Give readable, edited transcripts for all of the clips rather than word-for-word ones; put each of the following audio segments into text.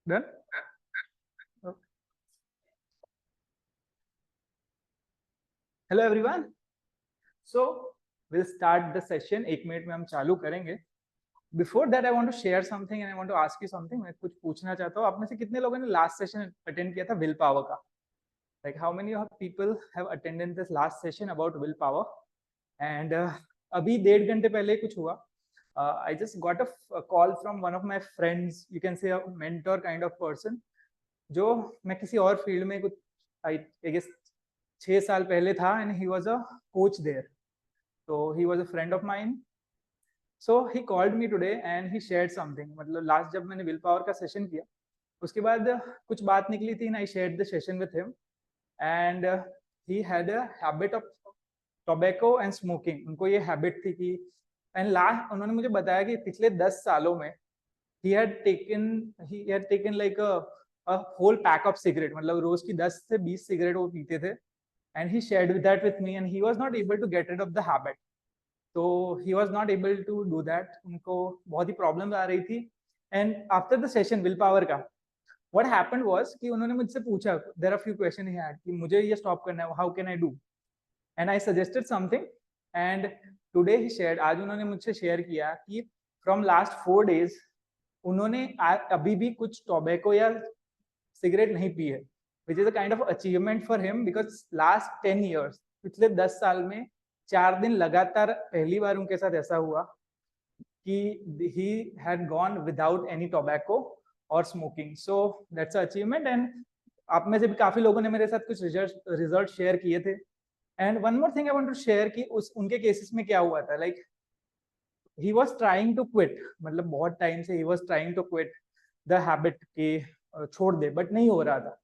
Done? Hello everyone. So we'll start the session. 1 minute में हम चालू करेंगे. Before that, I want to share something and I want to ask you something. मैं कुछ पूछना चाहता हूँ. आप में से कितने लोगों ने last session attend किया था will power का? Like how many of people have attended this last session about will power? And अभी 1.5 घंटे पहले कुछ हुआ. I just got a call from one of my friends. You can say a mentor kind of person. जो मैं किसी और field में कुछ I guess 6 साल पहले था, and he was a coach there. So he was a friend of mine. So he called me today and he shared something. मतलब लास्ट जब मैंने विल पावर का सेशन किया, उसके बाद कुछ बात निकली थी, and I shared the session with him. And he had a habit of tobacco and smoking. उनको ये habit थी कि, and last उन्होंने मुझे बताया कि पिछले 10 सालों में he had taken like a whole pack of cigarette. मतलब रोज की 10 से 20 सिगरेट वो पीते थे. And he shared that with me, and he was not able to get rid of the habit. So he was not able to do that. उनको बहुत ही problem आ रही थी. And after the session will power का, what happened was कि उन्होंने मुझसे पूछा, there are few questions he had कि मुझे ये stop करना है, how can I do? And I suggested something, and today he shared, आज उन्होंने मुझसे शेयर किया कि from last 4 days उन्होंने अभी भी कुछ टोबैको या सिगरेट नहीं पी है, which is a kind of achievement for him because last 10 years, पिछले 10 साल में 4 दिन लगातार पहली बार उनके साथ ऐसा हुआ कि he had gone without any tobacco or smoking. So that's an achievement. And आप में से भी काफी लोगों ने मेरे साथ कुछ रिजल्ट शेयर किए थे. And one more thing I want to share कि उनके केसेस में क्या हुआ था, like he was trying to quit, मतलब बहुत टाइम से he was trying to quit the habit कि छोड़ दे, बट नहीं हो रहा था.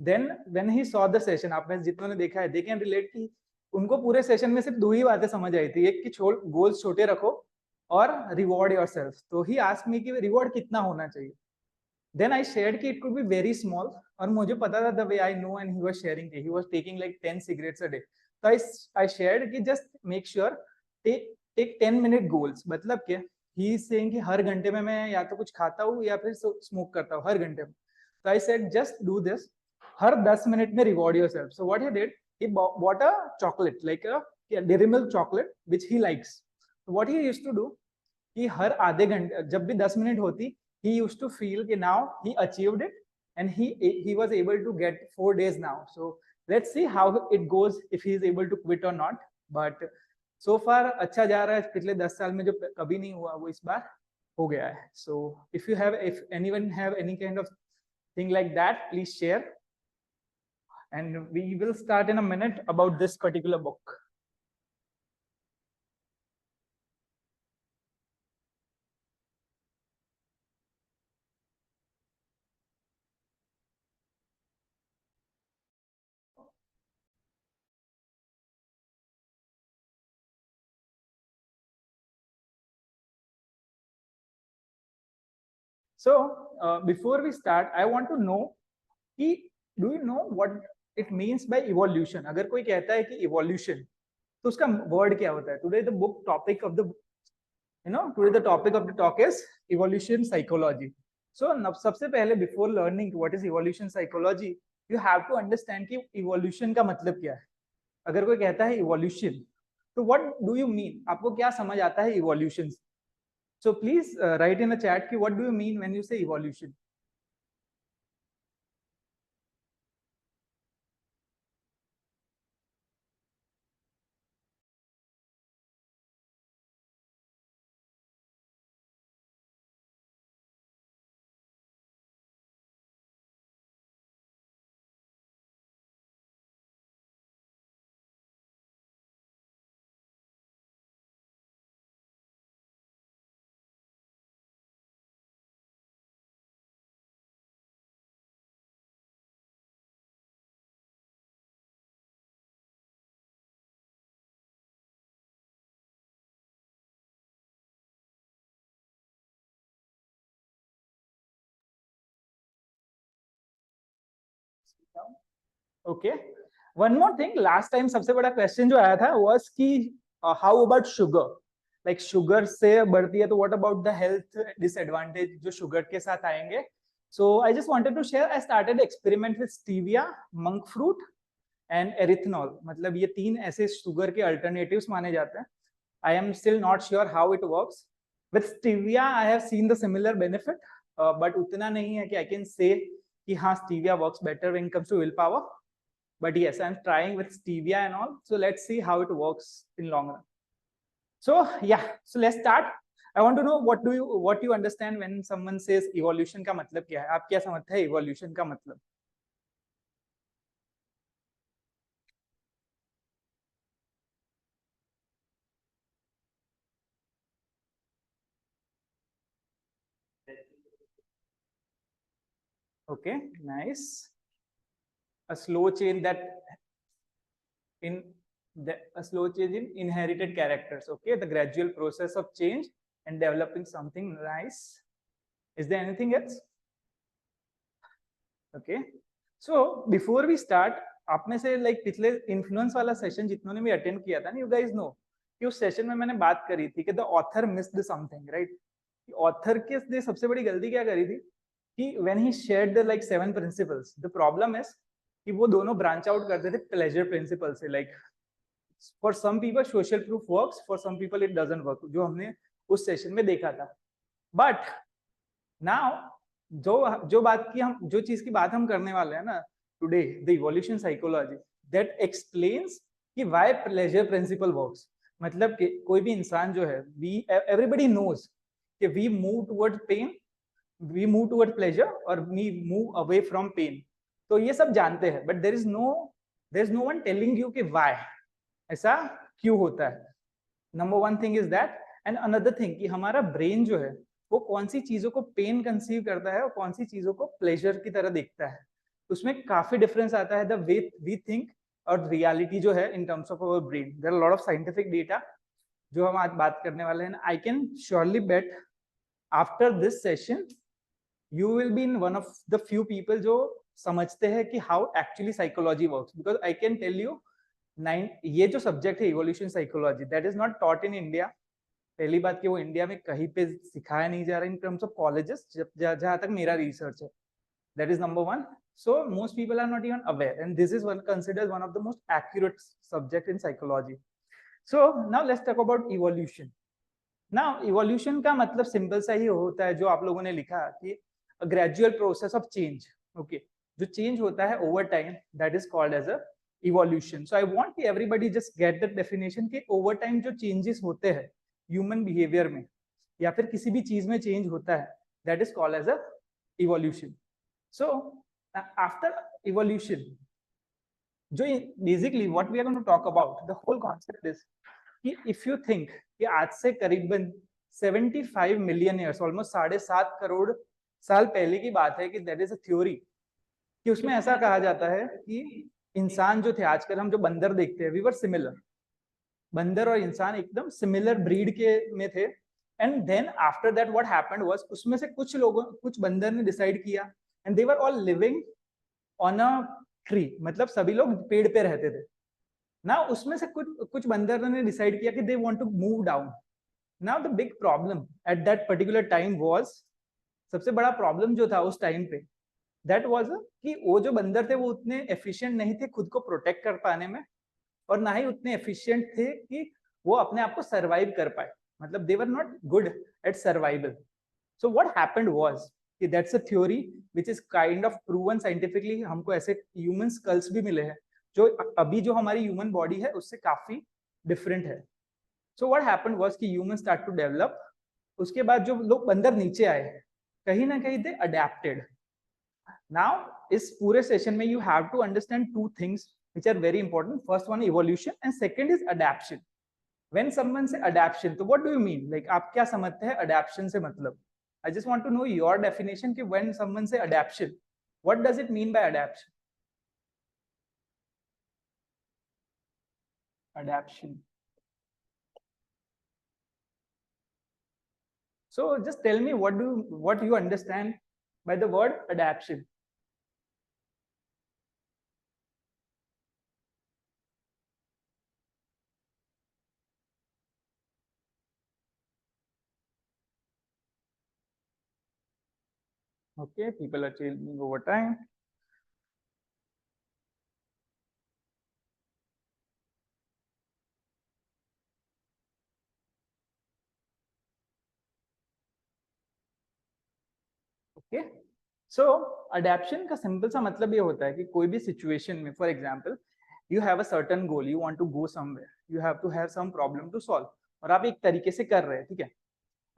Then when he saw the session, आप में जितनों ने देखा है, they can relate कि उनको पूरे सेशन में सिर्फ 2 ही बातें समझ आई थी. एक कि गोल्स छोटे रखो और रिवॉर्ड योरसेल्फ. तो ही आस्क्ड मी कि रिवॉर्ड कितना होना चाहिए. Then I shared कि it could be very small, और मुझे पता था the way I know, and he was sharing कि he was taking like 10 cigarettes a day. So I shared कि just make sure take 10-minute goals. मतलब क्या, he is saying कि हर घंटे में मैं या तो कुछ खाता हूँ या फिर स्मोक करता हूँ हर घंटे में. So I said just do this. Her 10 minute में reward yourself. So what he did, he bought a chocolate, like a dairy milk chocolate which he likes. So what he used to do, कि हर आधे घंटे जब भी 10 minute होती, he used to feel कि now he achieved it, and he was able to get 4 days now. So let's see how it goes if he is able to quit or not. But so far अच्छा जा रहा है. पिछले 10 साल में जो कभी नहीं हुआ वो इस बार हो गया है. So if anyone have any kind of thing like that, please share. And we will start in a minute about this particular book. So before we start, I want to know कि do you know what it means by evolution? अगर कोई कहता है कि evolution, तो उसका word क्या होता है? Today the book topic of the today the topic of the talk is evolution psychology. So सबसे पहले before learning what is evolution psychology, you have to understand कि evolution का मतलब क्या है. अगर कोई कहता है evolution, तो what do you mean? आपको क्या समझ आता है evolution? So please write in the chat कि what do you mean when you say evolution? Okay. One more thing. Last time सबसे बड़ा question जो आया था was कि how about sugar? Like sugar से बढ़ती है तो what about the health disadvantage जो sugar के साथ आएंगे? So I just wanted to share, I started experiment with stevia, monk fruit and erythanol. मतलब ये तीन ऐसे शुगर के alternatives माने जाते हैं. I am still not sure how it works. With stevia I have seen the similar benefit, but उतना नहीं है कि I can say कि हाँ stevia works better when it comes to willpower. But yes, I'm trying with stevia and all. So let's see how it works in long run. So yeah, so let's start. I want to know what you understand when someone says evolution का मतलब क्या है? आप क्या समझते हैं evolution का मतलब? Okay, nice. A slow change that in a slow change in inherited characters. Okay, the gradual process of change and developing something nice. Is there anything else? Okay, so before we start, आप में से like पिछले influence वाला session जितनों ने भी attend किया था ना, you guys know कि उस सेशन में मैंने बात करी थी कि the author missed something, right? Author के ने सबसे बड़ी गलती क्या करी थी कि when he shared the like 7 principles, the problem is कि वो दोनों ब्रांच आउट करते थे प्लेजर प्रिंसिपल से. Like for some people social proof works, for some people it doesn't work, जो हमने उस सेशन में देखा था. बट नाउ जो बात की हम जो चीज की बात हम करने वाले हैं ना today, the evolution psychology that explains कि व्हाई प्लेजर प्रिंसिपल वर्क्स. मतलब कि कोई भी इंसान जो है, वी एवरीबॉडी नोज कि we move toward pain, we move toward pleasure और we move away from pain. तो ये सब जानते हैं, but there is no one telling you कि व्हाई ऐसा क्यों होता है. Number one thing is that. And another thing कि हमारा ब्रेन जो है वो कौन सी चीजों को पेन कंसीव करता है और कौन सी चीजों को प्लेजर की तरह देखता है. उसमें काफी डिफरेंस आता है द वे वी थिंक और रियलिटी जो है in terms of our brain. There are lot of scientific data जो हम आज बात करने वाले हैं. I can surely bet after this session you will be in one of the few people जो समझते हैं कि how actually psychology works, because I can tell you ये जो सब्जेक्ट है evolution psychology, that is not taught in India. पहली बात कि वो इंडिया में कहीं पे सिखाया नहीं जा रहा इन टर्म्स ऑफ कॉलेजेस, जहां तक मेरा रिसर्च है. That is number one. So most people are not even aware and this is one considered one of the most accurate subject in psychology. So now let's talk about evolution. Now evolution का मतलब simple सा ही होता है जो आप लोगों ने लिखा कि a gradual process of change. Okay, जो change होता है over time, that is called as a evolution. So I want कि everybody just get the definition कि over time जो changes होते हैं human behavior में या फिर किसी भी चीज में change होता है, that is called as a evolution. So after evolution, जो basically what we are going to talk about, the whole concept is कि if you think कि आज से करीबन 75 मिलियन ईयर्स, ऑलमोस्ट 7.5 करोड़ साल पहले की बात है कि दैट इज अ थ्योरी कि उसमें ऐसा कहा जाता है कि इंसान जो थे, आजकल हम जो बंदर देखते हैं, वी वर सिमिलर. बंदर और इंसान एकदम सिमिलर ब्रीड के में थे. And then after that what happened was, उसमें से कुछ बंदर ने डिसाइड किया and they were all living on a tree, मतलब सभी लोग पेड़ पे रहते थे ना. उसमें से कुछ बंदर ने डिसाइड किया कि they want to move down. Now the big problem at that particular time was, सबसे बड़ा प्रॉब्लम जो था उस टाइम पे, दैट वाज कि वो जो बंदर थे वो उतने एफिशिएंट नहीं थे खुद को प्रोटेक्ट कर पाने में, और ना ही उतने एफिशिएंट थे कि वो अपने आप को सरवाइव कर पाए. मतलब they were not good at survival. So what happened was कि that's a theory which is kind of proven scientifically. हमको ऐसे ह्यूमन स्कल्स भी मिले हैं जो अभी जो हमारी ह्यूमन बॉडी है उससे काफी डिफरेंट है. सो व्हाट हैपेंड वाज कि ह्यूमन स्टार्ट टू डेवलप. उसके बाद जो लोग बंदर नीचे आए कहीं ना कहीं दे अडेप्टेड. नाउ इस पूरे सेशन में you have to understand two things which are very important. First one evolution and second is adaptation. When someone say adaptation, तो what do you mean? Like आप क्या समझते हैं adaptation से मतलब? I just want to know your definition कि when someone say adaptation, what does it mean by adaptation? Adaptation. So just tell me what you understand by the word adaptation. Okay, people are changing over time. Okay, so adaptation का simple सा मतलब ये होता है कि कोई भी situation में, for example you have a certain goal, you want to go somewhere, you have to have some problem to solve, और आप एक तरीके से कर रहे हैं, ठीक है।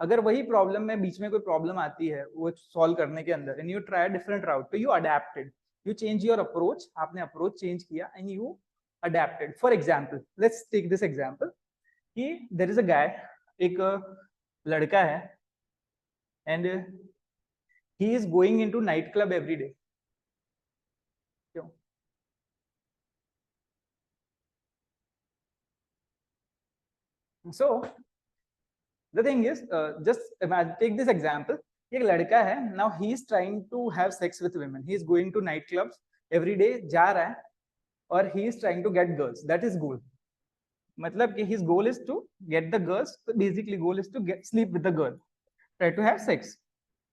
अगर वही प्रॉब्लम में बीच में कोई प्रॉब्लम आती है वो सॉल्व करने के अंदर, and you try different route, तो you adapted, you change your approach, आपने अप्रोच चेंज किया and you adapted. For example, let's take this example कि देयर इज अ गाय, एक लड़का है, and he is going into night club every day. क्यों? So the thing is, just take this example, एक लड़का है, now he is trying to have sex with women, he is going to night clubs every day, जा रहा है, और he is trying to get girls, that is goal. मतलब कि his goal is to get the girls, तो basically goal is to get sleep with the girl, try to have sex,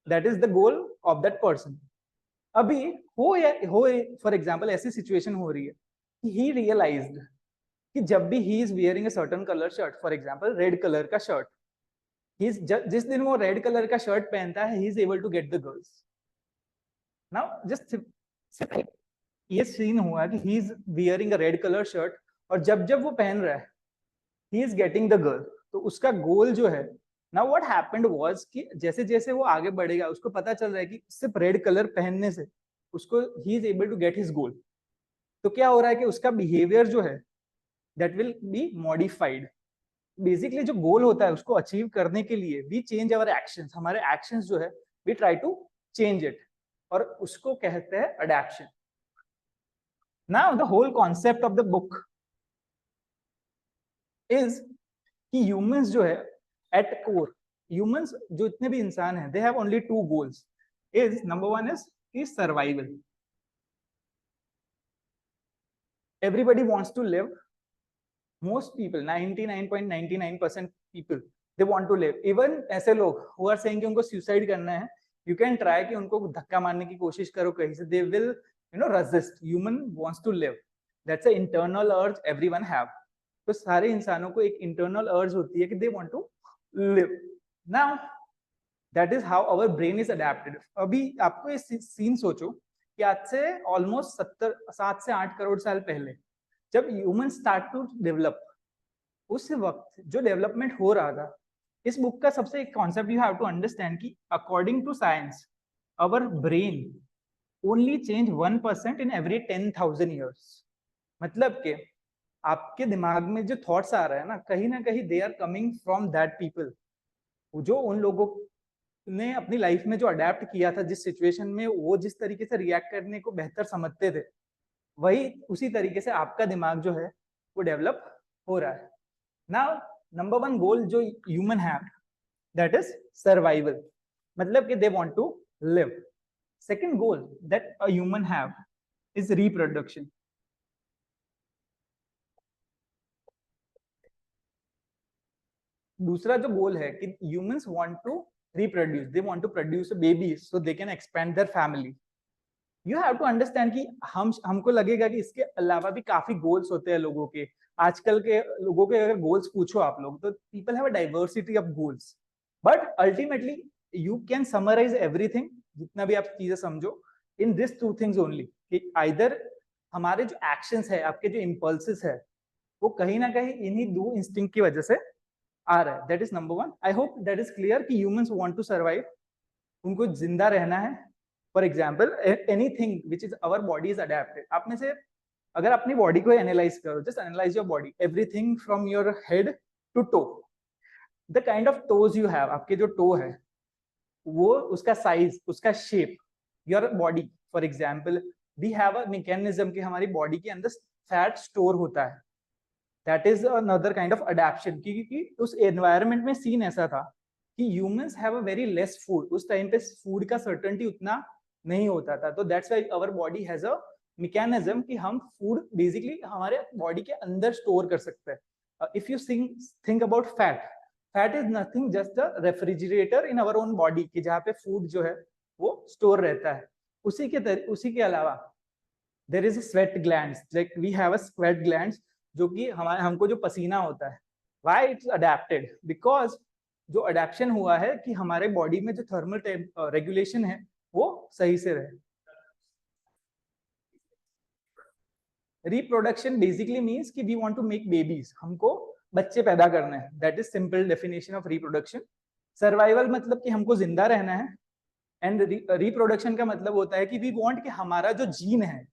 that is the goal of that person. अभी हो for example ऐसी situation हो रही है कि ही रियलाइज्ड कि जब भी he is wearing a certain colour shirt, for example red colour का शर्ट, जिस दिन वो रेड कलर का शर्ट पहनता है, he is able to get the girls. Now just ये सीन हुआ कि he is wearing a red colour shirt, और जब जब वो पहन रहा है, he is getting the girl, तो उसका गोल जो है, नाउ व्हाट हैपेंड वाज कि जैसे जैसे वो आगे बढ़ेगा, उसको पता चल रहा है कि सिर्फ रेड कलर पहनने से उसको he is able to get his goal. तो क्या हो रहा है कि उसका बिहेवियर जो है that will be modified. Basically जो गोल होता है उसको अचीव करने के लिए वी चेंज अवर एक्शंस, हमारे एक्शंस जो है we try to change it, और उसको कहते हैं adaption. Now the whole concept of the book is कि ह्यूमंस जो है एट कोर, ह्यूमंस जो इतने भी इंसान हैं, they have only two goals, is number one is survival. Everybody wants to live, most people 99.99% people they want to live, even ऐसे लोग who are saying कि उनको suicide करना है, you can try कि उनको धक्का मारने की कोशिश करो कहीं से, they will resist, human wants to live, that's an internal urge everyone have। तो सारे इंसानों को एक internal urge होती है कि they want to live। now that is how our brain is adapted। अभी आपको ये सीन सोचो कि आज से ऑलमोस्ट 7 से 8 करोड़ साल पहले जब ह्यूमन स्टार्ट टू डेवलप, उस वक्त जो डेवलपमेंट हो रहा था, इस बुक का सबसे एक concept you have to understand कि according to science our brain only change 1% in every 10,000 years. मतलब कि आपके दिमाग में जो थॉट्स आ रहे हैं ना कहीं they are coming from that people, जो उन लोगों ने अपनी लाइफ में जो अडेप्ट किया था, जिस सिचुएशन में वो जिस तरीके से रिएक्ट करने को बेहतर समझते थे, वही उसी तरीके से आपका दिमाग जो है वो डेवलप हो रहा है। नाउ नंबर वन गोल जो human have that is survival, मतलब कि they want to live. Second goal that a human have is reproduction. दूसरा जो गोल है कि humans want to reproduce, they want to produce a baby so they can expand their family. You have to understand कि हमको लगेगा कि इसके अलावा भी काफी गोल्स होते हैं लोगों के। आजकल के लोगों के अगर गोल्स पूछो आप लोग, तो people have a diversity of goals, but ultimately you can summarise everything, जितना भी आप चीजें समझो, in this two things only, कि आइदर हमारे जो एक्शंस है, आपके जो इम्पल्सेस है, वो कहीं ना कहीं इन्हीं दो इंस्टिंक्ट की वजह से आ रहा है। That is number one. I hope that is clear कि ह्यूमंस वांट टू सर्वाइव, उनको जिंदा रहना है। For example anything which is our body is adapted. आप में से अगर अपनी बॉडी को एनालाइज करो, just analyse your body, everything from your head to toe, the kind of toes you have, आपके जो टो है वो, उसका साइज, उसका shape, your body, for example we have a mechanism कि हमारी बॉडी के अंदर फैट स्टोर होता है, that is another kind of adaption. क्योंकि उस एनवायरमेंट में सीन ऐसा था कि humans have a very less food, उस टाइम पे फूड का सर्टेनिटी उतना नहीं होता था, तो that's why our body has a mechanism कि हम फूड बेसिकली हमारे बॉडी के अंदर स्टोर कर सकते हैं। If you think about fat, fat is nothing just a refrigerator in our own body, कि जहाँ पे फूड जो है वो स्टोर रहता है। उसी के अलावा there is sweat glands, like we have a sweat glands, जो कि हमको जो पसीना होता है, व्हाई इट्स अडेप्टेड, बिकॉज जो अडेप्शन हुआ है कि हमारे बॉडी में जो थर्मल रेगुलेशन है वो सही से रहे। रिप्रोडक्शन बेसिकली मीन्स कि we want to make babies, हमको बच्चे पैदा करने हैं, that is simple definition of reproduction. Survival मतलब कि हमको जिंदा रहना है, एंड रिप्रोडक्शन का मतलब होता है कि वी वांट कि हमारा जो जीन है,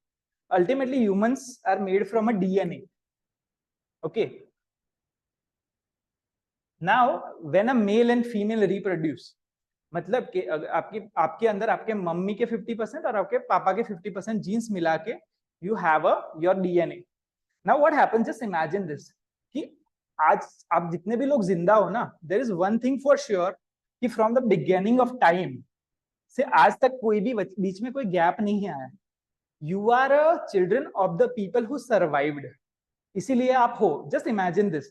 ultimately humans are made from a DNA, okay. Now when a male and female reproduce, मतलब कि आपके अंदर आपके मम्मी के 50% और आपके पापा के 50% जीन्स मिला के you have a your DNA. Now what happens, just imagine this, कि आज आप जितने भी लोग जिंदा हो ना, there is one thing for sure कि from the beginning of time से आज तक कोई भी बीच में कोई गैप नहीं आया। You are a children of the people who survived, इसीलिए आप हो। जस्ट इमेजिन दिस,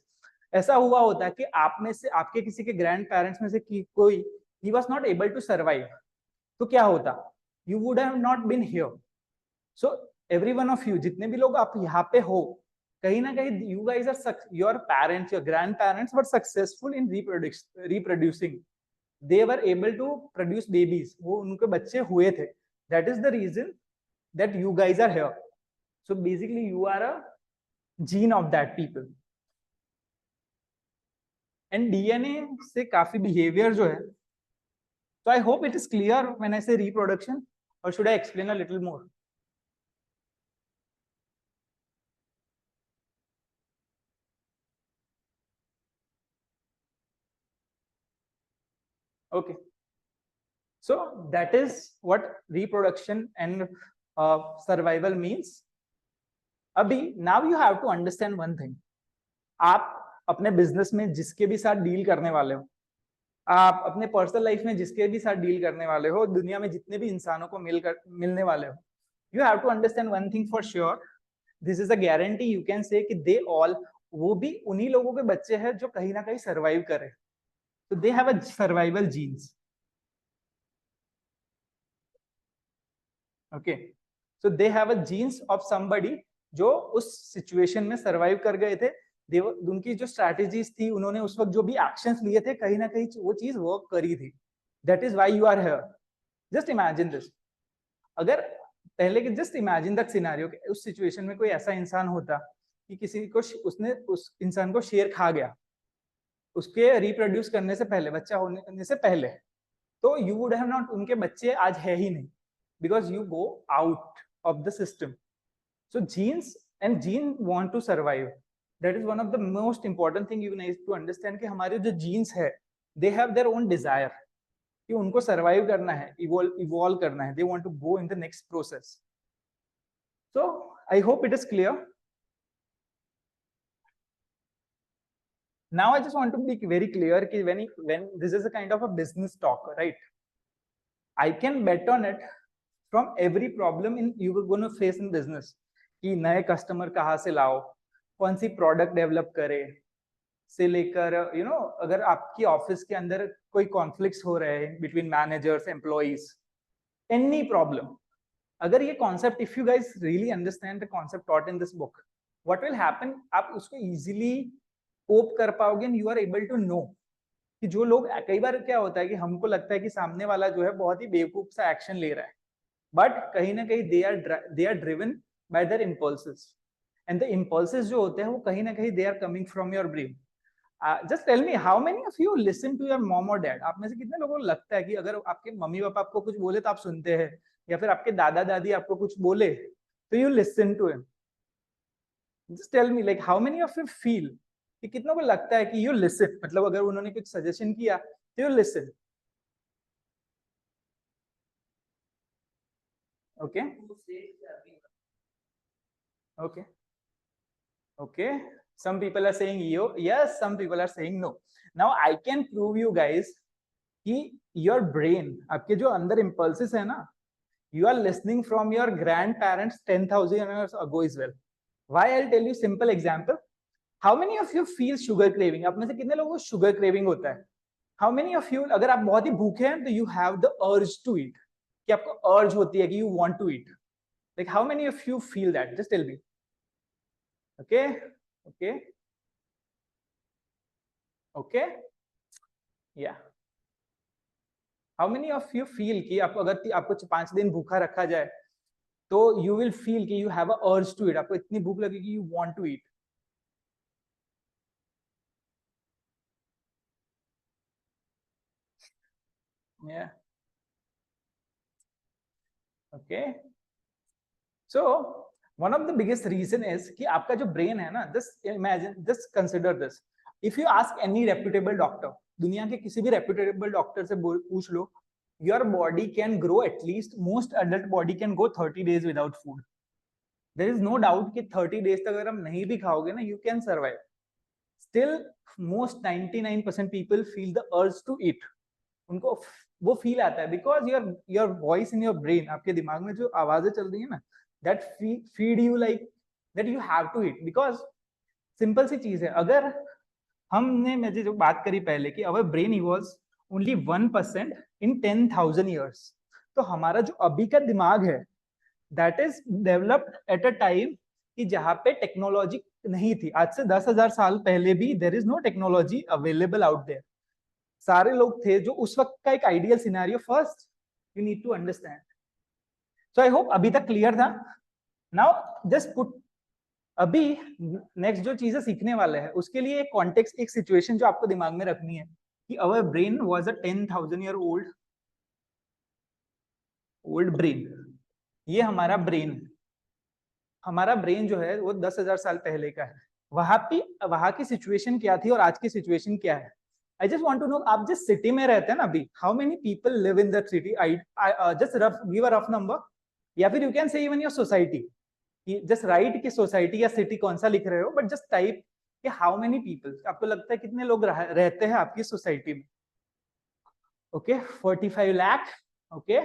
ऐसा हुआ होता है कि आप में से, आपके किसी के ग्रैंड पेरेंट्स में से कोई he was not able to survive, तो क्या होता, you would have not been here. So every one of you, जितने भी लोग आप यहाँ पे हो, कहीं ना कहीं you guys are your parents, your grandparents were successful in reproducing. They were able to produce babies, वो उनके बच्चे हुए थे, that is the reason that you guys are here. So basically you are a gene of that people. And DNA से काफी behavior जो है, so I hope it is clear when I say reproduction, or should I explain a little more? Okay, so that is what reproduction and survival means. Abhi, now you have to understand one thing. आप अपने business में जिसके भी साथ deal करने वाले हो, आप अपने पर्सनल लाइफ में जिसके भी साथ डील करने वाले हो, दुनिया में जितने भी इंसानों को मिलने वाले हो, you have to understand one thing for sure. This is a guarantee you can say कि they all, वो भी उन्हीं लोगों के बच्चे हैं जो कहीं ना कहीं सर्वाइव करे, so they have a survival genes. Okay, so they have a genes of somebody जो उस सिचुएशन में सर्वाइव कर गए थे, उनकी जो स्ट्रैटेजीज थी, उन्होंने उस वक्त जो भी एक्शंस लिए थे, कहीं ना कहीं वो चीज वर्क करी थी, that is why you are here. Just imagine this, अगर पहले के, जस्ट इमेजिन दैट सिनेरियो, उस सिचुएशन में कोई ऐसा इंसान होता कि किसी को, उसने उस इंसान को शेर खा गया उसके रिप्रोड्यूस करने से पहले, बच्चा होने से पहले, तो यू वुड हैव नॉट, उनके बच्चे आज है ही नहीं, because you go out of the system. So genes and gene want to survive. That is one of the most important thing you need to understand कि हमारे जो genes है, they have their own desire कि उनको survive करना है, evolve करना है, they want to go in the next process. So I hope it is clear. Now I just want to be very clear कि when this is a kind of a business talk, right? I can bet on it from every problem in you are going to face in business, कि नए customer कहाँ से लाओ, कौन सी product develop करे, से लेकर अगर आपकी ऑफिस के अंदर कोई कॉन्फ्लिक्ट्स हो रहे हैं between managers, employees, any problem, अगर ये concept, if you guys really understand the concept taught in this book, what will happen, आप उसको इजीली कोप कर पाओगे, and you are able to know कि जो लोग, कई बार क्या होता है कि हमको लगता है कि सामने वाला जो है बहुत ही बेवकूफ सा एक्शन ले रहा है, बट कहीं ना कहीं they are driven by their impulses, and the impulses जो होते हैं वो कहीं ना कहीं they are coming from your brain. Just tell me, how many of you listen to your mom or dad? आप में से कितने लोगों को लगता है कि अगर आपके मम्मी पापा आपको कुछ बोले तो आप सुनते हैं, या फिर आपके दादा दादी आपको कुछ बोले तो you listen to him? Just tell me, like how many of you feel कि कितनों को लगता है कि you listen, मतलब अगर उन्होंने कुछ सजेशन किया तो you listen. Okay, okay, okay, some people are saying yes, some people are saying no. Now I can prove you guys कि your brain, आपके जो अंदर impulses है ना, you are listening from your grandparents 10,000 years ago as well. Why? I'll tell you simple example. How many of you feel sugar craving? आप में से कितने लोगों को sugar craving होता है? How many of you, अगर आप बहुत ही भूखे हैं तो you have the urge to eat, कि आपको अर्ज होती है कि you want to eat, like how many of you feel that? Just tell me. Okay okay okay या how many of you feel कि आप अगर आपको 5 दिन भूखा रखा जाए तो यू विल फील कि you have a urge to ईट, आपको इतनी भूख लगेगी यू वांट टू ईट. या okay. So one of the biggest reason is कि आपका जो ब्रेन है ना, just imagine, just consider this, if you ask any reputable doctor, दुनिया के किसी भी रेप्यूटेबल डॉक्टर से पूछ लो, your body can grow at least, most adult body can go 30 days without food. There is no doubt कि 30 days तक अगर हम नहीं भी खाओगे ना, you can survive. Still most 99% people feel the urge to eat. उनको वो फील आता है because your voice in your brain, आपके दिमाग में जो आवाजें चल रही है ना, that feed you like that you have to eat. Because simple सी चीज है, अगर हमने मुझे जो बात करी पहले कि our brain evolves only 1% in 10,000 years, तो हमारा जो अभी का दिमाग है that is developed at a time कि जहां पे टेक्नोलॉजी नहीं थी. आज से 10,000 साल पहले भी there is no technology available out there. सारे लोग थे जो उस वक्त का एक ideal scenario. First you need to understand. So I hope अभी तक क्लियर था. नाउ जस्ट पुट, अभी नेक्स्ट जो चीजें सीखने वाले हैं उसके लिए एक कॉन्टेक्स्ट, एक सिचुएशन जो आपको दिमाग में रखनी है कि our brain was a 10,000 year old brain. ये हमारा ब्रेन है. हमारा ब्रेन जो है वो 10,000 साल पहले का है. वहां की सिचुएशन क्या थी और आज की सिचुएशन क्या है? I just want to know, आप जिस सिटी में रहते हैं ना अभी, how many people live in that city? I just rough give a rough number, या फिर you can say even your society. Just write की सोसाइटी या सिटी कौन सा लिख रहे हो, बट जस्ट टाइप कि हाउ मेनी पीपल, आपको लगता है कितने लोग रहते हैं आपकी सोसाइटी में? Okay 45 lakh. Okay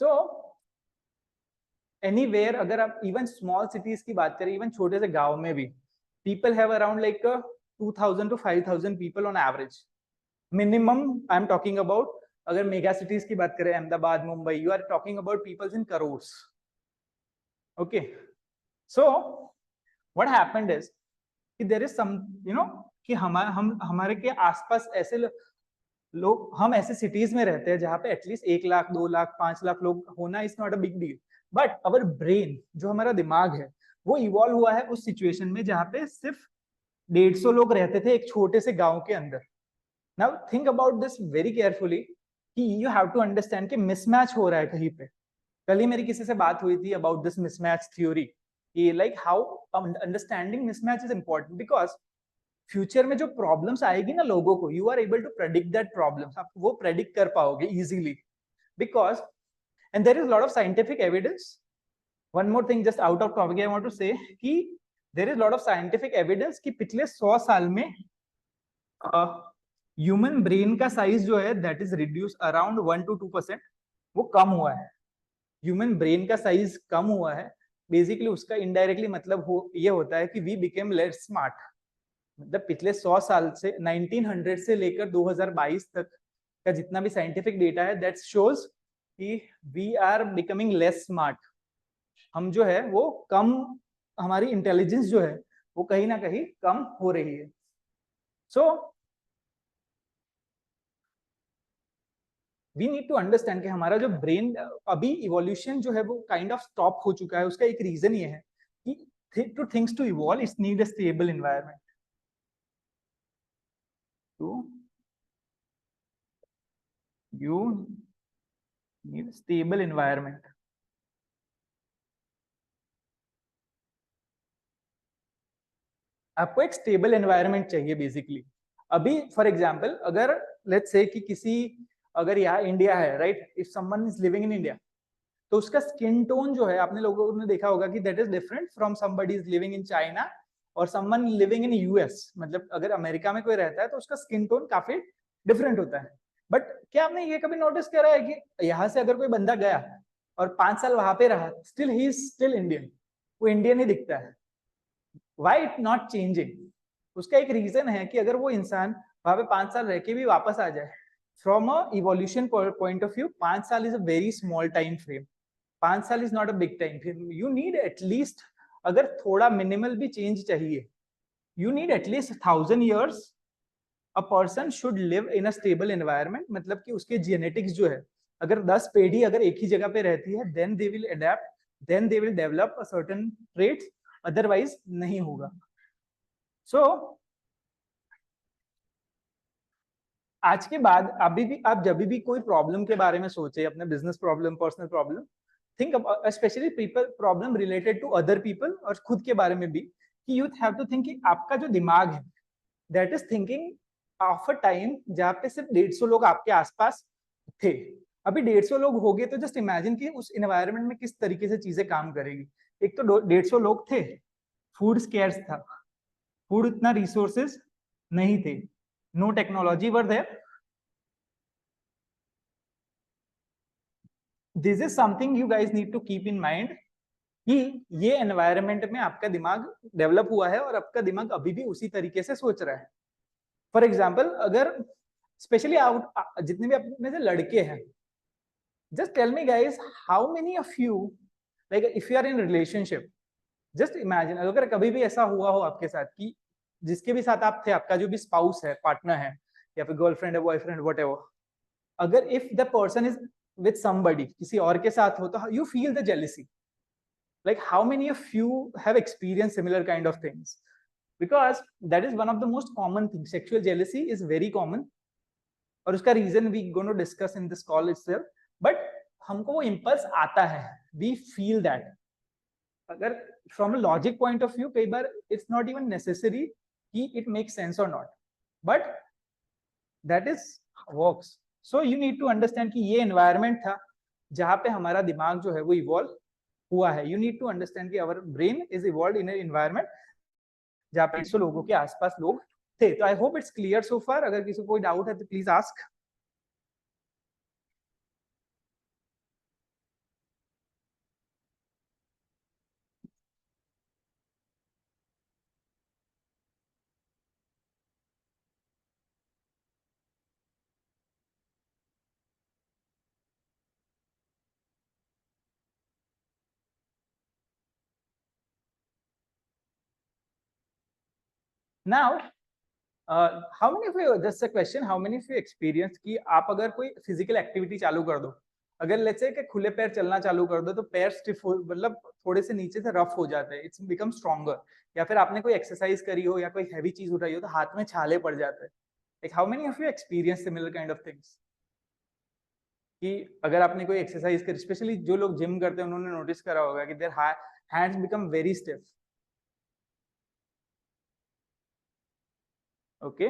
so anywhere, अगर आप इवन स्मॉल सिटीज की बात करें, इवन छोटे से गांव में भी people have around like 2,000 to 5,000 people on average minimum. I am talking about, अगर मेगा सिटीज की बात करें, Ahmedabad, Mumbai, you are talking about peoples in crores. Okay so what happened is कि there is some, you know, कि हमारे के आसपास ऐसे लोग, हम ऐसे सिटीज में रहते हैं जहां पे एटलीस्ट 1 लाख, 2 लाख, 5 लाख लोग होना is not a big deal. But our brain, जो हमारा दिमाग है, वो इवॉल्व हुआ है उस सिचुएशन में जहां पे सिर्फ 150 लोग रहते थे एक छोटे से गांव के अंदर. Now think about this very carefully कि यू हैव टू अंडरस्टैंड कि मिसमैच हो रहा है कहीं पे. कल ही मेरी किसी से बात हुई थी अबाउट दिस मिसमैच थ्योरी, कि like how understanding mismatch is important. Because future में जो प्रॉब्लम्स आएगी ना लोगों को, you are able to predict that problems, आप वो प्रेडिक्ट कर पाओगे easily. Because and there is lot of scientific evidence. One more thing just out of topic I want to say कि there is lot of scientific evidence कि पिछले 100 साल में human brain का साइज जो है that is reduce around 1 to 2%. वो कम हुआ है. ह्यूमन ब्रेन का साइज कम हुआ है. बेसिकली उसका इनडायरेक्टली मतलब ये होता है कि वी बिकेम लेस स्मार्ट. मतलब पिछले 100 साल से 1900 से लेकर 2022 तक का जितना भी साइंटिफिक डेटा है दैट शोज कि we are becoming less smart. हम जो है वो कम, हमारी इंटेलिजेंस जो है वो कहीं ना कहीं कम हो रही है. So we need to understand कि हमारा जो ब्रेन अभी इवोल्यूशन जो है वो काइंड ऑफ स्टॉप हो चुका है. उसका एक रीजन ये है कि two things to evolve it's need a stable environment. तो you need stable environment. आपको एक स्टेबल एनवायरनमेंट चाहिए बेसिकली. अभी फॉर एग्जांपल अगर लेट्स से कि किसी, अगर यहाँ इंडिया है right, if someone is living in India, तो उसका स्किन टोन जो है, आपने लोगों ने देखा होगा कि that is different from somebody is living in China और समवन लिविंग इन यूएस. मतलब अगर अमेरिका में कोई रहता है तो उसका स्किन टोन काफी डिफरेंट होता है. बट क्या आपने ये कभी नोटिस करा है कि यहाँ से अगर कोई बंदा गया और 5 साल वहां पे रहा, still he is still Indian, वो इंडियन ही दिखता है. Why it not changing? उसका एक रीजन है कि अगर वो इंसान वहां पे 5 साल रह के भी वापस आ जाए from a evolution point of view 5 साल is a very small time frame. 5 साल is not a big time frame. You need at least, अगर थोड़ा मिनिमल भी चेंज चाहिए, you need at least 1000 years. A person should live in a stable environment, मतलब कि उसके genetics जो है, अगर 10 पीढ़ी अगर एक ही जगह पे रहती है, then they will adapt, then they will develop a certain traits, otherwise नहीं होगा. सो आज के बाद अभी भी आप जब भी कोई प्रॉब्लम के बारे में सोचे, अपने business problem, personal problem, think specially people problem related to other people, और खुद के बारे में भी, कि यू हैव टू थिंक कि आपका जो दिमाग है, that is thinking of a time जहाँ पे सिर्फ 150 लोग आपके आसपास थे. अभी 150 लोग हो गए, तो जस्ट इमेजिन कि उस एनवायरनमेंट में किस तरीके से चीजें काम करेगी. एक तो 150 लोग थे, फूड स्केर्स था, फूड इतना रिसोर्सेज नहीं थे, no technology were there. This is something you guys need to keep in mind, कि ये एनवायरनमेंट में आपका दिमाग डेवलप हुआ है और आपका दिमाग अभी भी उसी तरीके से सोच रहा है. फॉर एग्जाम्पल, अगर स्पेशली आउट जितने भी अपने से लड़के हैं, just tell me guys, how many of you, like if you are in relationship, just imagine अगर कभी भी ऐसा हुआ हो आपके साथ कि जिसके भी साथ आप थे, आपका जो भी स्पाउस है, पार्टनर है, या फिर गर्लफ्रेंड है, बॉयफ्रेंड, व्हाटएवर, अगर if the person is with somebody, किसी और के साथ हो, तो you feel the jealousy. like how many of you have experienced similar kind of things? Because that is one of the most common things. Sexual jealousy is very common, और उसका reason we gonna discuss in this call itself. But हमको वो impulse आता है, we feel that. अगर from a logic point of view, कई बार it's not even necessary कि इट मेक सेंस और not, but that is works. So you need to understand कि ये एनवायरमेंट था जहाँ पे हमारा दिमाग जो है वो इवॉल्व हुआ है. यू नीड टू अंडरस्टैंड कि our brain is evolve in environment जहाँ पे 150 लोगों के आसपास लोग थे. तो I hope it's clear so far. अगर किसी को कोई डाउट है तो please ask. Now how many of you, just a question, how many of you experience कि आप अगर कोई फिजिकल एक्टिविटी चालू कर दो, अगर लेट्स से कि खुले पैर चलना चालू कर दो, तो पैर स्टिफ हो, मतलब थोड़े से नीचे से रफ हो जाते हैं, इट्स बिकम स्ट्रॉन्गर. या फिर आपने कोई एक्सरसाइज करी हो या कोई हैवी चीज उठाई हो, तो हाथ में छाले पड़ जाते हैं. Like how many of you experience similar kind of things, कि अगर आपने कोई एक्सरसाइज करी, स्पेशली जो लोग जिम करते हैं उन्होंने नोटिस करा होगा कि their hands become very stiff. Okay,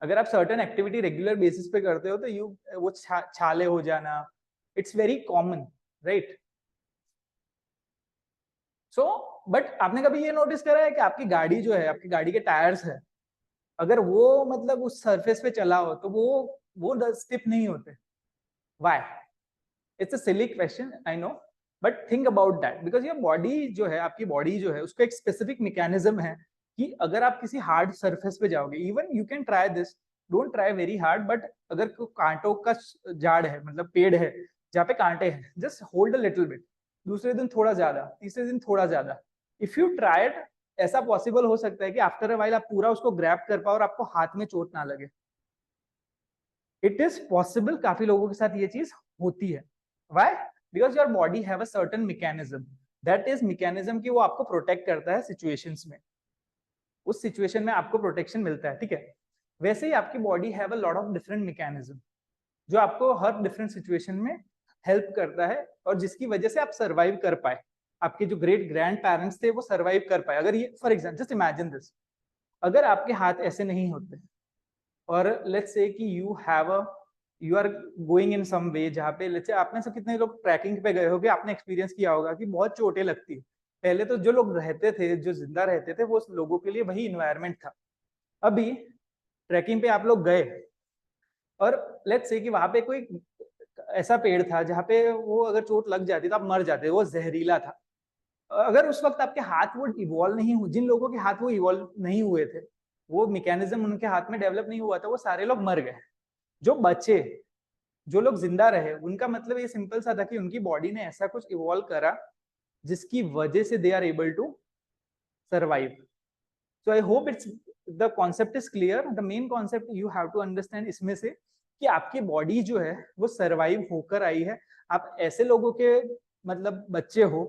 अगर आप सर्टेन एक्टिविटी रेगुलर बेसिस पे करते हो, तो यू वो छाले हो जाना, it's very common, right? So but आपने कभी ये नोटिस करा है कि आपकी गाड़ी जो है, आपकी गाड़ी के टायर्स है, अगर वो मतलब उस सरफेस पे चला हो, तो वो स्टिफ नहीं होते. Why? It's a silly question, I know, but think about that, because your body जो है, आपकी बॉडी जो है, उसका एक स्पेसिफिक मैकेनिज्म है कि अगर आप किसी हार्ड सरफेस पे जाओगे, even you can try this, don't try very hard, but अगर कांटों का झाड़ है, मतलब पेड़ है जहाँ पे कांटे हैं, just hold a little bit, दूसरे दिन थोड़ा ज्यादा, तीसरे दिन थोड़ा ज्यादा. इफ यू ट्राइड, ऐसा पॉसिबल हो सकता है कि आफ्टर अ वाइल आप पूरा उसको ग्रैब कर पाओ और आपको हाथ में चोट ना लगे. इट इज पॉसिबल, काफी लोगों के साथ ये चीज होती है. Why? Because your body have a certain mechanism, that is mechanism कि वो आपको प्रोटेक्ट करता है सिचुएशंस में, उस सिचुएशन में आपको प्रोटेक्शन मिलता है, ठीक है? वैसे ही आपकी body have a lot of different mechanism जो आपको हर डिफरेंट सिचुएशन में हेल्प करता है, और जिसकी वजह से आप सर्वाइव कर पाए. आपके जो ग्रेट ग्रैंड पेरेंट्स थे वो सर्वाइव कर पाए. अगर ये for example, just imagine this, अगर आपके हाथ ऐसे नहीं होते, और लेट्स से कि यू आर गोइंग इन सम वे जहाँ पे, लेट्स से आप में से कितने लोग ट्रैकिंग पे गए होगे, आपने एक्सपीरियंस किया होगा कि बहुत चोटें लगती है. पहले तो जो लोग रहते थे, जो जिंदा रहते थे, वो लोगों के लिए वही इन्वायरमेंट था. अभी ट्रैकिंग पे आप लोग गए, और लेट्स से कि वहां पे कोई ऐसा पेड़ था जहाँ पे वो अगर चोट लग जाती तो आप मर जाते, वो जहरीला था. अगर उस वक्त आपके हाथ वो इवॉल्व नहीं हुए, जिन लोगों के हाथ वो इवॉल्व नहीं हुए थे, वो मैकेनिज्म उनके हाथ में डेवलप नहीं हुआ था, वो सारे लोग मर गए. जो बचे, जो लोग जिंदा रहे, उनका मतलब ये सिंपल सा था कि उनकी बॉडी ने ऐसा कुछ इवॉल्व करा जिसकी वजह से they are able to survive. So I hope it's the concept is clear. The main concept you have to understand इसमें से कि आपकी बॉडी जो है वो सरवाइव होकर आई है. आप ऐसे लोगों के मतलब बच्चे हो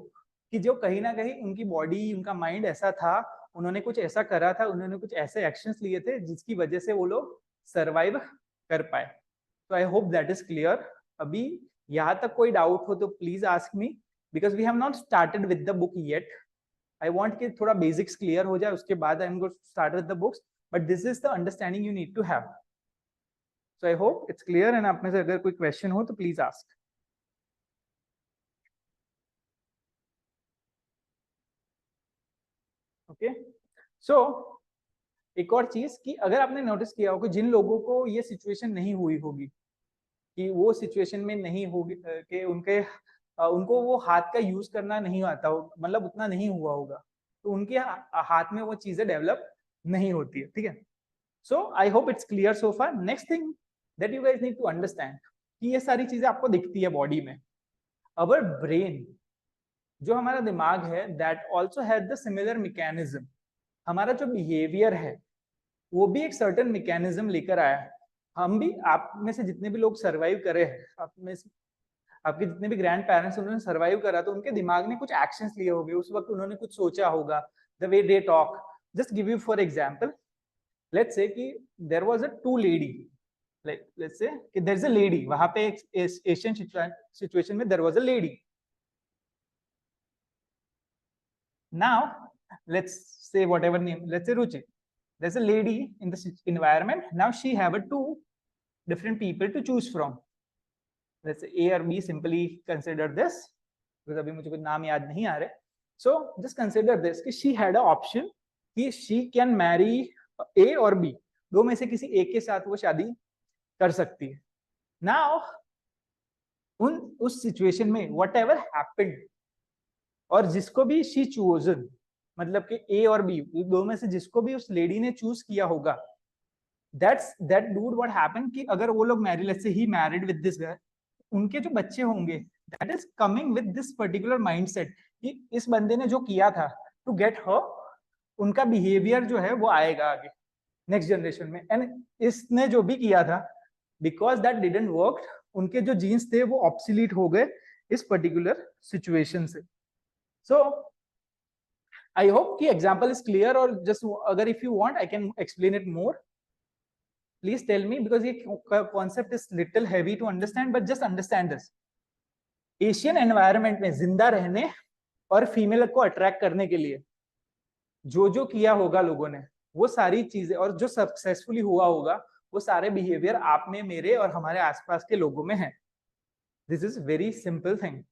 कि जो कहीं ना कहीं उनकी बॉडी, उनका माइंड ऐसा था, उन्होंने कुछ ऐसा करा था, उन्होंने कुछ ऐसे एक्शंस लिए थे जिसकी वजह से वो लोग सरवाइव कर पाए. तो I hope that is clear. अभी यहाँ तक कोई डाउट हो तो please ask me, because we have not started with the book yet. I want कि थोड़ा बेसिक्स क्लियर हो जाए, उसके बाद I am going to start with the books, but this is the understanding you need to have. So I hope it's clear, and आप में से अगर कोई क्वेश्चन हो तो प्लीज आस्क. ओके, सो एक और चीज कि अगर आपने नोटिस किया हो कि जिन लोगों को ये सिचुएशन नहीं हुई होगी, कि वो सिचुएशन में नहीं होगी कि उनको वो हाथ का यूज करना नहीं आता हो, मतलब उतना नहीं हुआ होगा, तो उनके हाथ में वो चीजें डेवलप नहीं होती है. ठीक है, so I hope it's clear so far. Next thing that you guys need to understand कि ये सारी चीजें आपको दिखती है बॉडी में. अवर ब्रेन, जो हमारा दिमाग है, that also has the similar mechanism. हमारा जो बिहेवियर है वो भी एक सर्टेन मैकेनिज्म लेकर आया है. हम भी, आप में से जितने भी लोग सर्वाइव करे हैं, आप में से आपके जितने भी ग्रैंड पेरेंट्स उन्होंने सर्वाइव करा, तो उनके दिमाग ने कुछ एक्शंस लिए होंगे, उस वक्त उन्होंने कुछ सोचा होगा. The way they talk, just give you for example, let's say कि there was a to lady, let's say कि देयर इज अ लेडी, वहां पे एक एशियन सिचुएशन में there was a lady. Now let's say whatever name, let's say Ruchi. There's a lady in this environment. Now she have a two different people to choose from. Let's say A or B. Simply consider this because अभी मुझे कुछ नाम याद नहीं आ रहे. So just consider this कि she had an option कि she can marry A or B. दो में से किसी एक के साथ वो शादी कर सकती है. Now उस सिचुएशन में whatever happened, और जिसको भी she chosen, मतलब कि ए और बी, दो में से जिसको भी उस लेडी ने चूज किया होगा, दैट डूड व्हाट हैपेंड कि अगर वो लोग married, let's say he married with this guy, उनके जो बच्चे होंगे that is coming with this particular mindset कि इस बंदे ने जो किया था टू गेट हर, उनका बिहेवियर जो है वो आएगा आगे नेक्स्ट जनरेशन में. एंड इसने जो भी किया था, बिकॉज दैट डिडंट वर्क, उनके जो जीन्स थे वो ऑब्सोलीट हो गए इस पर्टिकुलर सिचुएशन से. सो I hope कि example is clear, और just अगर if you want I can explain it more. Please tell me, because ये concept is little heavy to understand, but just understand this. Asian environment में जिंदा रहने और female को attract करने के लिए जो जो किया होगा लोगों ने, वो सारी चीजें, और जो सक्सेसफुली हुआ होगा, वो सारे बिहेवियर आप में, मेरे और हमारे आसपास के लोगों में है. This is very simple thing.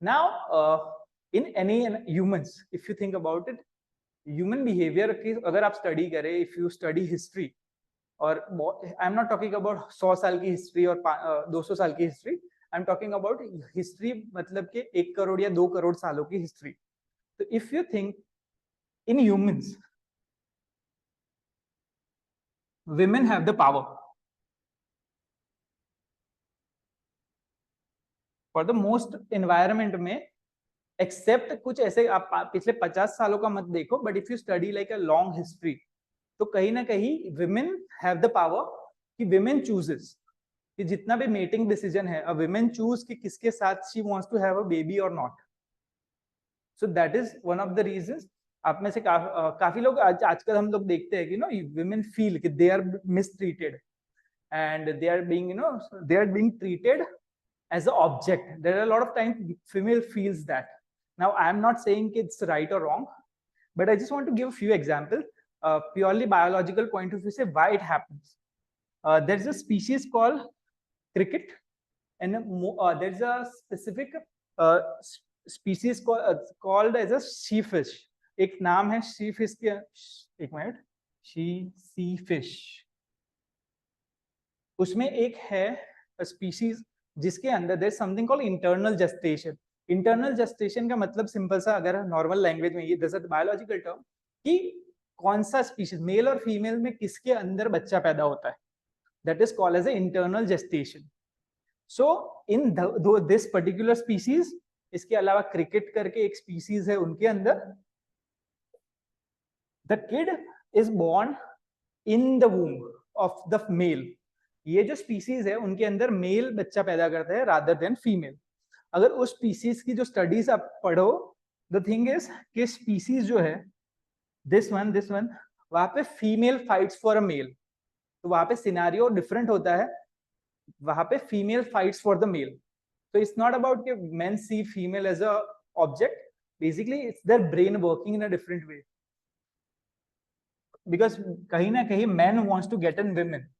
Now in any humans, if you think about it, human behavior की अगर आप स्टडी करें, if you study history, और आई एम नॉट टॉकिंग अबाउट 100 साल की हिस्ट्री और 200 साल की history, I am talking about history, मतलब कि 1 करोड़ या 2 करोड़ सालों की हिस्ट्री. तो if you think in humans, women have the power for the most environment में, एक्सेप्ट कुछ ऐसे आप पिछले 50 सालों का मत देखो, but if you study like a long history, तो कहीं ना कहीं विमेन हैव द पावर कि विमेन चूजेस कि जितना भी मेटिंग डिसीजन है, अ विमेन चूज कि किसके साथ she wants to have a baby और not. So that is one of the reasons. आप में से काफी लोग आजकल हम लोग देखते हैं कि नो विमेन फील कि they are mistreated and they are being, you know, they are being treated as an object. There are a lot of times female feels that. Now I am not saying it's right or wrong, but I just want to give a few examples, purely biological point of view, say why it happens. There's a species called cricket, and there's a specific species called as a sheefish. एक नाम है sheefish के, एक minute, sheefish. उसमें एक है species जिसके अंदर there is something called internal gestation. Internal gestation का मतलब सिंपल सा, अगर नॉर्मल लैंग्वेज में, ये दिस इज बायोलॉजिकल टर्म कि कौन सा स्पीशीज, मेल और फीमेल में किसके अंदर बच्चा पैदा होता है. that is called as an internal gestation. So in this particular species, इसके अलावा क्रिकेट करके एक स्पीसीज है, उनके अंदर the kid is born in the womb of the male. ये जो स्पीसीज है उनके अंदर मेल बच्चा पैदा करता है रादर देन फीमेल. अगर उस स्पीसीज की जो स्टडीज आप पढ़ो, द थिंग इज कि स्पीसीज जो है दिस वन वहां पे female fights for a male. तो वहां पे सिनेरियो डिफरेंट होता है, वहां पे female fights for the male. तो इट्स नॉट अबाउट कि men see female as a object, basically it's their brain working in a different way, because कहीं ना कहीं man wants to get in women.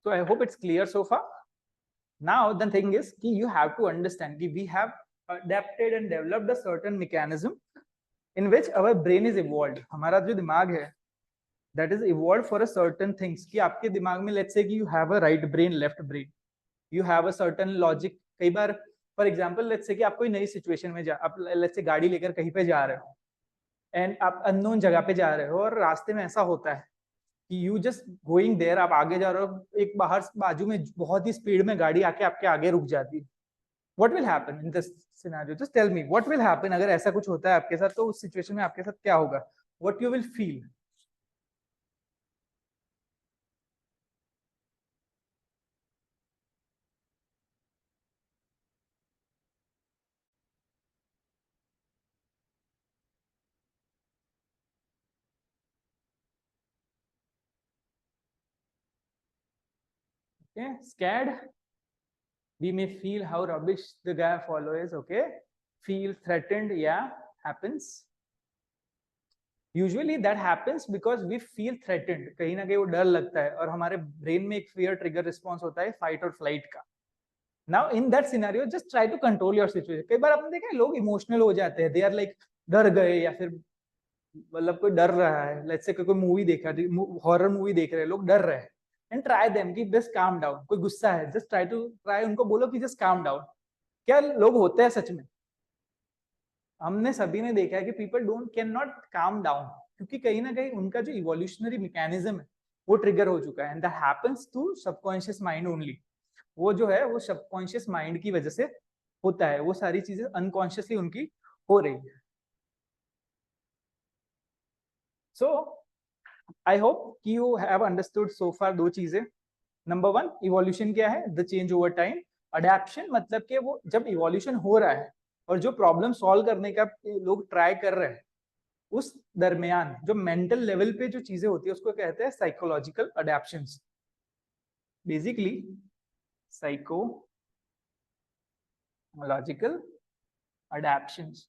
So I hope it's clear so far. Now the thing is कि you have to understand कि we have adapted and developed a certain mechanism in which our brain is evolved. हमारा जो दिमाग है that is evolved for a certain things. कि आपके दिमाग में let's say कि you have a right brain, left brain, you have a certain logic. कई बार for example let's say कि आप कोई नई situation में आप let's say गाड़ी लेकर कहीं पे जा रहे हो and आप unknown जगह पे जा रहे हो और रास्ते में ऐसा होता है कि यू जस्ट गोइंग देयर, आप आगे जा रहे हो, एक बाहर बाजू में बहुत ही स्पीड में गाड़ी आके आपके आगे रुक जाती है. What will happen in this scenario? Just tell me what will happen अगर ऐसा कुछ होता है आपके साथ, तो उस सिचुएशन में आपके साथ क्या होगा? What you will feel? Okay, scared. We may feel how rubbish the guy follows. Okay, feel threatened. Yeah, happens. Usually that happens because we feel threatened. कहीं ना कहीं वो डर लगता है और हमारे ब्रेन में एक फियर ट्रिगर रिस्पॉन्स होता है फाइट और फ्लाइट का. Now in that scenario just try to control your situation. कई बार आपने देखा है लोग इमोशनल हो जाते हैं, दे आर लाइक डर गए, या फिर मतलब कोई डर रहा है, लेट्स से कोई मूवी देखा, हॉरर मूवी देख रहे हैं, लोग डर रहे हैं, एंड ट्राई देम कि जस्ट काम डाउन. कोई गुस्सा है, जस्ट ट्राई उनको बोलो कि जस्ट काम डाउन. क्या लोग होते हैं सच में? हमने सभी ने देखा है कि people don't can not calm down, क्योंकि कहीं ना कहीं उनका जो इवोल्यूशनरी मैकेनिज्म है वो ट्रिगर हो चुका है, and that happens to subconscious mind only. वो जो है वो सबकॉन्शियस माइंड की वजह से होता है, वो सारी चीजें अनकॉन्शियसली उनकी हो रही है. सो आई होप कि यू हैव अंडरस्टूड सो फार दो चीजें. नंबर वन, इवोल्यूशन क्या है? The change over time. Adaptation मतलब कि वो जब इवोल्यूशन हो रहा है और जो प्रॉब्लम सॉल्व करने का लोग ट्राई कर रहे हैं, उस दरमियान जो मेंटल लेवल पे जो चीजें होती है उसको कहते हैं psychological adaptions. Basically psychological adaptions.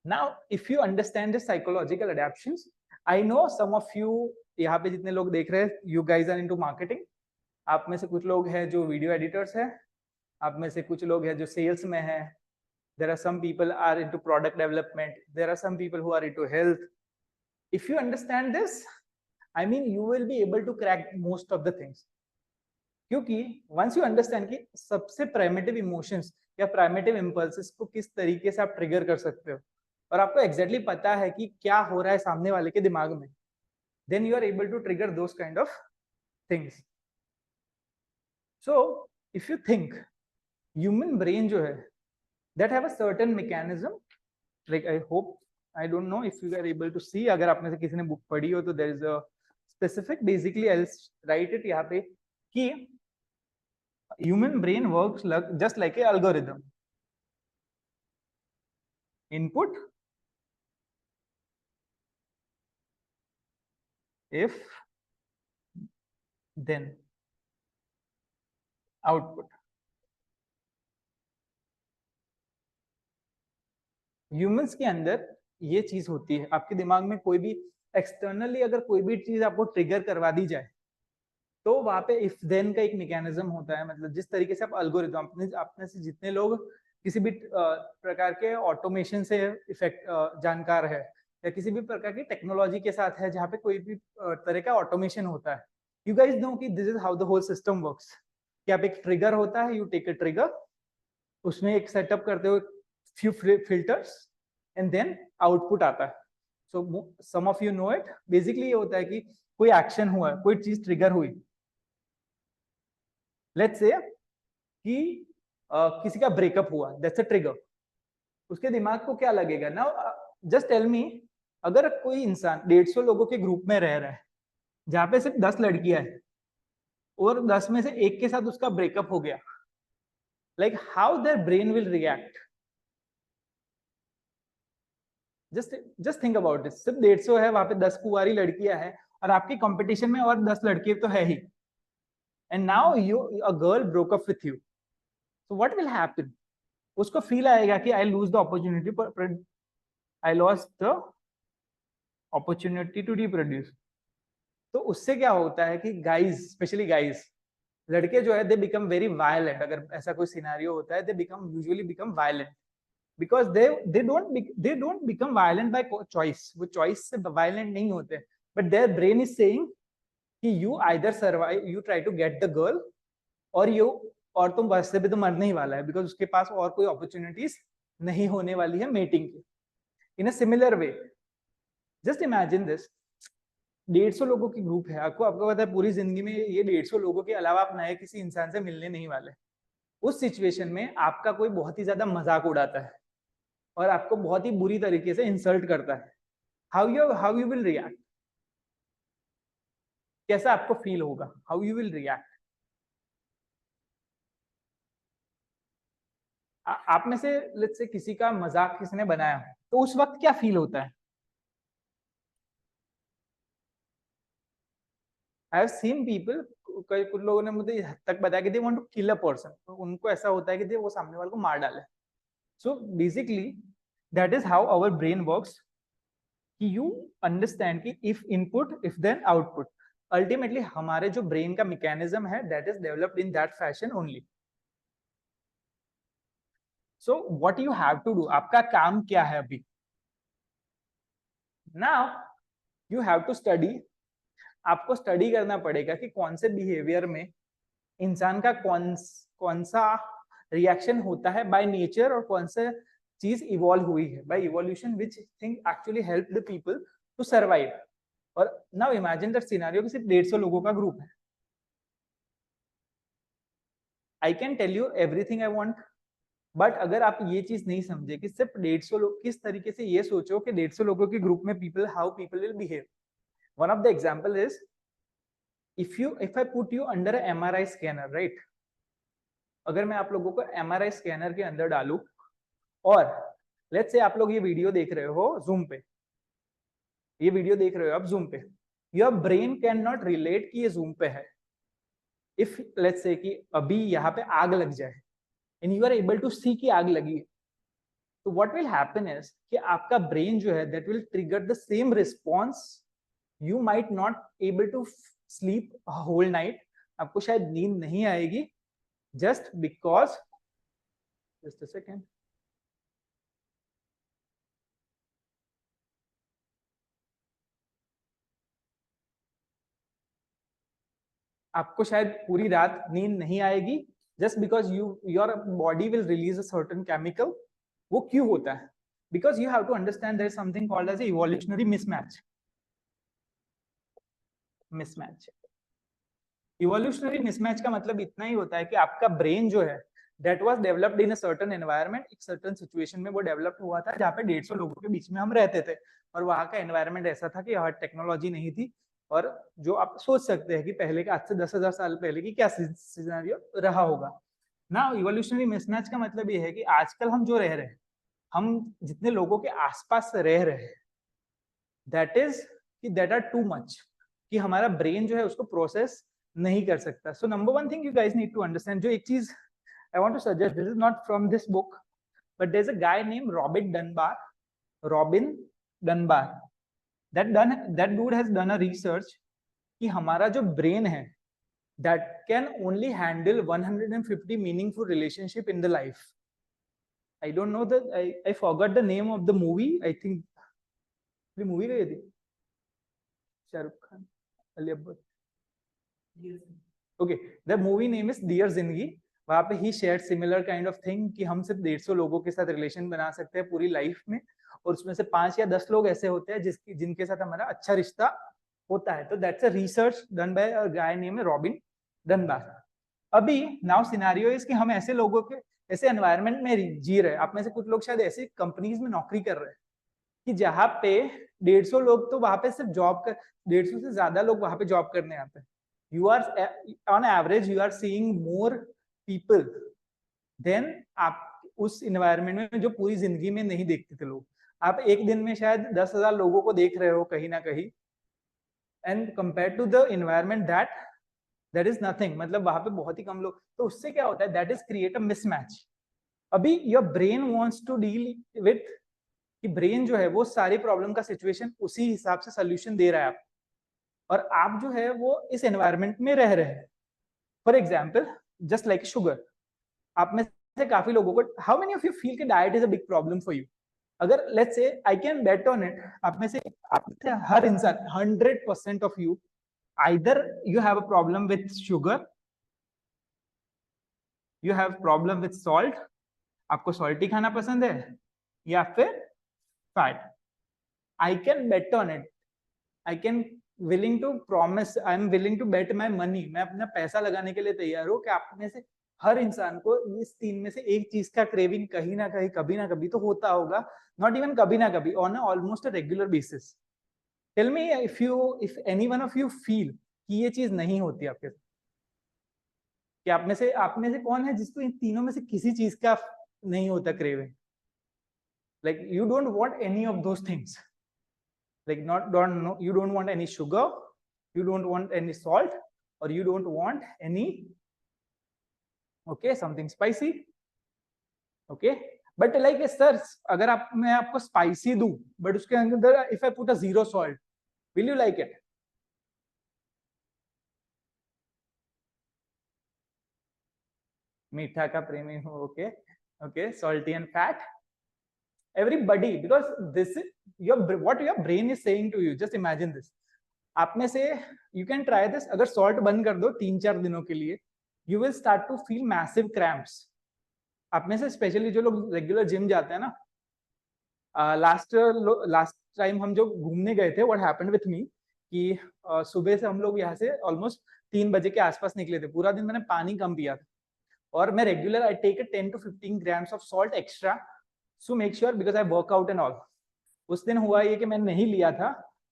Now, if you understand the psychological adaptations, I know some of you, यहाँ पे जितने लोग देख रहे हैं, you guys are into marketing. आप में से कुछ लोग हैं जो वीडियो एडिटर्स हैं, आप में से कुछ लोग हैं जो सेल्स में हैं. There are some people are into product development. There are some people who are into health. If you understand this, I mean, you will be able to crack most of the things. क्योंकि once you understand कि सबसे primitive emotions या primitive impulses को किस तरीके से आप trigger कर सकते हो, और आपको एग्जैक्टली पता है कि क्या हो रहा है सामने वाले के दिमाग में, then you are able to trigger those kind of things. So if you think human brain जो है that have a certain mechanism, like I hope, I don't know if you are able to see, अगर आप में से किसी ने book पढ़ी हो तो there is a specific, basically I'll write it यहाँ पे कि human brain works just like a algorithm. Input, if, then output. Humans के अंदर ये चीज होती है, आपके दिमाग में कोई भी एक्सटर्नली अगर कोई भी चीज आपको ट्रिगर करवा दी जाए तो वहां पे इफ देन का एक मैकेनिज्म होता है. मतलब जिस तरीके से आप अल्गोरिथम, आपने से जितने लोग किसी भी प्रकार के ऑटोमेशन से इफेक्ट जानकार है या किसी भी प्रकार की टेक्नोलॉजी के साथ है जहाँ पे कोई भी तरह का ऑटोमेशन होता है, यू गाइस नो कि this is how the whole system works. कि आप एक ट्रिगर होता है, यू टेक अ ट्रिगर उसमें एक सेटअप करते हुए few filters and then output आता है. So some of you know it. Basically ये होता है कि कोई एक्शन हुआ, कोई चीज ट्रिगर हुई. लेट्स से कि किसी का ब्रेकअप हुआ, दैट्स अ ट्रिगर. उसके दिमाग को क्या लगेगा ना. जस्ट टेल मी, अगर कोई इंसान 150 लोगों के ग्रुप में रह रहा है जहां पे सिर्फ 10 लड़कियां हैं और 10 में से एक के साथ उसका ब्रेकअप हो गया, like how their brain will react. Just think about this. सिर्फ 150 है, वहां पे 10 कुंवारी लड़कियां हैं और आपकी कंपटीशन में और 10 लड़के तो है ही. And now you a girl broke up with you. So what will happen. उसको फील आएगा कि I lose the opportunity, I lost the opportunity to reproduce. तो उससे क्या होता है कि गाइज, स्पेशली गाइज, लड़के जो है दे बिकम वेरी वायलेंट. अगर ऐसा कोई सिनेरियो होता है, they become usually become violent because they don't become violent by choice. वो चॉइस से वायलेंट नहीं होते, but their brain is saying कि you either survive, you try to get the girl, और यू, और तुम वैसे भी तो मरने ही वाला है बिकॉज उसके पास और कोई अपॉर्चुनिटीज नहीं होने वाली है मेटिंग की. In a similar way, just imagine this. 150 लोगों की ग्रुप है, आपको आपको पता है पूरी जिंदगी में ये 150 लोगों के अलावा आप नए किसी इंसान से मिलने नहीं वाले. उस सिचुएशन में आपका कोई बहुत ही ज्यादा मजाक उड़ाता है और आपको बहुत ही बुरी तरीके से इंसल्ट करता है. How you will react. कैसा आपको फील होगा, हाउ यू विल रिएक्ट. आप में से लेट्स से किसी का मजाक किसी ने बनाया, तो उस वक्त क्या फील होता है. आई हैव सीन पीपल, कुछ लोगों ने मुझे हद तक बताया कि they want to kill a person. तो उनको ऐसा होता है कि दे वो सामने वाले को मार डाले. So basically that is how our brain works. कि यू अंडरस्टैंड कि if input if then output. Ultimately हमारे जो ब्रेन का मैकेनिज्म है that is developed in that fashion only. So what you have to do, आपका काम क्या है अभी. Now you have to study. आपको स्टडी करना पड़ेगा कि कौन से बिहेवियर में इंसान का कौन सा रिएक्शन होता है बाय नेचर, और कौन सा चीज इवॉल्व हुई है by evolution, which thing actually help the people to survive. और नाउ इमेजिन दैट सिनेरियो कि सिर्फ 150 लोगों का ग्रुप है. I can tell you everything I want, but अगर आप ये चीज नहीं समझे कि सिर्फ 150 लोग, किस तरीके से ये सोचो कि 150 लोगों के ग्रुप में people, how people will behave. One of the example is, if I put you under a MRI scanner, right? अगर मैं आप लोगों को MRI स्कैनर के अंदर डालूं, और लेट्स से आप लोग ये वीडियो देख रहे हो जूम पे, ये वीडियो देख रहे हो आप जूम पे, your brain can not relate कि ये जूम पे है. इफ लेट्स से कि अभी यहाँ पे आग लग जाए and you are able to see कि आग लगी है, तो व्हाट विल हैपन इज कि आपका ब्रेन जो है that will trigger the same response. You might not able to sleep whole night. आपको शायद नींद नहीं आएगी, just because, just a second, आपको शायद पूरी रात नींद नहीं आएगी just because your body will release a certain chemical. वो क्यों होता है? Because you have to understand there is something called as evolutionary mismatch. Evolutionary mismatch का मतलब इतना ही होता है कि आपका ब्रेन जो है that was developed in a certain environment, एक सर्टेन सिचुएशन में वो डेवलप हुआ था जहाँ पे 150 लोगों के बीच में हम रहते थे, और वहाँ का एनवायरनमेंट ऐसा था कि यहाँ टेक्नोलॉजी नहीं थी. और जो आप सोच सकते हैं कि पहले का, आज से 10,000 साल पहले की क्या सिनेरियो रहा होगा. ना इवोल्यूशनरी मिसमैच का मतलब ये है कि आजकल हम जो रह रहे हैं, हम जितने लोगों के आसपास रह रहे हैं, दैट इज कि दैट आर टू मच, कि हमारा ब्रेन जो है उसको प्रोसेस नहीं कर सकता. So number one thing you guys need to understand, जो एक चीज I want to suggest, this is not from this book, but there is a guy name Robin Dunbar. That dude has done a research कि हमारा जो brain है that can only handle 150 meaningful relationship in the life. I don't know that, I forgot the name of the movie. I think the movie गई थी Shahrukh Khan, Ali अब्बर. Okay, the movie name is Dear Zindagi. वहां पे ही share similar kind of thing कि हम सिर्फ 150 लोगों के साथ रिलेशन बना सकते हैं पूरी लाइफ में, और उसमें से 5 या 10 लोग ऐसे होते हैं जिनके साथ हमारा अच्छा रिश्ता होता है। तो that's a research done by a guy name Robin डनबार। अभी नाउ सिनेरियो इज कि हम ऐसे लोगों के ऐसे एनवायरनमेंट में जी रहे हैं। आप में से कुछ लोग शायद ऐसी कंपनीज में नौकरी कर रहे हैं कि जहां पे 150 लोग तो वहां पे सिर्फ जॉब कर 150 से ज्यादा लोग वहां पे जॉब करने आते हैं। You are on average you are seeing more people than आप उस इन्वायरमेंट में जो पूरी जिंदगी में नहीं देखते थे लोग। आप एक दिन में शायद 10,000 लोगों को देख रहे हो कहीं ना कहीं, and compare to the environment that is nothing. मतलब वहां पे बहुत ही कम लोग, तो उससे क्या होता है, that is create a mismatch. अभी your brain wants to deal with कि ब्रेन जो है वो सारी प्रॉब्लम का सिचुएशन उसी हिसाब से सोल्यूशन दे रहा है आपको, और आप जो है वो इस एनवायरनमेंट में रह रहे हैं। For example just like sugar, आप में से काफी लोगों को, how many of you feel कि diet is a big problem for you? अगर let's say I can bet on it, आप में से हर इंसान 100% of you either you have a problem with sugar, you have problem with salt, आपको salty खाना पसंद है, या फिर fat. I can bet on it, I can willing to promise, I am willing to bet my money, मैं अपना पैसा लगाने के लिए तैयार हूं कि आप में से हर इंसान को इस तीन में से एक चीज का क्रेविंग कहीं ना कहीं कभी ना कभी तो होता होगा। नॉट इवन कभी ना कभी, on almost a regular basis. Tell me if any one of you feel कि ये चीज नहीं होती आपके साथ, कि आप में से कौन है जिसको इन तीनों में से किसी चीज का नहीं होता craving? Like you don't want any of those things, like not don't no, you don't want any sugar, you don't want any salt, or you don't want any okay something spicy, okay? But like sir, अगर आप मैं आपको spicy दूं but उसके अंदर if I put a zero salt, will you like it? मीठा का प्रेमी हो, okay okay, salty and fat, everybody, because this is what your brain is saying to you. Just imagine this, आप में से यू कैन ट्राई दिस, अगर salt बंद कर दो 3-4 दिनों के लिए, you will start to feel massive cramps. आप में से स्पेशली जो लोग रेगुलर जिम जाते हैं ना, लास्ट टाइम हम जो घूमने गए थे, व्हाट हैपेंड विथ मी कि सुबह से हम लोग यहाँ से ऑलमोस्ट 3 बजे के आसपास निकले थे। पूरा दिन मैंने पानी कम पिया था, और मैं regular I take 10 to 15 grams of salt extra so make sure, because I work out and all. उस दिन हुआ ये कि मैंने नहीं लिया था,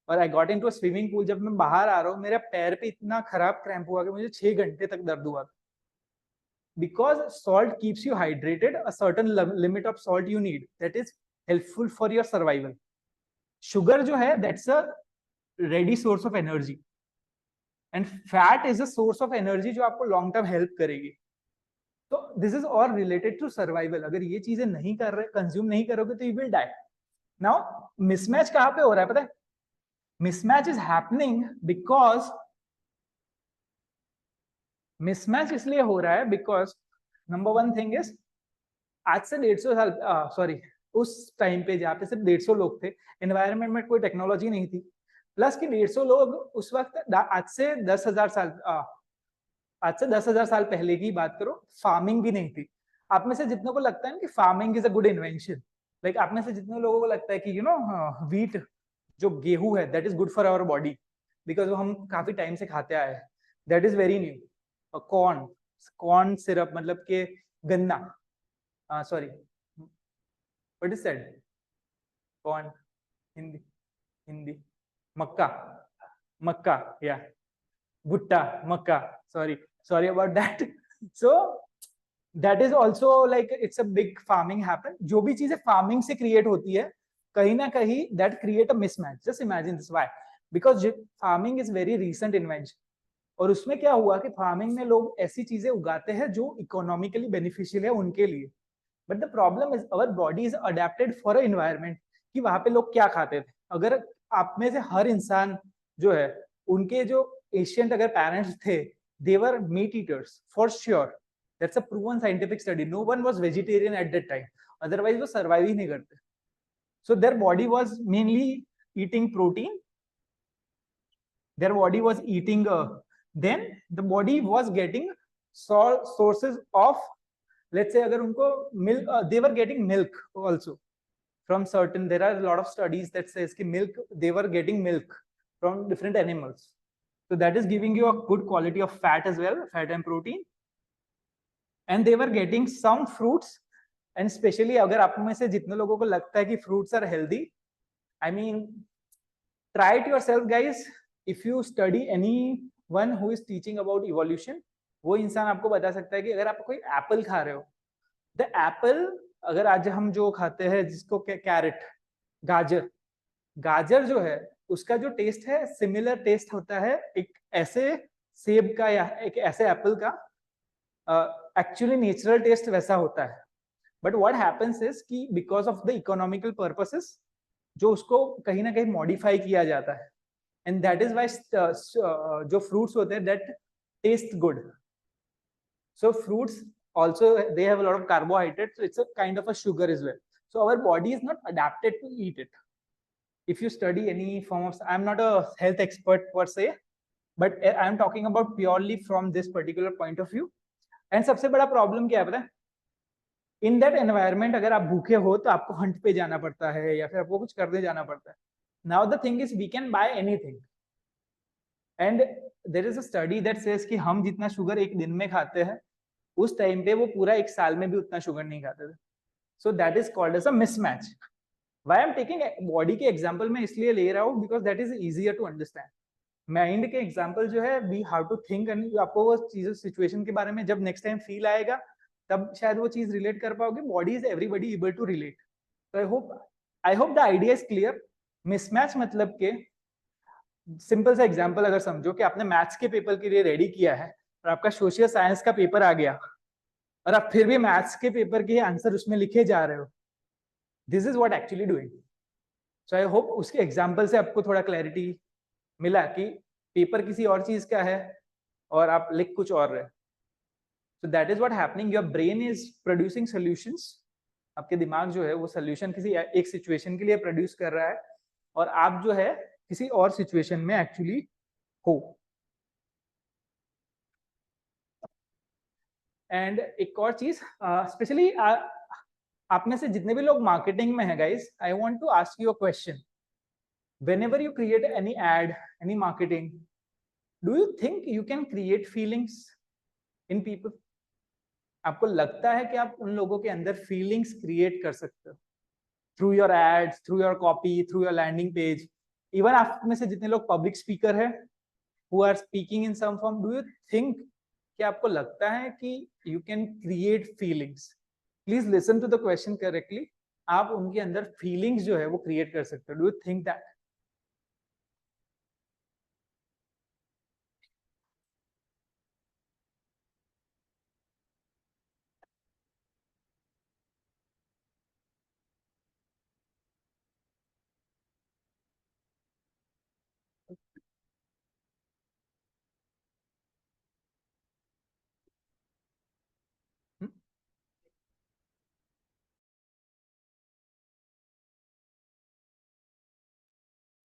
और I got into a swimming pool. जब मैं बाहर आ रहा हूँ मेरे पैर पे इतना खराब क्रैम्प हुआ कि मुझे 6 घंटे तक दर्द हुआ। Because salt keeps you hydrated, a certain limit of salt you need, that is helpful for your survival. Sugar जो है that's a ready source of energy, and fat is a source of energy जो आपको long term help करेगी। तो this is all related to survival. अगर ये चीजें नहीं कर रहे, कंज्यूम नहीं करोगे तो you will die. Now mismatch कहां पे हो रहा है पता है? Mismatch is happening because, mismatch इसलिए हो रहा है because number one thing is, आज से 150 साल सॉरी उस टाइम पे जहाँ पे सिर्फ 150 लोग थे, एनवायरनमेंट में कोई टेक्नोलॉजी नहीं थी, प्लस कि 150 लोग उस वक्त, आज से 10,000 साल आज से 10,000 साल पहले की बात करो, फार्मिंग भी नहीं थी। आप में से जितनों को लगता है कि farming is a good invention, like आप में से जितने लोगों को लगता है कि यू नो व्हीट जो गेहूं है that is good for our body, because वो हम काफी टाइम से खाते आए हैं, that is very new. Corn, corn syrup मतलब के गन्ना, sorry what is said, corn, Hindi Hindi मक्का, मक्का या भुट्टा, मक्का, sorry about that. So that is also like it's a big farming happen. जो भी चीजें फार्मिंग से क्रिएट होती है कहीं ना कहीं that create a mismatch. Just imagine this, why? Because farming is very recent invention, और उसमें क्या हुआ कि फार्मिंग में लोग ऐसी चीजें उगाते हैं जो इकोनॉमिकली बेनिफिशियल है उनके लिए, but the problem is our body is adapted for a environment कि वहां पे लोग क्या खाते थे। अगर आप में से हर इंसान जो है, उनके जो एशियंट अगर पेरेंट्स थे, they were meat eaters for sure, that's a proven scientific study, no one was vegetarian at that time, otherwise वो survive ही नहीं करते। So their body was mainly eating protein, their body was eating then the body was getting sources of, let's say अगर उनको milk, they were getting milk also from certain, there are a lot of studies that says कि milk, they were getting milk from different animals, so that is giving you a good quality of fat as well, fat and protein. And they were getting some fruits, and especially अगर आप में से जितने लोगों को लगता है कि fruits are healthy, I mean, try it yourself guys. If you study anyone who is teaching about evolution, वो इंसान आपको बता सकता है कि अगर आप कोई एप्पल खा रहे हो, द एप्पल, अगर आज हम जो खाते हैं जिसको कैरेट, गाजर, गाजर जो है उसका जो टेस्ट है सिमिलर टेस्ट होता है एक ऐसे सेब का या एक ऐसे एप्पल का, एक्चुअली नेचुरल टेस्ट वैसा होता है. बट व्हाट हैपेंस इज कि because of the economical purposes जो उसको कहीं ना कहीं मॉडिफाई किया जाता है, एंड दैट इज वाई जो फ्रूट्स होते हैं that taste good. So fruits also, they have a lot of carbohydrates, so it's a kind of a sugar as well. So our body is not adapted to eat it. If you study any form of, I'm not a health expert per se, but I'm talking about purely from this particular point of view. And सबसे बड़ा problem क्या है पता है? In that environment अगर आप भूखे हो तो आपको हंट पे जाना पड़ता है या फिर आपको कुछ करने जाना पड़ता है. Now the thing is we can buy anything. And there is a study that says कि हम जितना शुगर एक दिन में खाते हैं उस टाइम पे वो पूरा एक साल में भी उतना शुगर नहीं खाते थे. So that is called as a mismatch. Why I am taking body के एग्जांपल में इसलिए ले रहा हूँ because that is easier to understand. Mind के एग्जांपल जो है we have to think, and आपको वो चीज सिचुएशन के बारे में जब नेक्स्ट टाइम फील आएगा तब शायद वो चीज रिलेट कर पाओगे. Body is everybody able to relate. तो I hope the idea is clear. Mismatch मतलब के सिंपल सा एग्जांपल अगर समझो कि आपने मैथ्स के पेपर के लिए रेडी किया है और आपका सोशल साइंस का पेपर आ गया और आप फिर भी मैथ्स के पेपर के आंसर उसमें लिखे जा रहे हो. This is what actually doing. So I hope उसके एग्जांपल से आपको थोड़ा क्लैरिटी मिला कि पेपर किसी और चीज का है और आप लिख कुछ और रहे. सो that is what happening. Your brain is producing solutions. आपके दिमाग जो है वो सोल्यूशन किसी एक सिचुएशन के लिए प्रोड्यूस कर रहा है और आप जो है किसी और सिचुएशन में एक्चुअली हो. एंड एक और चीज स्पेशली आप में से जितने भी लोग मार्केटिंग में है guys, I want to ask you a question. Whenever you create any ad, any marketing, do you think you can create feelings in people? आपको लगता है कि आप उन लोगों के अंदर फीलिंग्स क्रिएट कर सकते हो through your ads, through your copy, through your landing page? Even आप में से जितने लोग पब्लिक स्पीकर है, who are speaking in some form, do you think कि आपको लगता है कि you can create feelings? Please listen to the question correctly. आप उनके अंदर फीलिंग्स जो है वो क्रिएट कर सकते हो. Do you think that?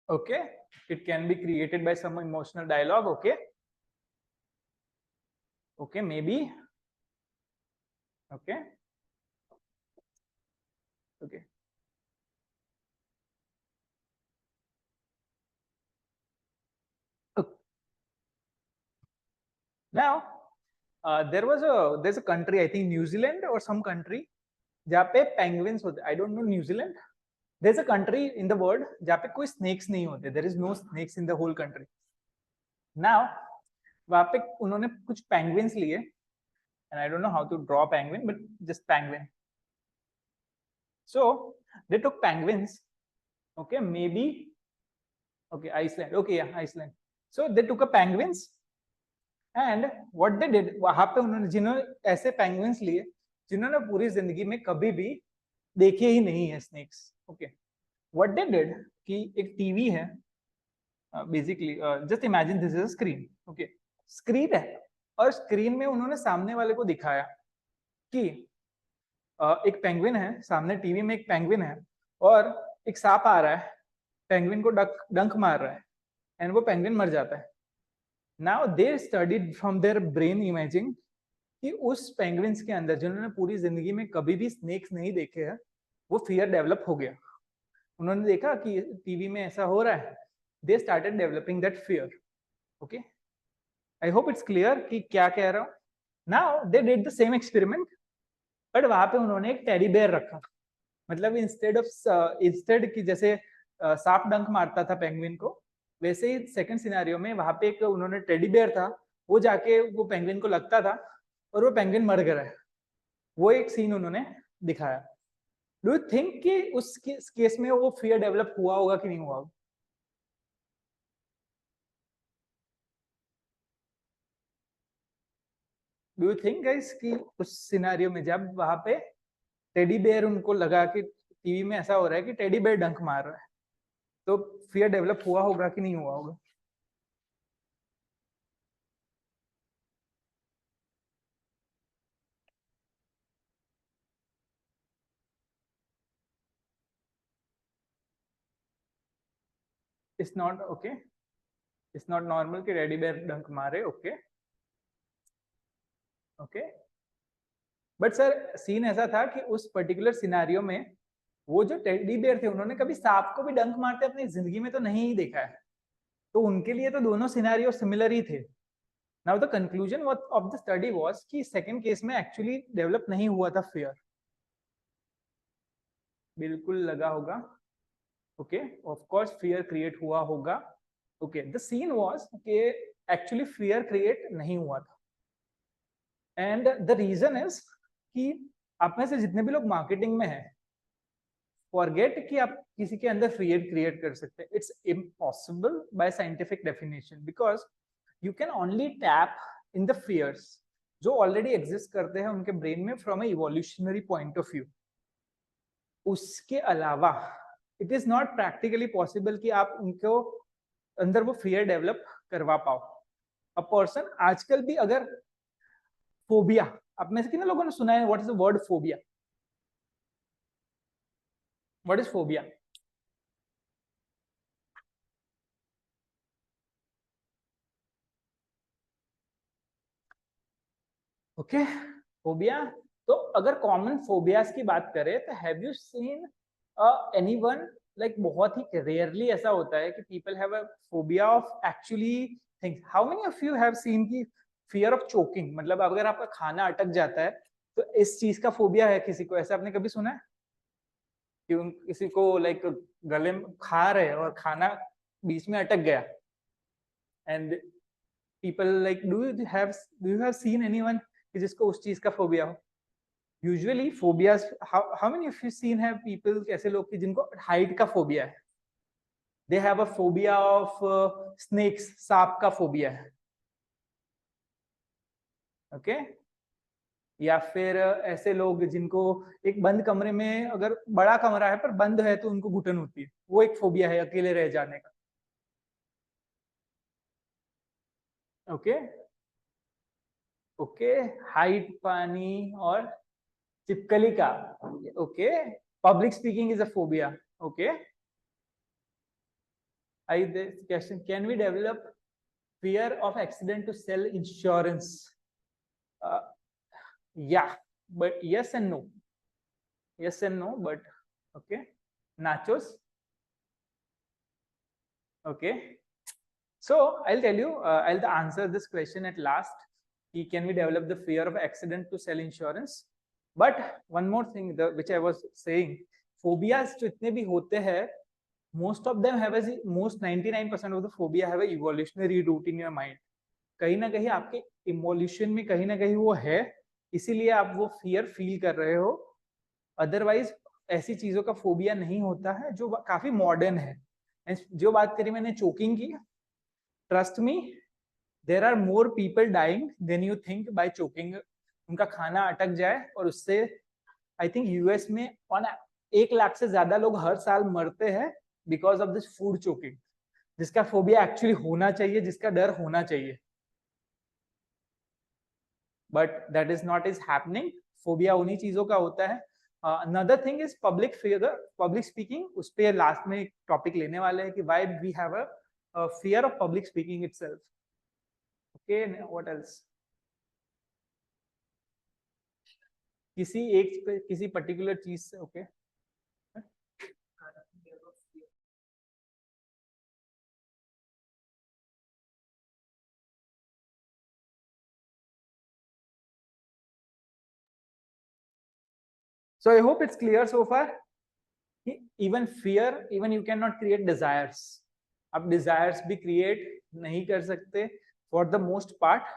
Okay, it can be created by some emotional dialogue. Okay, okay, maybe. Okay, okay. Now there's a country, I think New Zealand or some country, जहाँ पे penguins होते. I don't know New Zealand. There's a country in the world जहाँ पे कोई snakes नहीं होते. There is no snakes in the whole country. Now वहाँ पे उन्होंने कुछ penguins लिए, and I don't know how to draw penguin, but just penguin. So they took penguins. Okay, maybe. Okay, Iceland. Okay, yeah, Iceland. So they took a penguins. And what they did, वहां पे उन्होंने जिन्होंने ऐसे penguins लिए जिन्होंने पूरी जिंदगी में कभी भी देखे ही नहीं है snakes. Okay, what they did कि एक टीवी है, basically just imagine this is a screen. Okay, screen है और स्क्रीन में उन्होंने सामने वाले को दिखाया कि एक पेंगुइन है, सामने टीवी में एक पेंगुइन है और एक सांप आ रहा है, पेंगुइन को डंक मार रहा है एंड वो पेंगुइन मर जाता है. Now they studied from their brain imaging कि उस पेंगुइन्स के अंदर जिन्होंने पूरी जिंदगी में कभी भी स्नेक्स नहीं देखे हैं, वो फियर डेवलप हो गया। उन्होंने देखा कि टीवी में ऐसा हो रहा है, they started developing that fear. Okay, I hope it's clear कि क्या कह रहा हूं। Now they did the same experiment, but वहां पे उन्होंने एक टेडी बेयर रखा। मतलब इंस्टेड की जैसे सांप डंक मारता था पेंगुइन को, वैसे ही सेकंड सिनेरियो में वहां पे एक उन्होंने टेडी बेयर था, वो जाके वो पेंगुइन को लगता था और वो पेंगुइन मर गया है। वो एक सीन उन्होंने दिखाया। डू यू थिंक कि उस केस में वो फियर डेवलप हुआ होगा कि नहीं हुआ होगा? डू यू थिंक गाइस कि उस सिनेरियो में जब वहां पे टेडी बेयर उनको लगा कि टीवी में ऐसा हो रहा है कि टेडी बेयर डंक मार रहा है, तो फियर डेवलप हुआ होगा कि नहीं हुआ होगा? It's not okay, it's not normal कि टेडी बेयर डंक मारे। Okay okay, but sir scene ऐसा था कि उस पर्टिकुलर सिनेरियो में वो जो टेडी बेयर थे उन्होंने कभी सांप को भी डंक मारते अपनी जिंदगी में तो नहीं देखा है, तो उनके लिए तो दोनों सिनेरियो सिमिलर ही थे। Now the conclusion of the study was कि सेकंड केस में एक्चुअली डेवलप नहीं हुआ था फियर। बिल्कुल लगा होगा। Okay, of course fear create हुआ होगा। ओके, द सीन वाज कि एक्चुअली फियर क्रिएट नहीं हुआ था, एंड द रीजन इज कि आप में से जितने भी लोग मार्केटिंग में हैं, फॉरगेट कि आप किसी के अंदर फियर क्रिएट कर सकते हैं। It's impossible by scientific definition, because you can only tap in the fears जो ऑलरेडी एग्जिस्ट करते हैं उनके ब्रेन में from a evolutionary point of view. उसके अलावा it is not practically possible कि आप उनको अंदर वो फियर डेवलप करवा पाओ। अ पर्सन आजकल भी अगर फोबिया, आप में से कितने लोगों ने सुना है what is the word phobia? What is phobia? Okay, phobia. तो अगर कॉमन फोबियाज की बात करें तो have you seen anyone, like बहुत ही रेयरली ऐसा होता है कि people have a phobia of actually things. How many of you have seen की फियर ऑफ चोकिंग, मतलब अगर आपका खाना अटक जाता है तो इस चीज का फोबिया है किसी को, ऐसा आपने कभी सुना है कि किसी को लाइक गले में खा रहे और खाना बीच में अटक गया, and people like do you have seen anyone कि जिसको उस चीज का फोबिया हो? Usually phobias, how many of you seen have people, ऐसे लोग कि जिनको हाइट का फोबिया है, दे have a phobia of snakes, सांप का फोबिया है। ओके, या फिर ऐसे लोग जिनको एक बंद कमरे में, अगर बड़ा कमरा है पर बंद है तो उनको घुटन होती है, वो एक फोबिया है अकेले रह जाने का। ओके ओके, हाइट, पानी और चिपकली का। Okay, public speaking is a phobia. Okay, I this question, can we develop fear of accident to sell insurance? uh, yeah, but yes and no, yes and no, but okay. Nachos. Okay, so I'll tell you, I'll answer this question at last. Can we develop the fear of accident to sell insurance? But one more thing, which I was saying, phobias जितने भी होते हैं, most of them have a most 99% of the phobia have a evolutionary root in your mind. कहीं ना कहीं आपके इमोल्यूशन में कहीं ना कहीं वो है, इसीलिए आप वो फियर फील कर रहे हो। अदरवाइज ऐसी चीजों का फोबिया नहीं होता है जो काफी मॉडर्न है। जो बात करी मैंने चोकिंग की, trust me, there are more people dying than you think by choking. उनका खाना अटक जाए और उससे आई थिंक यूएस में 1 लाख से ज्यादा लोग हर साल मरते हैं because of this food choking, जिसका फोबिया एक्चुअली होना चाहिए, जिसका डर होना चाहिए, but that is not is happening. Phobia उन्हीं चीजों का होता है। Another thing is public fear, public speaking. उस पे लास्ट में एक टॉपिक लेने वाले हैं कि why we have a fear of public speaking itself. Okay, what else? किसी पर्टिकुलर चीज से. Okay. So I hope it's clear so far. Even fear, even you cannot create desires. आप desires भी create नहीं कर सकते for the most part.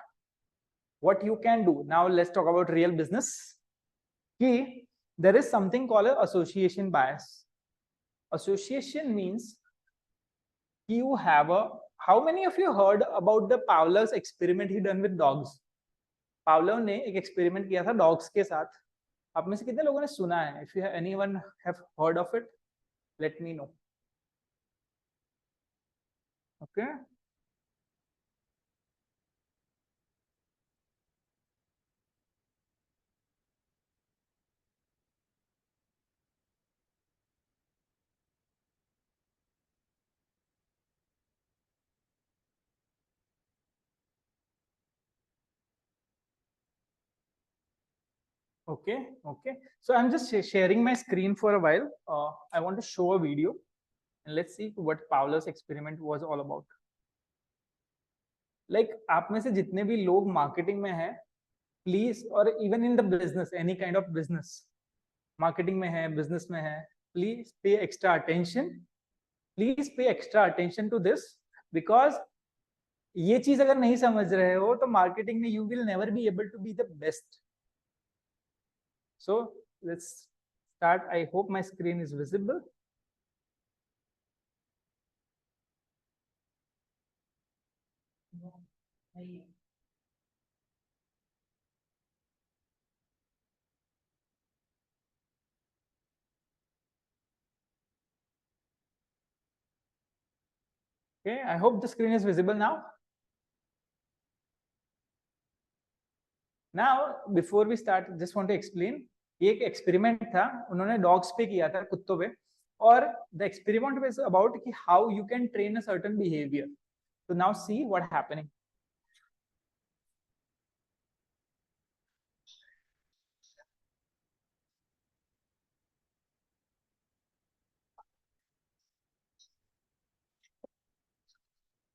What you can do now, let's talk about real business. कि there is something called association bias. Association means you have a. How many of you heard about the Pavlov's experiment he done with dogs? Pavlov ने एक experiment किया था dogs के साथ. आप में से कितने लोगों ने सुना है? If you have anyone have heard of it, let me know. Okay. Okay, okay. So I'm just sharing my screen for a while. I want to show a video and let's see what Pavlov's experiment was all about. Like आप में से जितने भी लोग marketing में हैं, please, और even in the business, any kind of business, marketing में है, बिजनेस में है, please pay extra attention. Please pay extra attention to this, because ये चीज अगर नहीं समझ रहे हो तो मार्केटिंग में you will never be able to be the best. So let's start. I hope my screen is visible. Okay, I hope the screen is visible now. Now, before we start, just want to explain. ये एक experiment था, उन्होंने dogs पे किया था, कुत्तों पे, और द एक्सपेरिमेंट वाज अबाउट कि how you can train a certain behaviour. So now see what happening.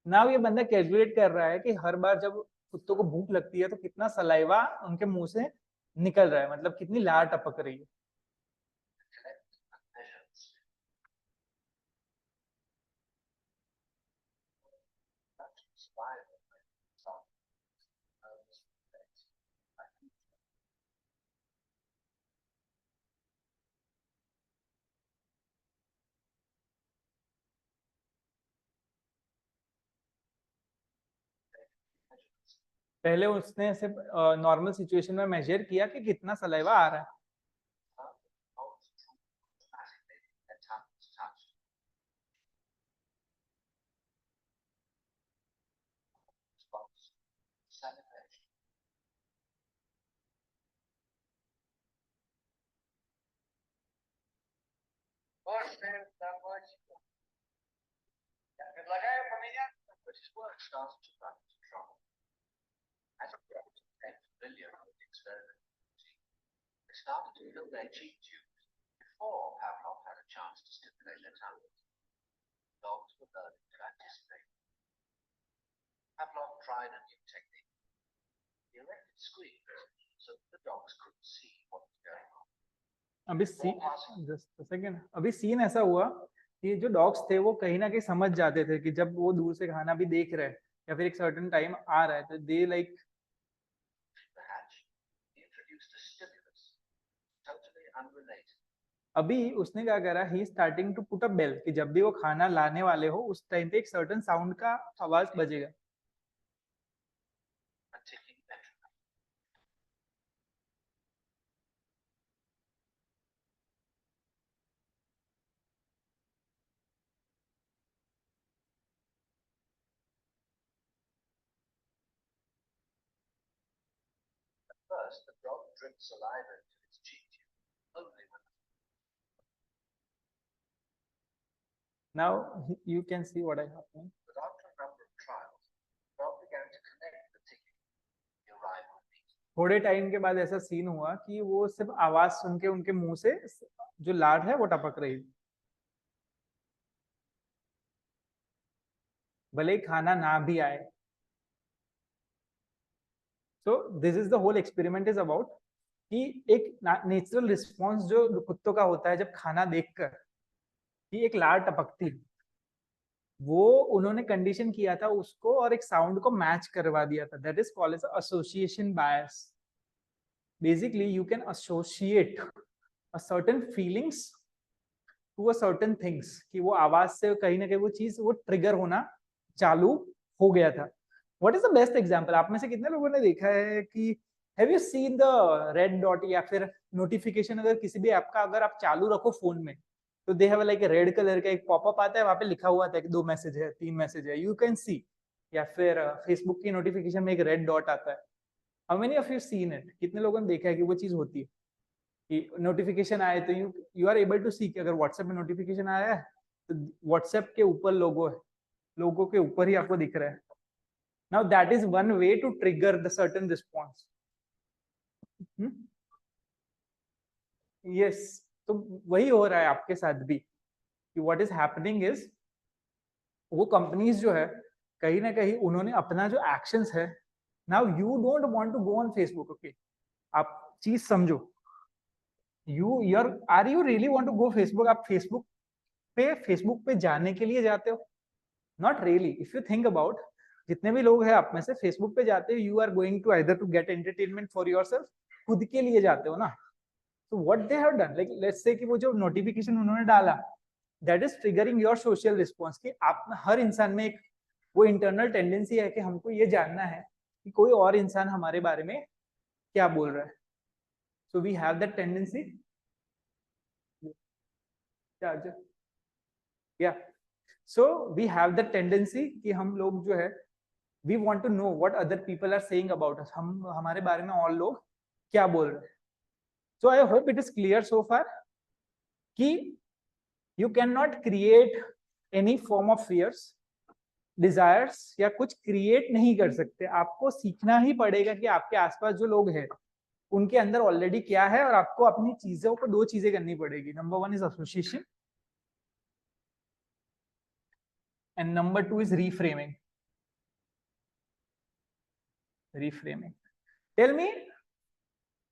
Now ये बंदा कैलकुलेट कर रहा है कि हर बार जब कुत्तों को भूख लगती है तो कितना सलाइवा उनके मुंह से निकल रहा है, मतलब कितनी लार टपक रही है. पहले उसने सिर्फ नॉर्मल सिचुएशन में मेजर किया कि कितना सलाइवा आ रहा है. Started to fill their cheek tubes before Pavlov had a chance to stimulate their tongues. Dogs were learning to anticipate. Pavlov tried a new technique. He erected screens so that the dogs couldn't see what was going on. अभी scene ऐसा हुआ कि जो dogs थे वो कहीं ना कहीं समझ जाते थे कि जब वो दूर से खाना भी देख रहे हैं या फिर एक सर्टेन टाइम आ रहा है तो दे लाइक. अभी उसने क्या करा, he starting to put a bell कि जब भी वो खाना लाने वाले हो उस टाइम पे एक सर्टेन साउंड का आवाज बजेगा. First, the dog drinks saliva into its cheek tube only when. Now you can see what I happened. But after a number of trials, the dog began to connect the ticking, the arrival of meat. थोड़े time के बाद ऐसा scene हुआ कि वो सिर्फ आवाज सुन के उनके मुंह से जो लाड है वो टपक रही, भले ही खाना ना भी आए। So this is the whole experiment is about कि एक नेचुरल रिस्पॉन्स जो कुत्तों का होता है जब खाना देखकर कि एक लार टपकती, वो उन्होंने कंडीशन किया था उसको और एक साउंड को मैच करवा दिया था। That is called as association bias. Basically you can associate a certain feelings to a certain things, कि वो आवाज से कहीं ना कहीं वो चीज वो ट्रिगर होना चालू हो गया था। What is the best example? आप में से कितने लोगों ने देखा है कि have you seen the red dot या फिर नोटिफिकेशन, अगर किसी भी ऐप का अगर आप चालू रखो फोन में तो they have like red colour का एक पॉपअप आता है, वहां पे लिखा हुआ था कि 2 मैसेज है 3 मैसेज है, यू कैन सी। या फिर फेसबुक की नोटिफिकेशन में एक रेड डॉट आता है। How many of you seen it? कितने लोगों ने देखा है कि वो चीज होती है कि नोटिफिकेशन आए तो you are able to see कि अगर व्हाट्सएप में नोटिफिकेशन आया है तो व्हाट्सएप के ऊपर लोगो है, लोगो के ऊपर ही आपको दिख रहा है। Now that is one way to trigger the certain response. Yes, तो वही हो रहा है आपके साथ भी कि व्हाट इज हैपनिंग इज वो कंपनीज जो है कहीं ना कहीं उन्होंने अपना जो एक्शंस है, now you don't want to go on Facebook, okay? आप चीज समझो, your are you really want to go Facebook? आप फेसबुक पे जाने के लिए जाते हो? Not really. If you think about, जितने भी लोग हैं आप में से फेसबुक पे जाते हो, you are going to either to get entertainment for yourself, खुद के लिए जाते हो ना। तो what they have done, like let's say कि वो जो नोटिफिकेशन उन्होंने डाला that is triggering your social response, कि आप हर इंसान में एक वो इंटरनल टेंडेंसी है कि हमको ये जानना है कि कोई और इंसान हमारे बारे में क्या बोल रहा है। So we have that tendency. या so we have that tendency कि हम लोग जो है we want to know what other people are saying about us, हम हमारे बारे में और लोग क्या बोल रहे हैं। So I hope it is clear so far कि you can not create any form of fears, desires या कुछ क्रिएट नहीं कर सकते। आपको सीखना ही पड़ेगा कि आपके आसपास जो लोग हैं उनके अंदर ऑलरेडी क्या है, और आपको अपनी चीजों को 2 चीजें करनी पड़ेगी। Number 1 is association and number 2 is reframing. Reframing. Tell me,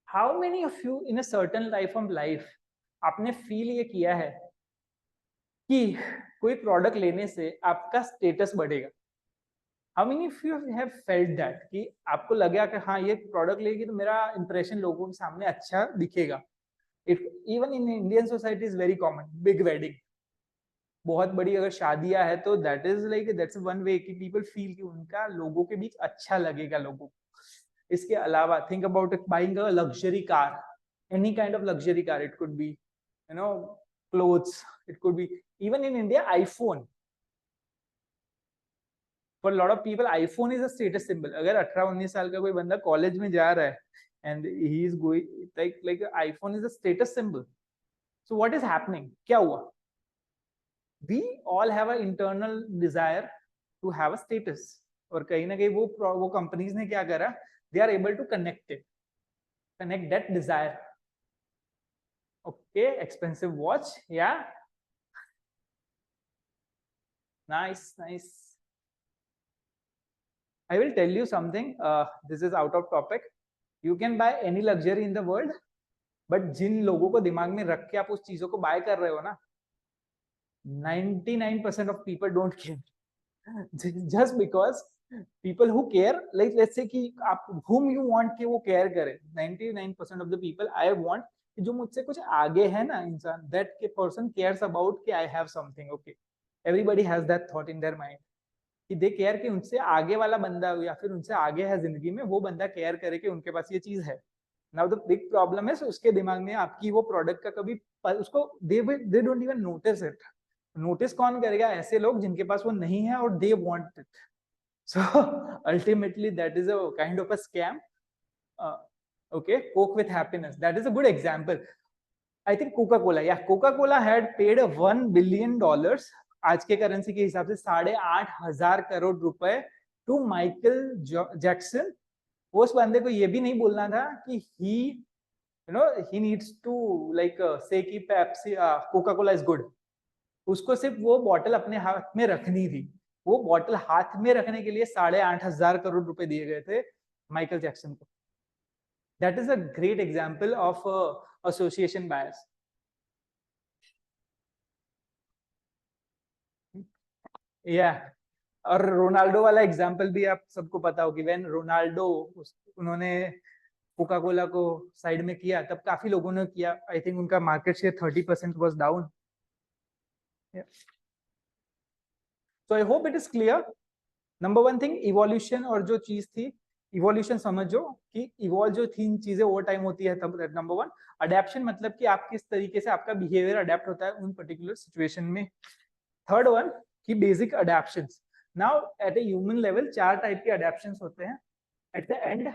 how many of you in a certain life of life आपने फील ये किया है कि कोई प्रोडक्ट लेने से आपका स्टेटस बढ़ेगा? How many of you have felt that कि आपको लगा कि हाँ ये प्रोडक्ट लेगी तो मेरा इंप्रेशन लोगों के सामने अच्छा दिखेगा? It even in Indian society is very common. Big wedding, बहुत बड़ी अगर शादियां है तो that is like that's one way कि पीपल फील कि उनका लोगों के बीच अच्छा लगेगा लोगों को। इसके अलावा think about buying a luxury car, any kind of luxury car, it could be you know clothes, it could be even in India iPhone. For lot of people iPhone is a status symbol. अगर 18-19 साल का कोई बंदा college में जा रहा है and he is going like iPhone is a status symbol. So what is happening? क्या हुआ? we all have an internal desire to have a status, और कहीं ना कहीं वो कंपनीज ने क्या करा, they are able to connect that desire. Okay, expensive watch, yeah, nice. I will tell you something, this is out of topic. You can buy any luxury in the world, but जिन लोगों को दिमाग में रख के आप उस चीजों को बाय कर रहे हो ना, 99% of people don't care. Just because people who care, like let's say कि आप whom you want कि वो care करे, 99% of the people I want कि जो मुझसे कुछ आगे है ना इंसान, that person cares about कि I have something, okay? Everybody has that thought in their mind कि they care कि उनसे आगे वाला बंदा या फिर उनसे आगे है जिंदगी में वो बंदा care करे कि उनके पास ये चीज है। Now the big problem is उसके दिमाग में आपकी वो प्रोडक्ट का कभी उसको they don't even notice it. Notice कौन करेगा? ऐसे लोग जिनके पास वो नहीं है और they want it. So ultimately that is a kind of a scam. Okay, coke with happiness, that is a good example. I think Coca Cola, या Coca Cola had paid $1 billion, आज के करेंसी के हिसाब से 8,500 करोड़ रुपए, to Michael Jackson वो उस बंदे को ये भी नहीं बोलना था कि he needs to like say कि Pepsi Coca Cola is good. उसको सिर्फ वो बॉटल अपने हाथ में रखनी थी। वो बॉटल हाथ में रखने के लिए 8,500 करोड़ रुपए दिए गए थे माइकल जैक्सन को। That is a great example of association bias. या और रोनाल्डो वाला एग्जाम्पल भी आप सबको पता हो कि व्हेन रोनाल्डो उन्होंने कोका कोला को साइड में किया, तब काफी लोगों ने किया। आई थिंक उनका market share 30% was down. So I hope it is clear. Number one thing evolution, और जो चीज थी इवोल्यूशन समझो कि इवॉल्व जो तीन चीजें ओवर टाइम होती है तब। नंबर वन अडेप्शन, मतलब कि आप किस तरीके से आपका बिहेवियर अडेप्ट होता है उन पर्टिकुलर सिचुएशन में। थर्ड वन कि basic adaptations. Now at a human level 4 type के अडेप्शंस होते हैं। At the end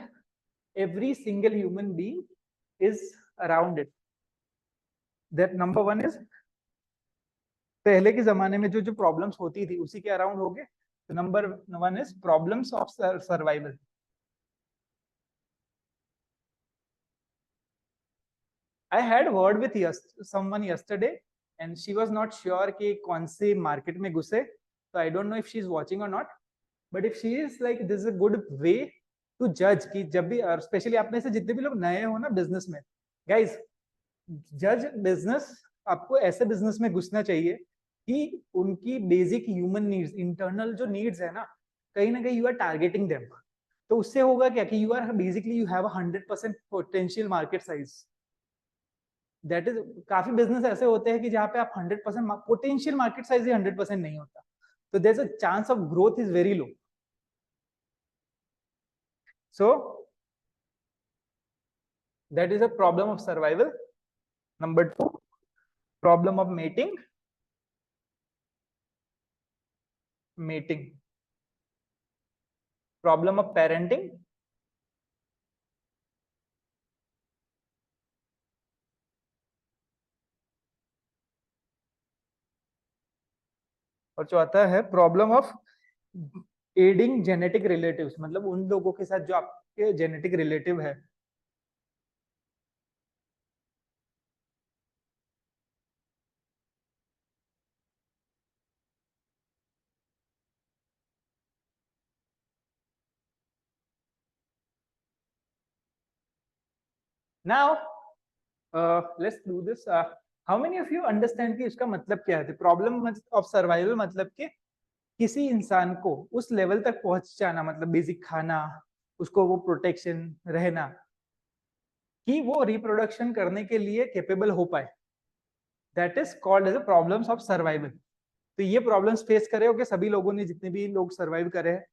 every single human being is around it. That number one is पहले के जमाने में जो जो प्रॉब्लम्स होती थी उसी के अराउंड हो गए। तो number one is problems of survival. I had word with someone yesterday and she was not sure कि कौन से market में घुसे। So I don't know if she is watching or not, but if she is, like, this is a good way to judge कि जब भी, और specially आप में से जितने भी लोग नए हो ना बिजनेस में, गाइज जज बिजनेस। आपको ऐसे बिजनेस में घुसना चाहिए कि उनकी बेसिक ह्यूमन नीड्स, इंटरनल जो नीड्स है ना, कहीं ना कहीं यू आर टारगेटिंग देम। तो उससे होगा क्या कि you are basically you have 100% potential market size. That is, काफी बिजनेस ऐसे होते हैं कि जहाँ पे आप 100% पोटेंशियल मार्केट साइज ही 100% नहीं होता, तो there is a chance of growth is very low. So that is a problem of survival. Number two, problem of mating, problem of parenting, और चौथा है problem of aiding genetic relatives, मतलब उन लोगों के साथ जो आपके जेनेटिक रिलेटिव है। Now let's do this. How many of you understand कि इसका मतलब क्या है? प्रॉब्लम ऑफ सर्वाइवल मतलब कि किसी इंसान को उस लेवल तक पहुंच जाना, मतलब बेसिक खाना, उसको वो प्रोटेक्शन रहना, कि वो रिप्रोडक्शन करने के लिए कैपेबल हो पाए। That is called as a problems of survival. तो ये प्रॉब्लम्स फेस करे हो कि सभी लोगों ने, जितने भी लोग सर्वाइव करे हैं।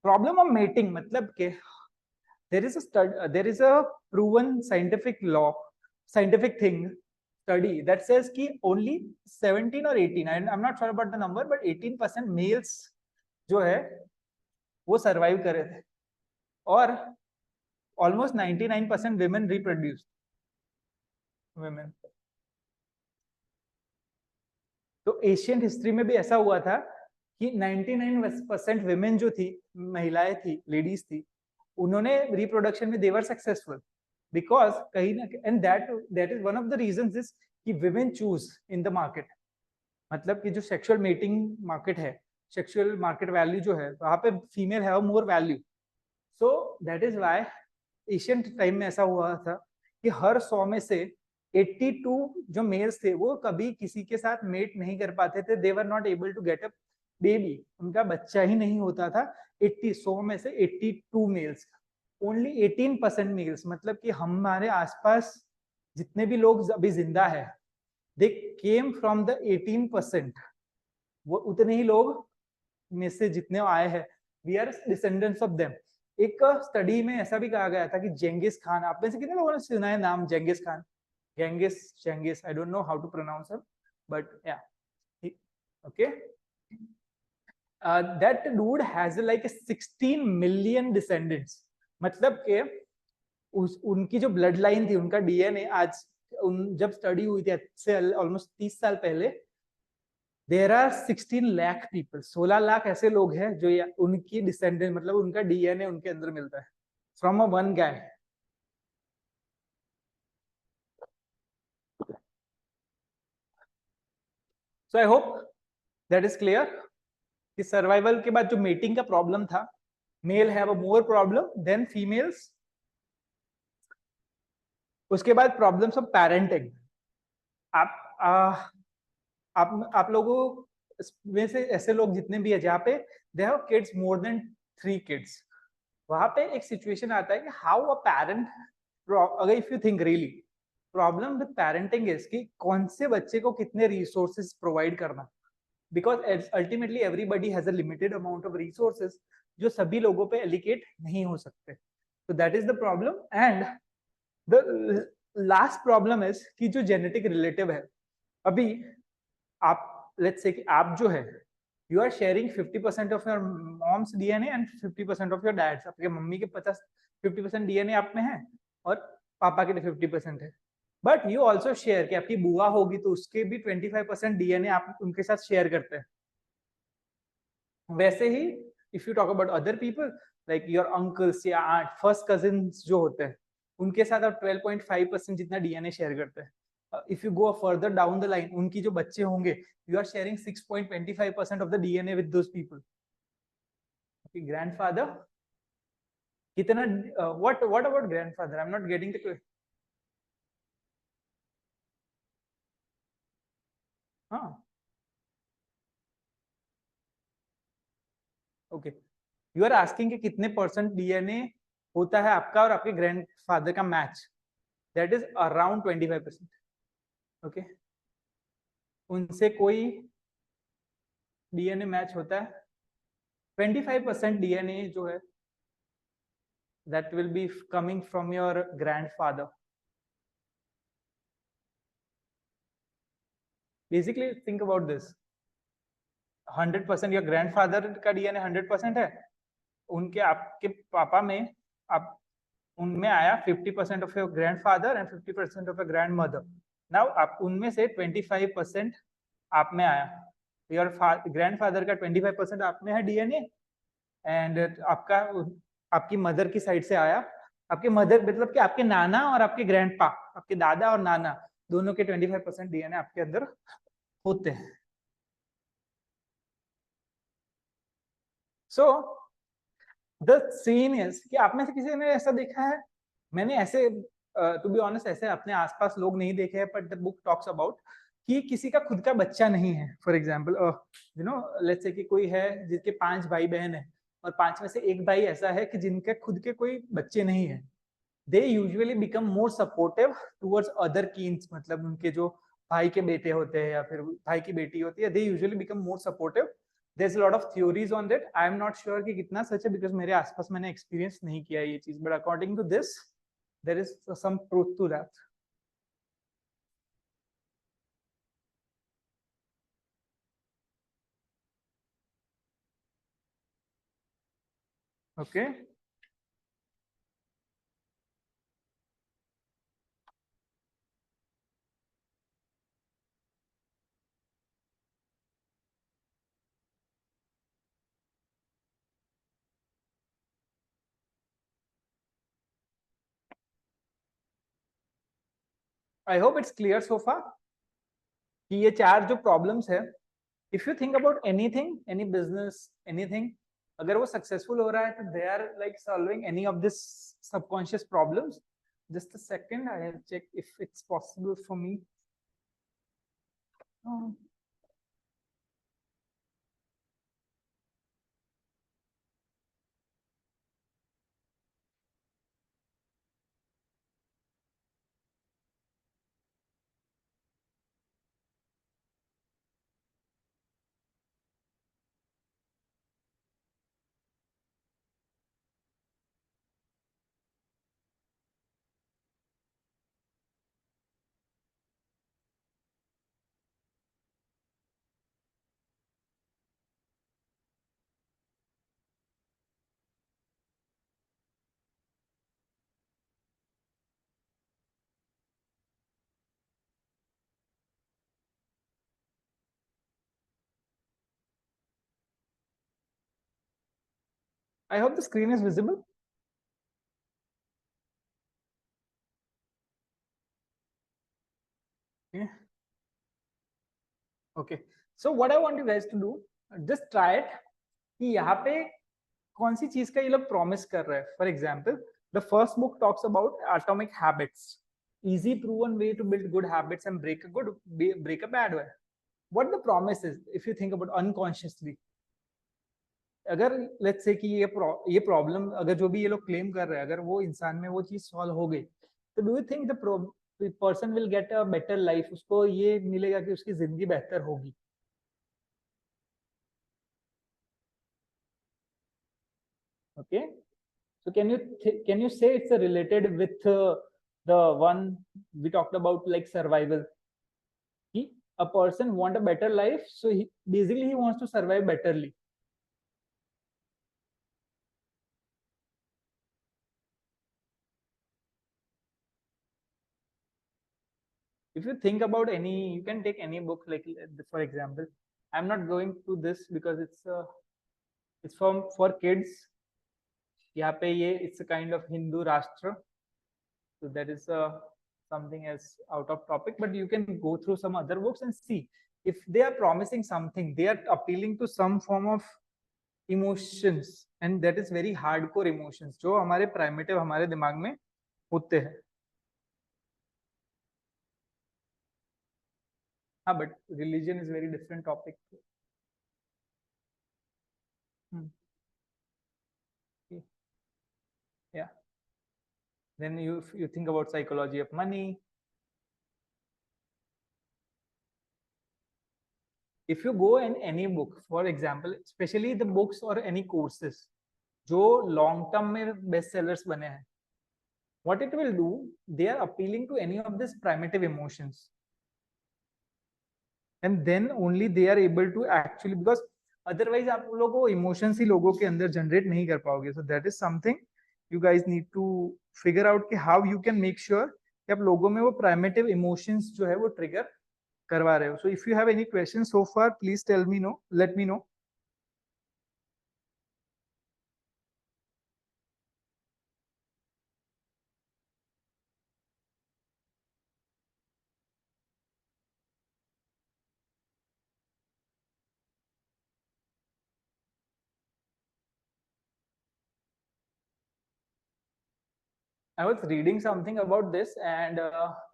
प्रॉब्लम ऑफ मेटिंग मतलब के there is a proven scientific thing study that says कि only 17 or 18, I'm not sure about the number, but 18% mails जो है वो सर्वाइव करे थे, और ऑलमोस्ट 99% विमेन रिप्रोड्यूस विमेन। तो एशियन हिस्ट्री में भी ऐसा हुआ था कि 99% विमेन जो थी, महिलाएं थी, लेडीज थी, उन्होंने रिप्रोडक्शन में देवर सक्सेसफुल, बिकॉज कहीं ना, and that is one of the reasons is कि women choose in the market. मतलब कि जो सेक्सुअल मेटिंग मार्केट है, सेक्सुअल मार्केट वैल्यू जो है, वहां पे female have more value. So that is why Asian time में ऐसा हुआ था कि हर 100 में से 82 जो मेल्स थे वो कभी किसी के साथ मेट नहीं कर पाते थे। They were not able to get a baby, उनका बच्चा ही नहीं होता था। 100 में से 82 मेल्स, ओनली 18% मेल्स, मतलब कि हमारे आसपास जितने भी लोग अभी जिंदा है, दे केम फ्रॉम द 18%। वो उतने ही लोग में से जितने आए हैं, we are descendants of them. एक स्टडी में ऐसा भी कहा गया था कि जेंगिस खान, आप में से कितने लोगों ने सुना है नाम Genghis Khan? Genghis, I don't know how to pronounce him, but yeah, okay. That dude has like 16 million descendants. मतलब के उनकी जो ब्लड लाइन थी, उनका डीएनए आज, जब स्टडी हुई थी से ऑलमोस्ट 30 साल पहले, there are 16 lakh people, 16 lakh ऐसे लोग हैं जो उनकी डिसेंडेंट, मतलब उनका डीएनए उनके अंदर मिलता है। from a one guy. So I hope that is clear कि सर्वाइवल के बाद जो मेटिंग का प्रॉब्लम था, male have a more problem than females. उसके बाद प्रॉब्लम्स ऑफ पेरेंटिंग. आप आप लोगों में से ऐसे लोग जितने भी है जहाँ पे they have kids more than 3 kids, वहां पे एक सिचुएशन आता है कि हाउ अ पेरेंट, अगर if you think really problem with parenting is कि कौन से बच्चे को कितने रिसोर्सेज प्रोवाइड करना, because ultimately everybody has a limited amount of resources जो सभी लोगों पे एलिकेट नहीं हो सकते. तो that is the problem. And the last problem is कि जो जेनेटिक रिलेटिव है, अभी आप लेट्स से कि आप जो है you are sharing 50% of your mom's DNA and 50% of your dad's. आपके मम्मी के 50% डीएनए आप में है और पापा के 50% है. बट यू ऑल्सो शेयर कि आपकी बुआ होगी तो उसके भी 25% डीएनए आप उनके साथ शेयर करते हैं. वैसे ही if you talk about other people like your uncles या आंट, फर्स्ट कजिन्स जो होते हैं, उनके साथ आप 12.5% जितना डीएनए शेयर करते हैं. If you go further down the line, उनकी जो बच्चे होंगे, you are sharing 6.25% of the DNA with those people. Grandfather कितना, what about grandfather? I am not getting the. हाँ, ओके. यू आर आस्किंग कि कितने परसेंट डीएनए होता है आपका और आपके ग्रैंडफादर का match. That is around 25%. Okay, उनसे कोई डीएनए मैच होता है. 25% डीएनए जो है that will be coming from your grandfather. Basically think about this. 100% your grandfather का डीएनए 100% है, उनके आपके पापा में आप उनमें आया 50% of your grandfather and 50% of your grandmother. Now आप उनमें से 25% आप में आया. योर ग्रैंडफादर का 25% आप में है डीएनए एंड आपका आपकी मदर की साइड से आया. आपके मदर मतलब कि आपके नाना और आपके ग्रैंडपा, आपके दादा और नाना दोनों के 25% डीएनए आपके अंदर होते हैं. सो द सीन इज कि आप में से किसी ने ऐसा देखा है, मैंने ऐसे टू बी ऑनेस्ट ऐसे अपने आसपास लोग नहीं देखे हैं, but the book talks about कि किसी का खुद का बच्चा नहीं है. For example you know let's say कि कोई है जिसके 5 भाई बहन है और 5 में से एक भाई ऐसा है कि जिनके खुद के कोई बच्चे नहीं है. They usually become more supportive towards other Keynes, मतलब उनके जो भाई के बेटे होते हैं या फिर भाई की बेटी होती है, they usually become more supportive. there's a lot of theories on that. I am not sure कि कितना सच है because मेरे आसपास मैंने एक्सपीरियंस नहीं किया ये चीज, but according to this there is some truth to that. Okay, I hope it's clear so far कि ये 4 जो प्रॉब्लम्स है, if you think about anything, any business, anything, अगर वो सक्सेसफुल हो रहा है तो they are like solving any of this subconscious problems. Just a second, I will check if it's possible for me. Oh. I hope the screen is visible. Okay. Okay. So what I want you guys to do, just try it. कि यहाँ पे कौन सी चीज का ये लोग promise कर रहे हैं. For example, the first book talks about atomic habits, easy proven way to build good habits and break a bad one. What the promise is, if you think about unconsciously, अगर let's say कि ये problem अगर जो भी ये लोग claim कर रहे हैं, अगर वो इंसान में वो चीज सॉल्व हो गई, तो do you think the person will get a better life? उसको ये मिलेगा कि उसकी जिंदगी बेहतर होगी. Okay. So can you say it's related with the one we talked about, like survival? A person want a better life, so basically he wants to survive betterly. If you think about any, you can take any book, like for example, I'm not going to this because it's for kids. यहाँ पे ये it's a kind of Hindu Rashtra, so that is something as out of topic, but you can go through some other books and see if they are promising something, they are appealing to some form of emotions, and that is very hardcore emotions जो हमारे primitive हमारे दिमाग में होते हैं. हाँ, but religion is very different topic. Yeah. Then you think about psychology of money. If you go in any book, for example, especially the books or any courses जो long term में best sellers बने हैं, what it will do, they are appealing to any of these primitive emotions, and then only they are able to actually, because otherwise आप लोगों को emotions ही लोगों के अंदर generate नहीं कर पाओगे. So that is something you guys need to figure out कि how you can make sure कि आप लोगों में वो primitive emotions जो है वो trigger करवा रहे हो. So if you have any questions so far, please tell me no, let me know. I was reading something about this, and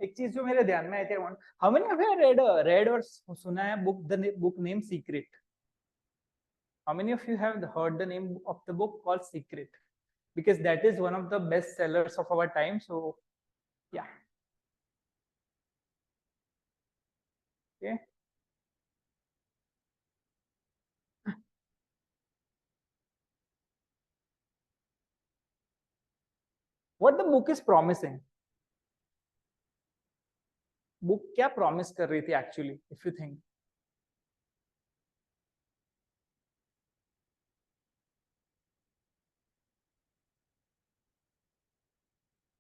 एक चीज जो मेरे ध्यान में आई थी, how many of you have read or सुना है book name Secret? How many of you have heard the name of the book called Secret? Because that is one of the best sellers of our time. So yeah. Okay. What the book is promising? Book क्या promise कर रही थी actually, if you think?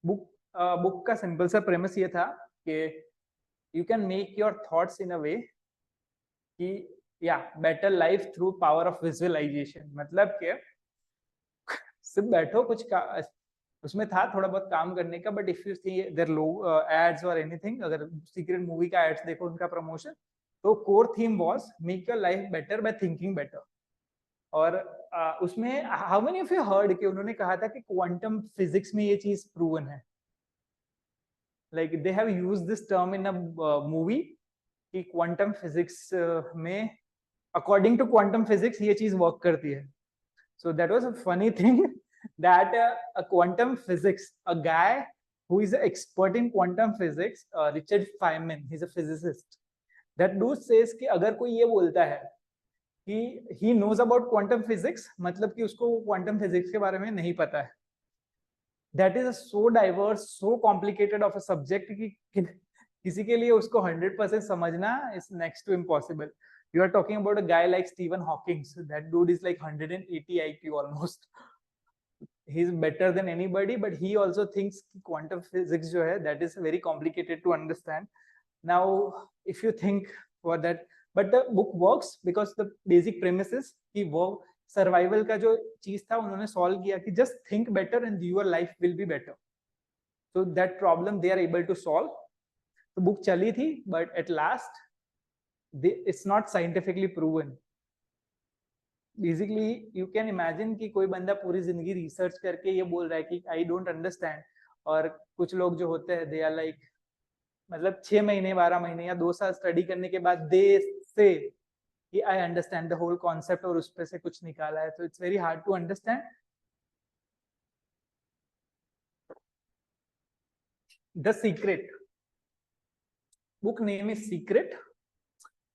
Book का simple सा premise ये था कि you can make your thoughts in a way कि better life through power of visualization. मतलब कि सिर्फ बैठो उसमें था थोड़ा बहुत काम करने का, but if you see their low ads और एनीथिंग, अगर सीक्रेट मूवी का एड्स देखो, उनका प्रमोशन, तो core theme was make your life better by thinking better. और उसमें how many of you heard कि उन्होंने कहा था कि क्वांटम फिजिक्स में ये चीज प्रूवन है. Like they have used this term in a movie कि क्वांटम फिजिक्स में अकॉर्डिंग टू क्वांटम फिजिक्स ये चीज वर्क करती है. So that was a funny thing that a quantum physics, a guy who is an expert in quantum physics, Richard Feynman, he's a physicist. That dude says कि अगर कोई ये बोलता है कि he knows about quantum physics, मतलब कि उसको quantum physics के बारे में नहीं पता है. That is a so diverse, so complicated of a subject कि किसी के लिए उसको 100% समझना is next to impossible. You are talking about a guy like Stephen Hawking. So that dude is like 180 IQ almost. He's better than anybody, but he also thinks quantum physics जो है, that is very complicated to understand. Now, if you think for that, but the book works because the basic premise is कि वो survival का जो चीज था उन्होंने solve किया कि just think better and your life will be better. So that problem they are able to solve. तो बुक चली थी, but at last it's not scientifically proven. Basically you can imagine कि कोई बंदा पूरी जिंदगी रिसर्च करके ये बोल रहा है कि आई डोंट अंडरस्टैंड, और कुछ लोग जो होते हैं दे आर लाइक, मतलब 6 महीने 12 महीने या 2 साल स्टडी करने के बाद दे से कि I understand the whole concept, और उस पे से कुछ निकाला है. तो it's very hard to understand. The secret book name is Secret.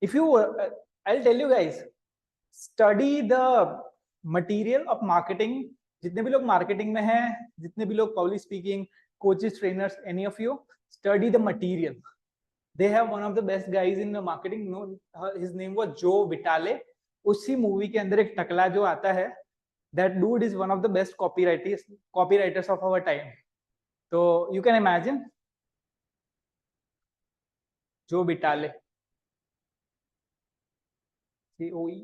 If you I'll tell you guys, study the material of marketing. जितने भी लोग मार्केटिंग में हैं, जितने भी लोग public speaking coaches, trainers, any of you, study the material. They have one of the best guys in marketing, no, his name was Joe Vitale. उसी movie के अंदर एक टकला जो आता है, that dude is one of the best copywriters of our time. तो you can imagine Joe Vitale, COE.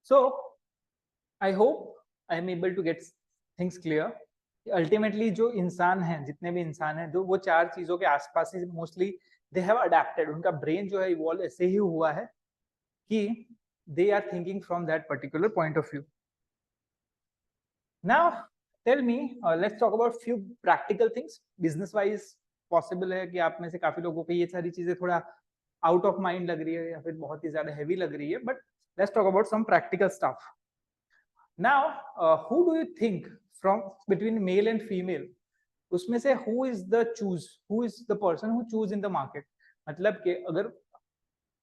So I hope I am able to get things clear. Ultimately जो इंसान है, जितने भी इंसान हैं, जो वो 4 चीजों के आसपास ही मोस्टली दे हैव अडेप्टेड. उनका ब्रेन जो है इवॉल्व ऐसे ही हुआ है कि they are thinking from that particular point of view. Now tell me, let's talk about few practical things. Business wise possible है कि आप में से काफी लोगों को ये सारी चीजें थोड़ा आउट ऑफ माइंड लग रही है या फिर बहुत ही ज्यादा हैवी लग रही है, but let's talk about some practical stuff. Now, who do you think from between male and female, उसमें से who is the person who choose in the market? मतलब कि अगर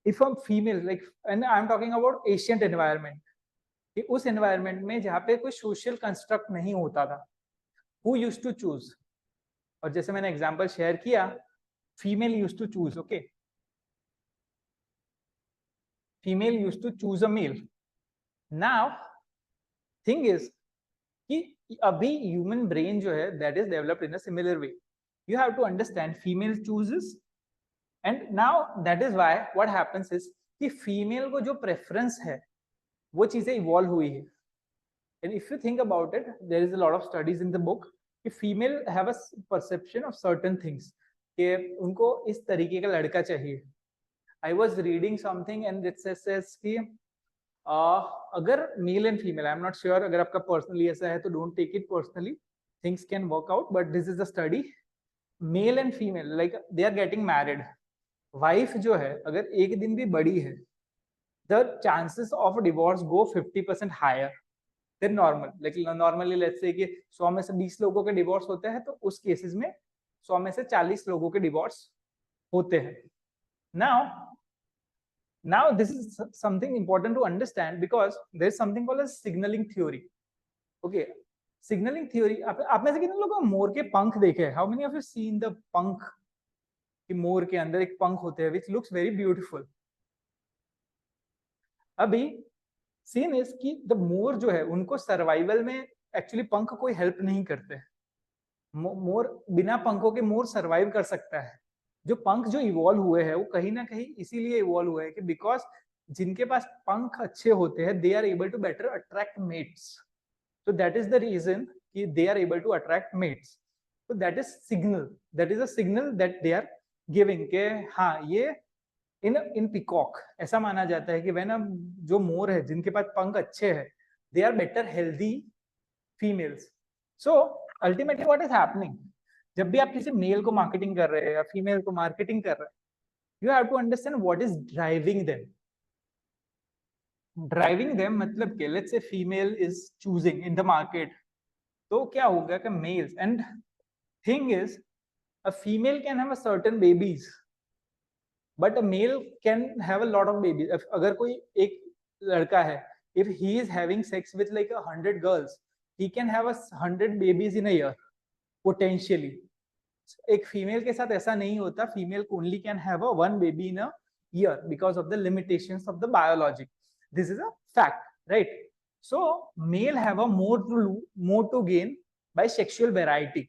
if a female, like, and I'm talking about ancient environment, कि उस environment में जहाँ पे कोई social construct नहीं होता था, who used to choose? और जैसे मैंने example share किया, female used to choose, okay? Female used to choose a male. Now, thing is कि अभी ह्यूमन ब्रेन जो है that is developed in a similar way. You have to understand female chooses, and now that is why what happens is कि female को जो preference है वो चीजें इवॉल्व हुई है. And if you think about it, there is a lot of studies in the book कि female have a perception of certain things, कि उनको इस तरीके का लड़का चाहिए. I was reading something and it says कि अगर male and female, I am not sure, अगर आपका पर्सनली ऐसा है तो don't take it personally, things can work out, but this is a study. Male and female like they are getting married. Wife जो है अगर एक दिन भी बड़ी है, the chances of divorce go 50% higher than normal. Like normally let's say कि 100 में से 20 लोगों के डिवोर्स होते हैं, तो उस केसेस में 100 में से 40 लोगों के डिवोर्स होते हैं. Now this is something important to understand because there is something called as signaling theory. Okay, signaling theory. आप में से कितने लोगों ने मोर के पंख देखे हैं? How many of you seen the पंख? कि मोर के अंदर एक पंख होते हैं, which looks very beautiful. अभी सीन इज कि द मोर जो है उनको सर्वाइवल में एक्चुअली पंख कोई हेल्प नहीं करते. मोर बिना पंखों के मोर सर्वाइव कर सकता है. जो पंख जो इवॉल्व हुए हैं वो कहीं ना कहीं इसीलिए इवॉल्व हुए हैं कि बिकॉज जिनके पास पंख अच्छे होते हैं they are able to better attract mates. So that is the reason कि they are able to attract mates. So that is signal. That is a signal that they are giving के हाँ ये in peacock ऐसा माना जाता है कि when जो मोर है जिनके पास पंख अच्छे हैं they are better healthy females. So ultimately what is happening? जब भी आप किसी मेल को मार्केटिंग कर रहे हैं या फीमेल को मार्केटिंग कर रहे हैं, you have to understand what is driving them. Driving them मतलब के let's say female is choosing in the market, तो क्या होगा कि males, and thing is a female can have a certain babies but a male can have a lot of babies. अगर कोई एक लड़का है, if he is having sex with like 100 girls, he can have 100 babies in a year potentially. एक female के साथ ऐसा नहीं होता. Female only can have a 1 baby in a year because of the limitations of the biology. This is a fact, right? So male have a more to gain by sexual variety.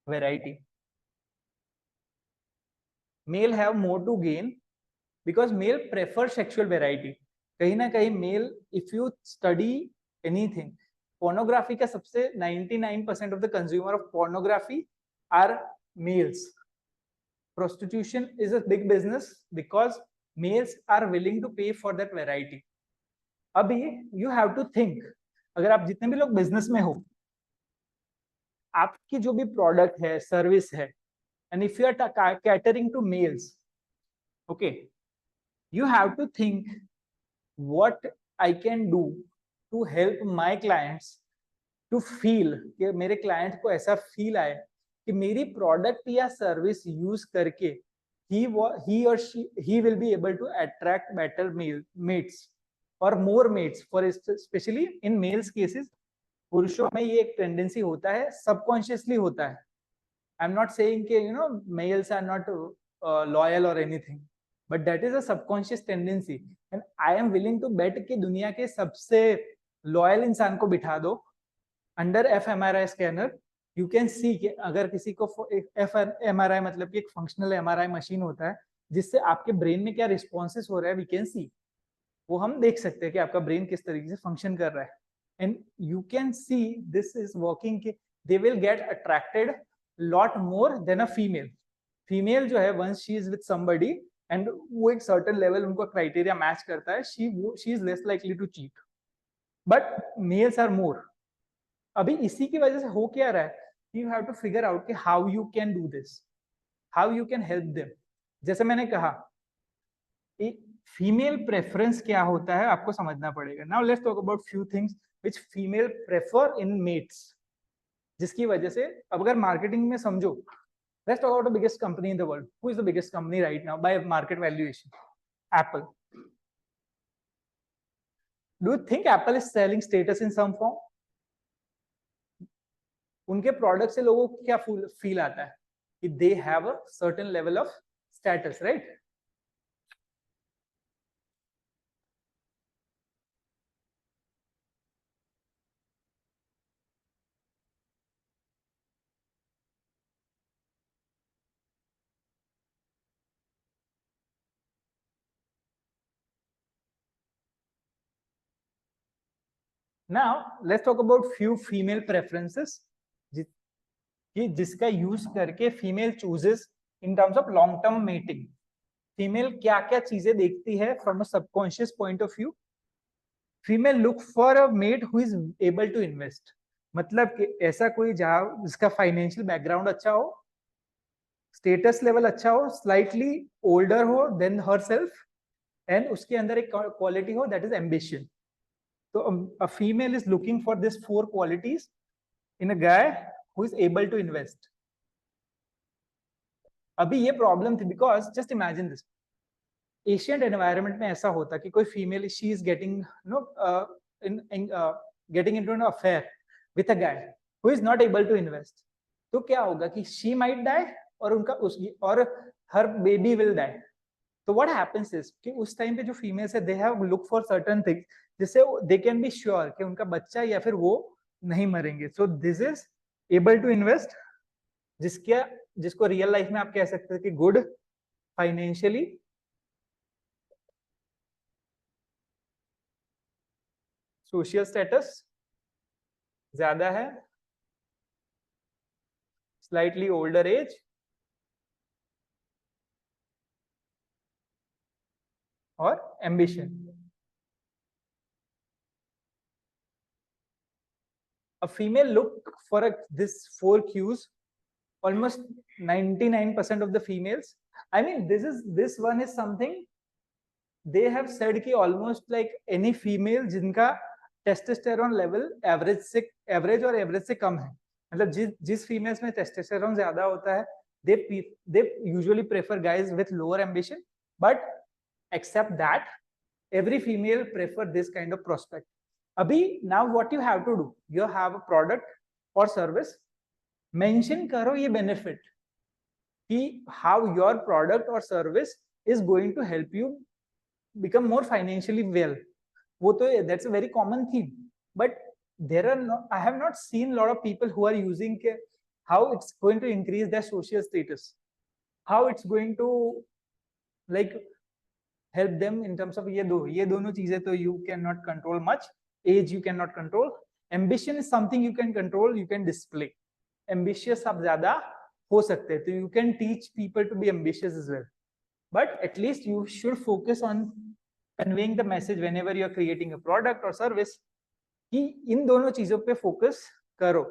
variety. Male have more to gain because male prefer sexual variety. कहीं ना कहीं male, if you study anything, pornography का सबसे 99% of the consumer of pornography are males. Prostitution is a big business because males are willing to pay for that variety. अभी you have to think, अगर आप जितने भी लोग business में हो, आपकी जो भी प्रोडक्ट है, सर्विस है, and if you are catering to males, okay, you have to think what I can do to help my clients to feel, कि मेरे क्लाइंट को ऐसा फील आए कि मेरी प्रोडक्ट या सर्विस यूज करके he or he will be able to attract better mates or more mates. For especially in males cases, पुरुषों में ये एक टेंडेंसी होता है, सबकॉन्शियसली होता है. आई एम नॉट सेइंग कि मेल्स आर नॉट लॉयल और anything, but that is a subconscious tendency. And I am willing to bet कि दुनिया के सबसे लॉयल इंसान को बिठा दो under fMRI scanner, you can see कि अगर किसी को fMRI मतलब कि एक फंक्शनल MRI मशीन होता है जिससे आपके ब्रेन में क्या रिस्पॉन्सेस हो रहा है, वी कैन सी, वो हम देख सकते हैं कि आपका ब्रेन किस तरीके से फंक्शन कर रहा है. And you can see this is working कि they will get attracted lot more than a female. Female जो है once she is with somebody and वो एक सर्टेन लेवल उनका क्राइटेरिया मैच करता है, she is less likely to cheat, but males are more. अभी इसी की वजह से हो क्या रहा है, you have to figure out कि how you can do this, how you can help them. जैसे मैंने कहा, फीमेल प्रेफरेंस क्या होता है आपको समझना पड़ेगा. Now let's talk about few things which female prefer in mates, जिसकी वजह से अब अगर मार्केटिंग में समझो, let's talk about the biggest company in the world. Who is the biggest company right now by market valuation? Apple. Do you think Apple is selling status in some form? उनके product से लोगों को क्या feel आता है कि they have a certain level of status, right? Now let's talk about few female preferences कि जिसका यूज करके female chooses in terms of long term mating. Female क्या क्या चीजें देखती है from a subconscious point of view. Female look for a mate who is able to invest, मतलब कि ऐसा कोई जहां जिसका फाइनेंशियल बैकग्राउंड अच्छा हो, स्टेटस लेवल अच्छा हो, स्लाइटली ओल्डर हो देन हर सेल्फ, एंड उसके अंदर एक क्वालिटी हो दैट इज एम्बिशन. तो a female is looking for these four qualities in a guy who is able to invest. अभी ये प्रॉब्लम थी because just imagine this, Asian environment में ऐसा होता कि कोई female she is getting getting into an affair with a guy who is not able to invest. तो क्या होगा कि शी माइट डाई और उनका और हर बेबी विल डाई. तो व्हाट हैपेंस इज कि उस टाइम पे जो फीमेल्स है they have look for certain things जिससे दे कैन बी श्योर कि उनका बच्चा या फिर वो नहीं मरेंगे. So this is able to invest, जिसको रियल लाइफ में आप कह सकते हैं कि गुड, फाइनेंशियली, सोशल स्टेटस ज्यादा है, स्लाइटली ओल्डर एज, और ambition. A female look for this four cues almost 99% of the females. I mean, this one is something they have said कि almost like any female जिनका testosterone level average और average से कम है, मतलब जिस females में testosterone ज्यादा होता है they usually prefer guys with lower ambition, but except that every female prefer this kind of prospect. अभी now what you have to do, you have a product or service, mention करो ये benefit कि how your product or service is going to help you become more financially well. वो तो that's a very common theme, but there are I have not seen a lot of people who are using how it's going to increase their social status, how it's going to like help them in terms of ये दोनों चीजें तो you cannot control much. Age you cannot control. Ambition is something you can control, you can display. Ambitious आप ज्यादा हो सकते हैं, तो you can teach people to be ambitious as well. But at least you should focus on conveying the message whenever you are creating a product or service कि इन दोनों चीजों पे focus करो,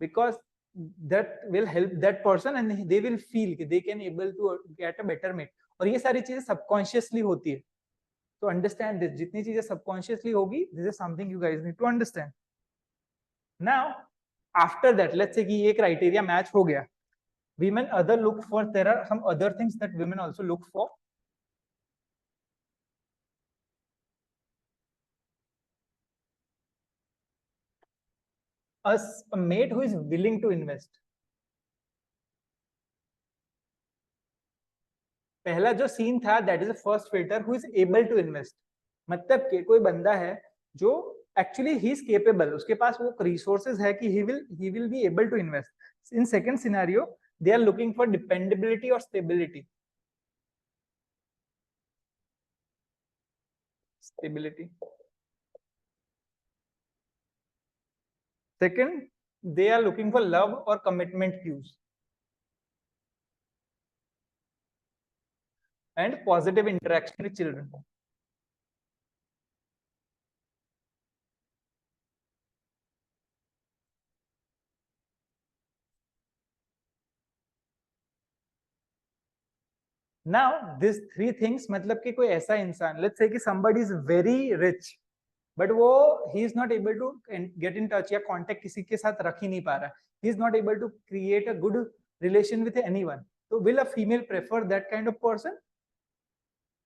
because that will help that person and they will feel कि they can able to get a betterment. और ये सारी चीजें subconsciously होती है. तो understand this, जितनी चीजें subconsciously होगी, this is something you guys need to understand. Now after that, let's say कि ये criteria match हो गया, women other look for, there are some other things that women also look for. A mate who is willing to invest. पहला जो scene था, that is the first filter, who is able to invest. मतलब कि कोई बंदा है जो actually he is capable, उसके पास वो रिसोर्सेज है कि he will be able to invest. In second scenario they are looking for dependability और stability. Second, they are looking for love or commitment cues. And positive interaction with children. Now, these three things, मतलब कि कोई ऐसा इंसान, let's say कि somebody is very rich, but वो he is not able to get in touch या contact किसी के साथ रख ही नहीं पा रहा, he is not able to create a good relation with anyone. So will a female prefer that kind of person?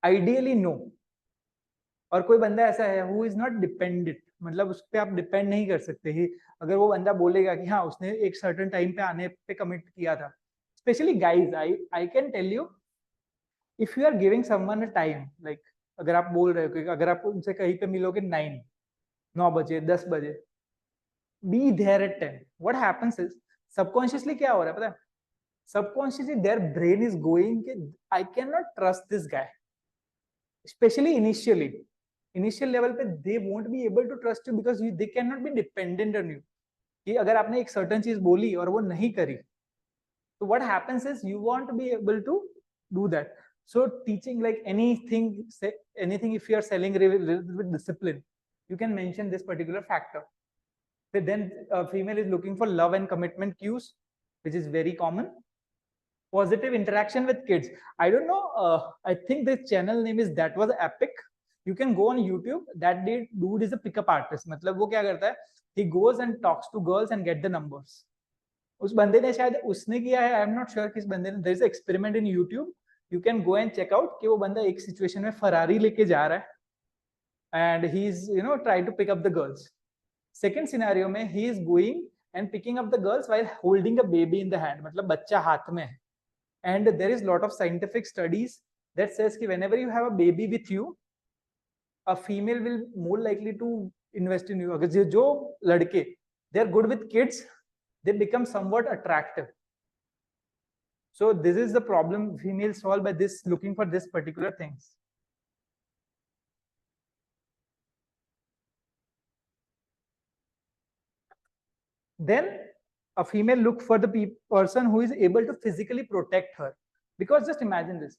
Ideally no. और कोई बंदा ऐसा है who is not dependent, मतलब उस पे आप डिपेंड नहीं कर सकते. ही अगर वो बंदा बोलेगा कि हाँ उसने एक सर्टेन टाइम पे आने पे कमिट किया था. Specially guys, I can tell you, if you are giving someone a time, like अगर आप बोल रहे हो कि अगर आप उनसे कहीं पे मिलोगे 9 बजे 10 बजे, be there at 10. What happens is subconsciously क्या हो रहा है पता है, subconsciously their brain is going कि I can not trust this guy. Specially initial level पे they won't be able to trust you because they can not be dependent on you. कि अगर आपने एक सर्टेन चीज बोली और वो नहीं करी, तो what happens is you want to be able to do that. So teaching like anything, if you are selling with discipline, you can mention this particular factor. But then a female is looking for love and commitment cues, which is very common. Positive interaction with kids. I don't know. I think the channel name is That Was Epic. You can go on YouTube. That dude is a pickup artist. मतलब वो क्या करता है? He goes and talks to girls and get the numbers. उस बंदे ने शायद उसने किया है. I am not sure किस बंदे ने. There is an experiment in YouTube. You can go and check out कि वो बंदा एक सिचुएशन में फरारी लेके जा रहा है and he is trying to pick up the girls. Second scenario में he is going and picking up the girls while holding a baby in the hand, मतलब बच्चा हाथ में है. And there is lot of scientific studies that says कि whenever you have a baby with you, a female will more likely to invest in you. अगर जो लड़के they are good with kids, they become somewhat attractive. So this is the problem females solve by this, looking for this particular things. Then a female look for the person who is able to physically protect her, because just imagine this,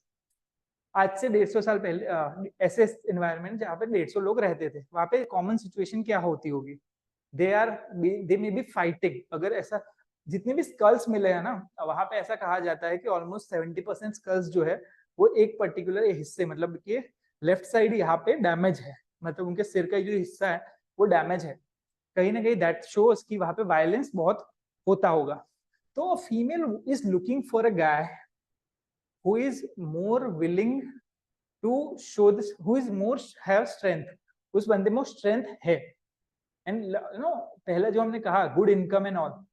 आज से 150 साल पहले ऐसे environment जहाँ पे 150 लोग रहते थे, वहाँ पे कॉमन सिचुएशन क्या होती होगी, दे मे बी फाइटिंग. अगर ऐसा जितने भी स्कल्स मिले हैं ना, वहां पे ऐसा कहा जाता है कि ऑलमोस्ट 70% स्कल्स जो है वो एक पर्टिकुलर हिस्से, मतलब कि लेफ्ट साइड यहाँ पे डैमेज है, मतलब उनके सिर का जो हिस्सा है वो डैमेज है. कहीं ना कहीं दैट शोज कि वहां पे वायलेंस बहुत होता होगा. तो female is looking for a guy who is more willing to show this, who is more have strength. उस बंदे में स्ट्रेंथ है. एंड पहला जो हमने कहा good income and all,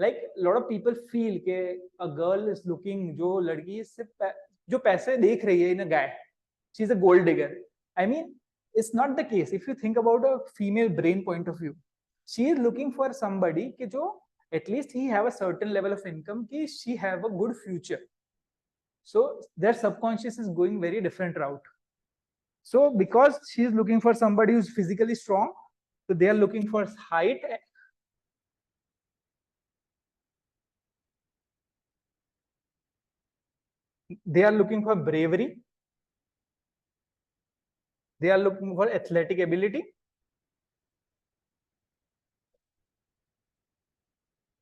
like a lot of people feel कि a girl is looking, जो लड़की सिर्फ जो पैसे देख रही है in a guy, she is a gold digger. I mean, it's not the case. If you think about a female brain point of view, she is looking for somebody कि जो at least he have a certain level of income ki she have a good future. So their subconscious is going very different route. So because she is looking for somebody who's physically strong, so they are looking for height. They are looking for bravery. They are looking for athletic ability.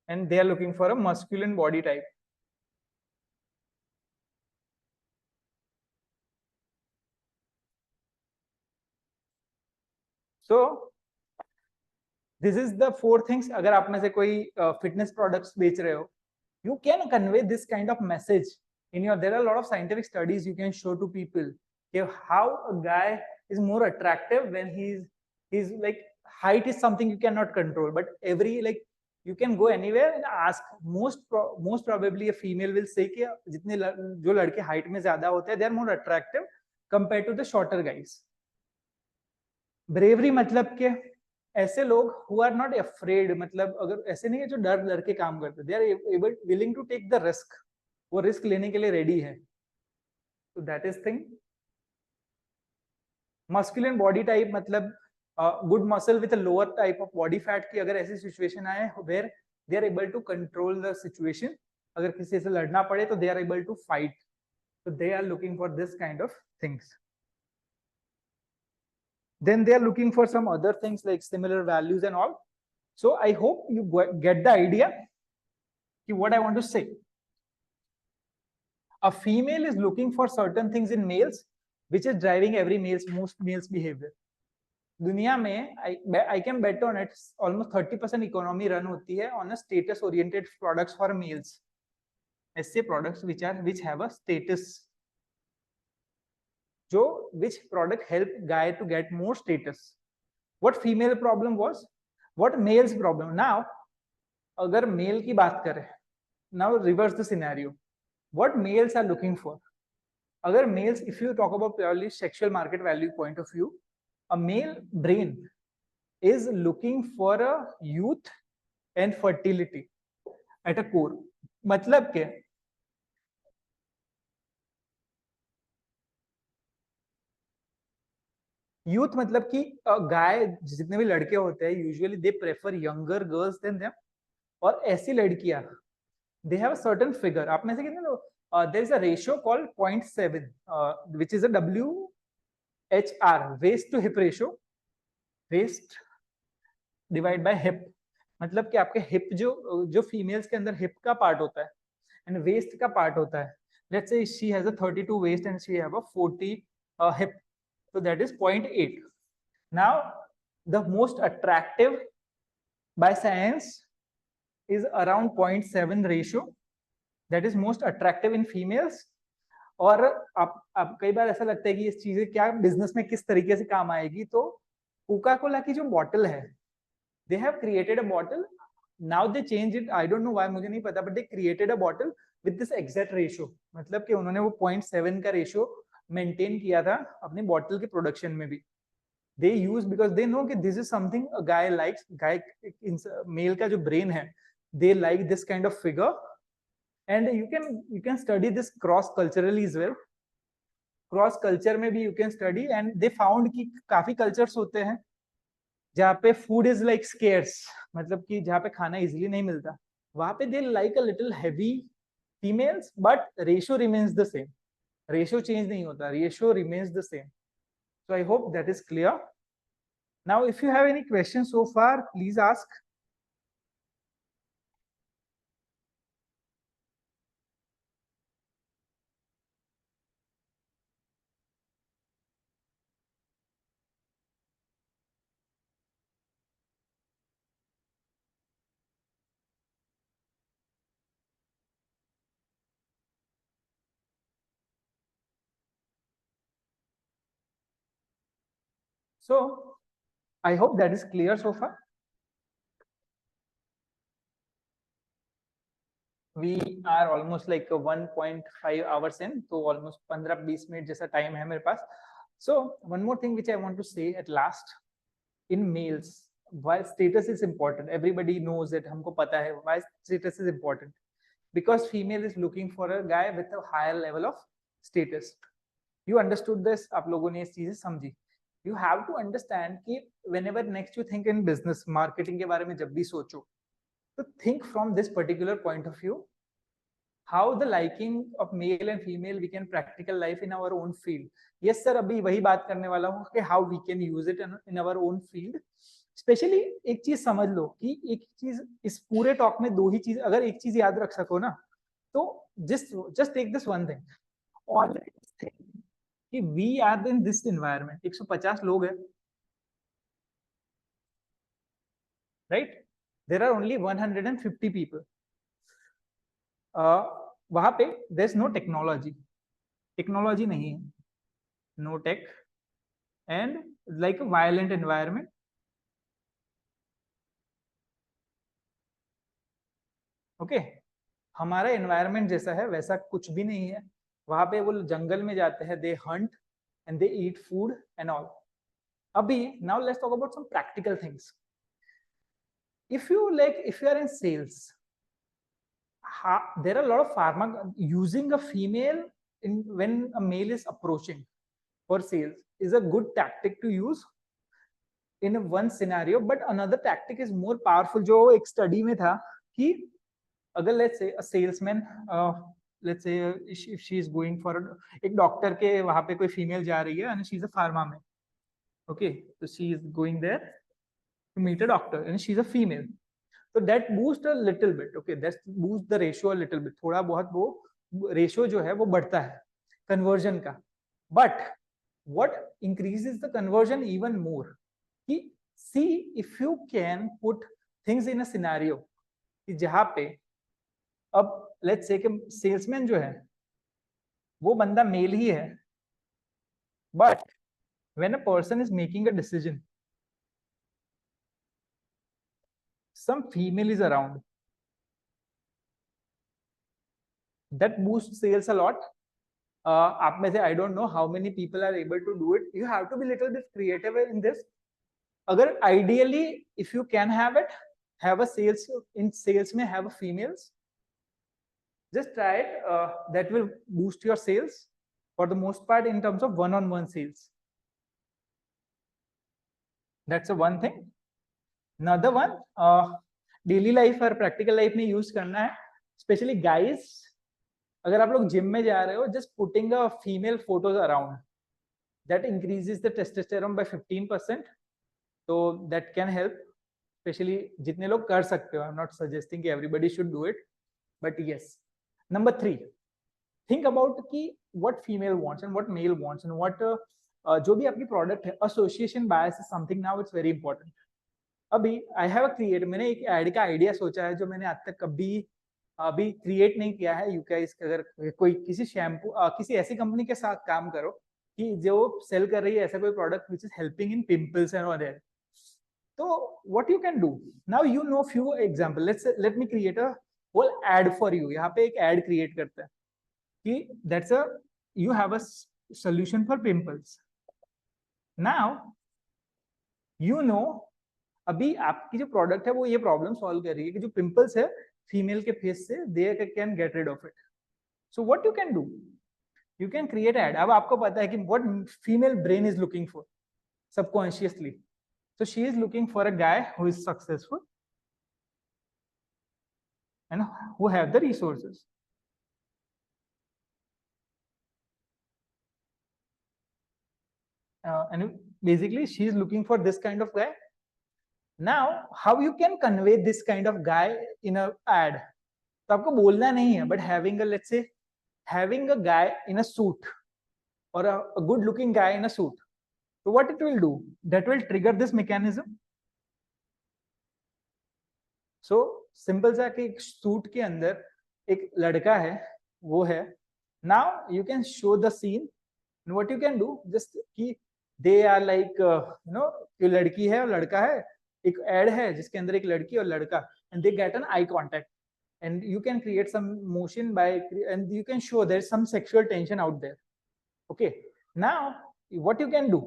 And they are looking for a masculine body type. So this is the 4 things. अगर आप में से कोई fitness products बेच रहे हो, you can convey this kind of message in your. There are a lot of scientific studies you can show to people how a guy is more attractive when he's like, height is something you cannot control, but every like you can go anywhere and ask. Most probably a female will say कि जितने जो लड़के height में ज्यादा होते हैं, they are more attractive compared to the shorter guys. Bravery मतलब के ऐसे लोग who are not afraid, मतलब अगर ऐसे नहीं है जो डर डर के काम करते, they are able willing to take the risk, वो रिस्क लेने के लिए रेडी है. So that is thing. Masculine body type मतलब good muscle with a lower type of body fat की अगर ऐसी सिचुएशन आए where they are able to control the situation, अगर किसी से लड़ना पड़े तो they are able to fight. So they are looking for this kind of things. Then they are looking for some other things like similar values and all. So I hope you get the idea what I want to say. A female is looking for certain things in males which is driving most males behavior. दुनिया में I can bet on it, almost 30% economy run होती है on a status oriented products for males. ऐसे products which have a status, which product help guy to get more status. What female problem was? What male's problem? Now अगर male की बात करें, now reverse the scenario. What males are looking for? अगर males, if you talk about purely sexual market value point of view, a male brain is looking for a youth and fertility at a core. मतलब क्या? Youth मतलब कि गाय जितने भी लड़के होते हैं usually they prefer younger girls than them, और ऐसी लड़कियां they have a certain figure. आप में से कितने लोग, there is a ratio called 0.7 which is a WHR, waist to hip ratio, waist divide by hip. मतलब कि आपके हिप जो फीमेल्स के अंदर हिप का पार्ट होता है एंड वेस्ट का पार्ट होता है. Let's say she has a 32 waist and she have a 40 hip, so that is 0.8. Now the most attractive by science is around 0.7 ratio, that is most attractive in females. और आप कई बार ऐसा लगता है कि ये चीजें क्या बिजनेस में किस तरीके से काम आएगी. तो कोका कोला की जो बॉटल है, they have created a bottle, now they change it, I don't know why, मुझे नहीं पता, but they created a bottle with this exact ratio. मतलब कि उन्होंने वो 0.7 का रेशियो मेंटेन किया था अपनी बॉटल के प्रोडक्शन में भी. they use because they know कि this is something a guy likes. guy male का जो ब्रेन है, they like this kind of figure, and you can study this cross culturally as well. Cross culture में भी you can study, and they found कि काफी cultures होते हैं जहाँ पे फूड इज लाइक स्केर्स, मतलब कि जहाँ पे खाना इजीली नहीं मिलता, वहां पे they like a little heavy females, but ratio remains the same. Ratio change नहीं होता, ratio remains the same. So I hope that is clear. Now if you have any question so far, please ask. So I hope that is clear so far. We are almost like 1.5 hours in, तो almost 15-20 minute जैसा time है मेरे पास. So one more thing which I want to say at last, in males, why status is important, everybody knows it, हमको पता है why status is important, because female is looking for a guy with a higher level of status. You understood this, आप लोगों ने इस चीजें समझी. You have to understand कि whenever next you think in business marketing के बारे में जब भी सोचो, तो think from this particular point of view, how the liking of male and female we can practical life in our own field. Yes sir, अभी वही बात करने वाला हूँ कि how we can use it in our own field. Specially एक चीज समझ लो कि एक चीज इस पूरे टॉक में दो ही चीज अगर एक चीज याद रख सको ना, तो just take this one thing, और कि we are in this environment. 150 लोग हैं, right? There are only 150 people. वहां पे there is no technology, technology नहीं है, no tech, and like a violent environment. Okay, हमारा एनवायरनमेंट जैसा है वैसा कुछ भी नहीं है. वहां पे वो जंगल में जाते हैं, they hunt and they eat food and all. अभी now let's talk about some practical things. If you are in sales, there are a lot of pharma using a female when a male is approaching for sales is a good tactic to use in one scenario, but another tactic is more powerful. जो एक study में था कि अगर let's say a salesman, let's say if she is going for एक doctor के वहां पे कोई फीमेल जा रही है and she is a pharma में, okay, so she is going there to meet a doctor and she is a female. So that boost a little bit, okay, that boost the ratio a little bit, थोड़ा बहुत वो ratio जो है वो बढ़ता है conversion का. But what increases the conversion even more, कि see if you can put things in a scenario कि जहां पे अब लेट्स से कि सेल्समैन जो है वो बंदा मेल ही है, but when a person is making a decision, some female is around, that boosts sales a lot. आप में से I don't know how many people are able to do it. You have to be little bit creative in this. अगर ideally if you can have it, have a sales in sales में have a females, just try it. That will boost your sales for the most part in terms of one-on-one sales. That's a one thing. Another one, daily life और practical life में use करना है, especially guys. अगर आप लोग gym में जा रहे हो, just putting a female photos around, that increases the testosterone by 15%. So that can help, especially जितने लोग कर सकते हो. I'm not suggesting कि everybody should do it, but yes. Number 3, think about कि what female wants and what male wants and what जो भी आपकी product है, association bias is something now it's very important. अभी I have a create, मैंने एक add का idea सोचा है जो मैंने आज तक कभी अभी क्रिएट नहीं किया है. यू गाइस अगर कोई किसी शैम्पू किसी ऐसी कंपनी के साथ काम करो कि जो सेल कर रही है ऐसा कोई product which is helping in pimples and all, तो what you can do now, you know few example. Let me create a whole ad for you. यहाँ पे एक एड क्रिएट करते हैं कि that's a you have a solution for pimples. Now you know अभी आपकी जो प्रोडक्ट है वो ये प्रॉब्लम सॉल्व कर रही है कि जो पिंपल्स है फीमेल के फेस से, they can get rid of it. So what you can do, you can create ad. अब आपको पता है कि what female brain is looking for subconsciously. So she is looking for a guy who is successful and who have the resources. And basically she is looking for this kind of guy. Now how you can convey this kind of guy in a ad, तो आपको बोलना नहीं है, but having a, let's say having a guy in a suit or a good looking guy in a suit, so what it will do, that will trigger this mechanism. So simple सा कि एक suit के अंदर एक लड़का है, वो है. Now you can show the scene and what you can do, just कि they are like you know कि लड़की है और लड़का है, एक एड है जिसके अंदर एक लड़की और लड़का, and they get an eye contact and you can create some motion by, and you can show there's some sexual tension out there. Okay, now what you can do,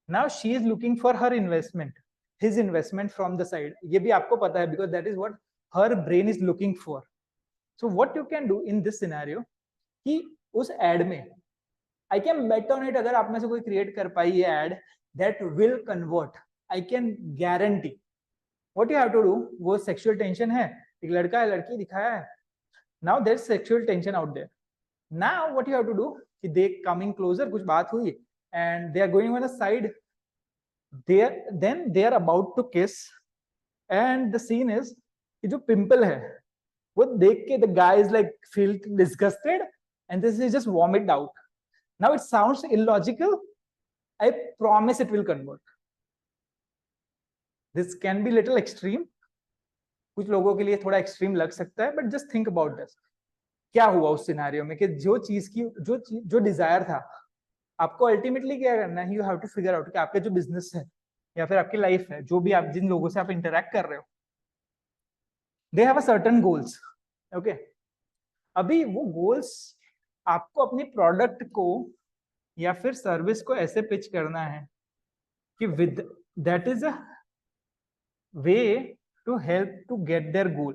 now she is looking for her investment. his investment from the side. ये भी आपको पता है because that is what her brain is looking for. So what you can do in this scenario कि उस ad में I can bet on it, अगर आप में से कोई create कर पाई ये ad that will convert, I can guarantee. What you have to do, वो sexual tension है, एक लड़का है लड़की दिखाया है, now there's sexual tension out there. Now what you have to do कि they coming closer, कुछ बात हुई and they are going on a side, then they are about to kiss and the scene is कि जो pimple है वो देख के the guy is like feel disgusted and this is just vomit out. Now it sounds illogical. I promise it will convert. This can be little extreme. कुछ लोगों के लिए थोड़ा एक्सट्रीम लग सकता है, but just think about this. क्या हुआ उस सिनेरियो में कि जो चीज की जो डिजायर था, आपको अल्टीमेटली क्या करना है, you have to figure out कि आपका जो बिजनेस है या फिर आपकी लाइफ है, जो भी आप जिन लोगों से आप इंटरेक्ट कर रहे हो, दे have a certain goals. Okay, अभी वो गोल्स आपको अपने प्रोडक्ट को या फिर सर्विस को ऐसे पिच करना है कि with that is a way to help to get their goal.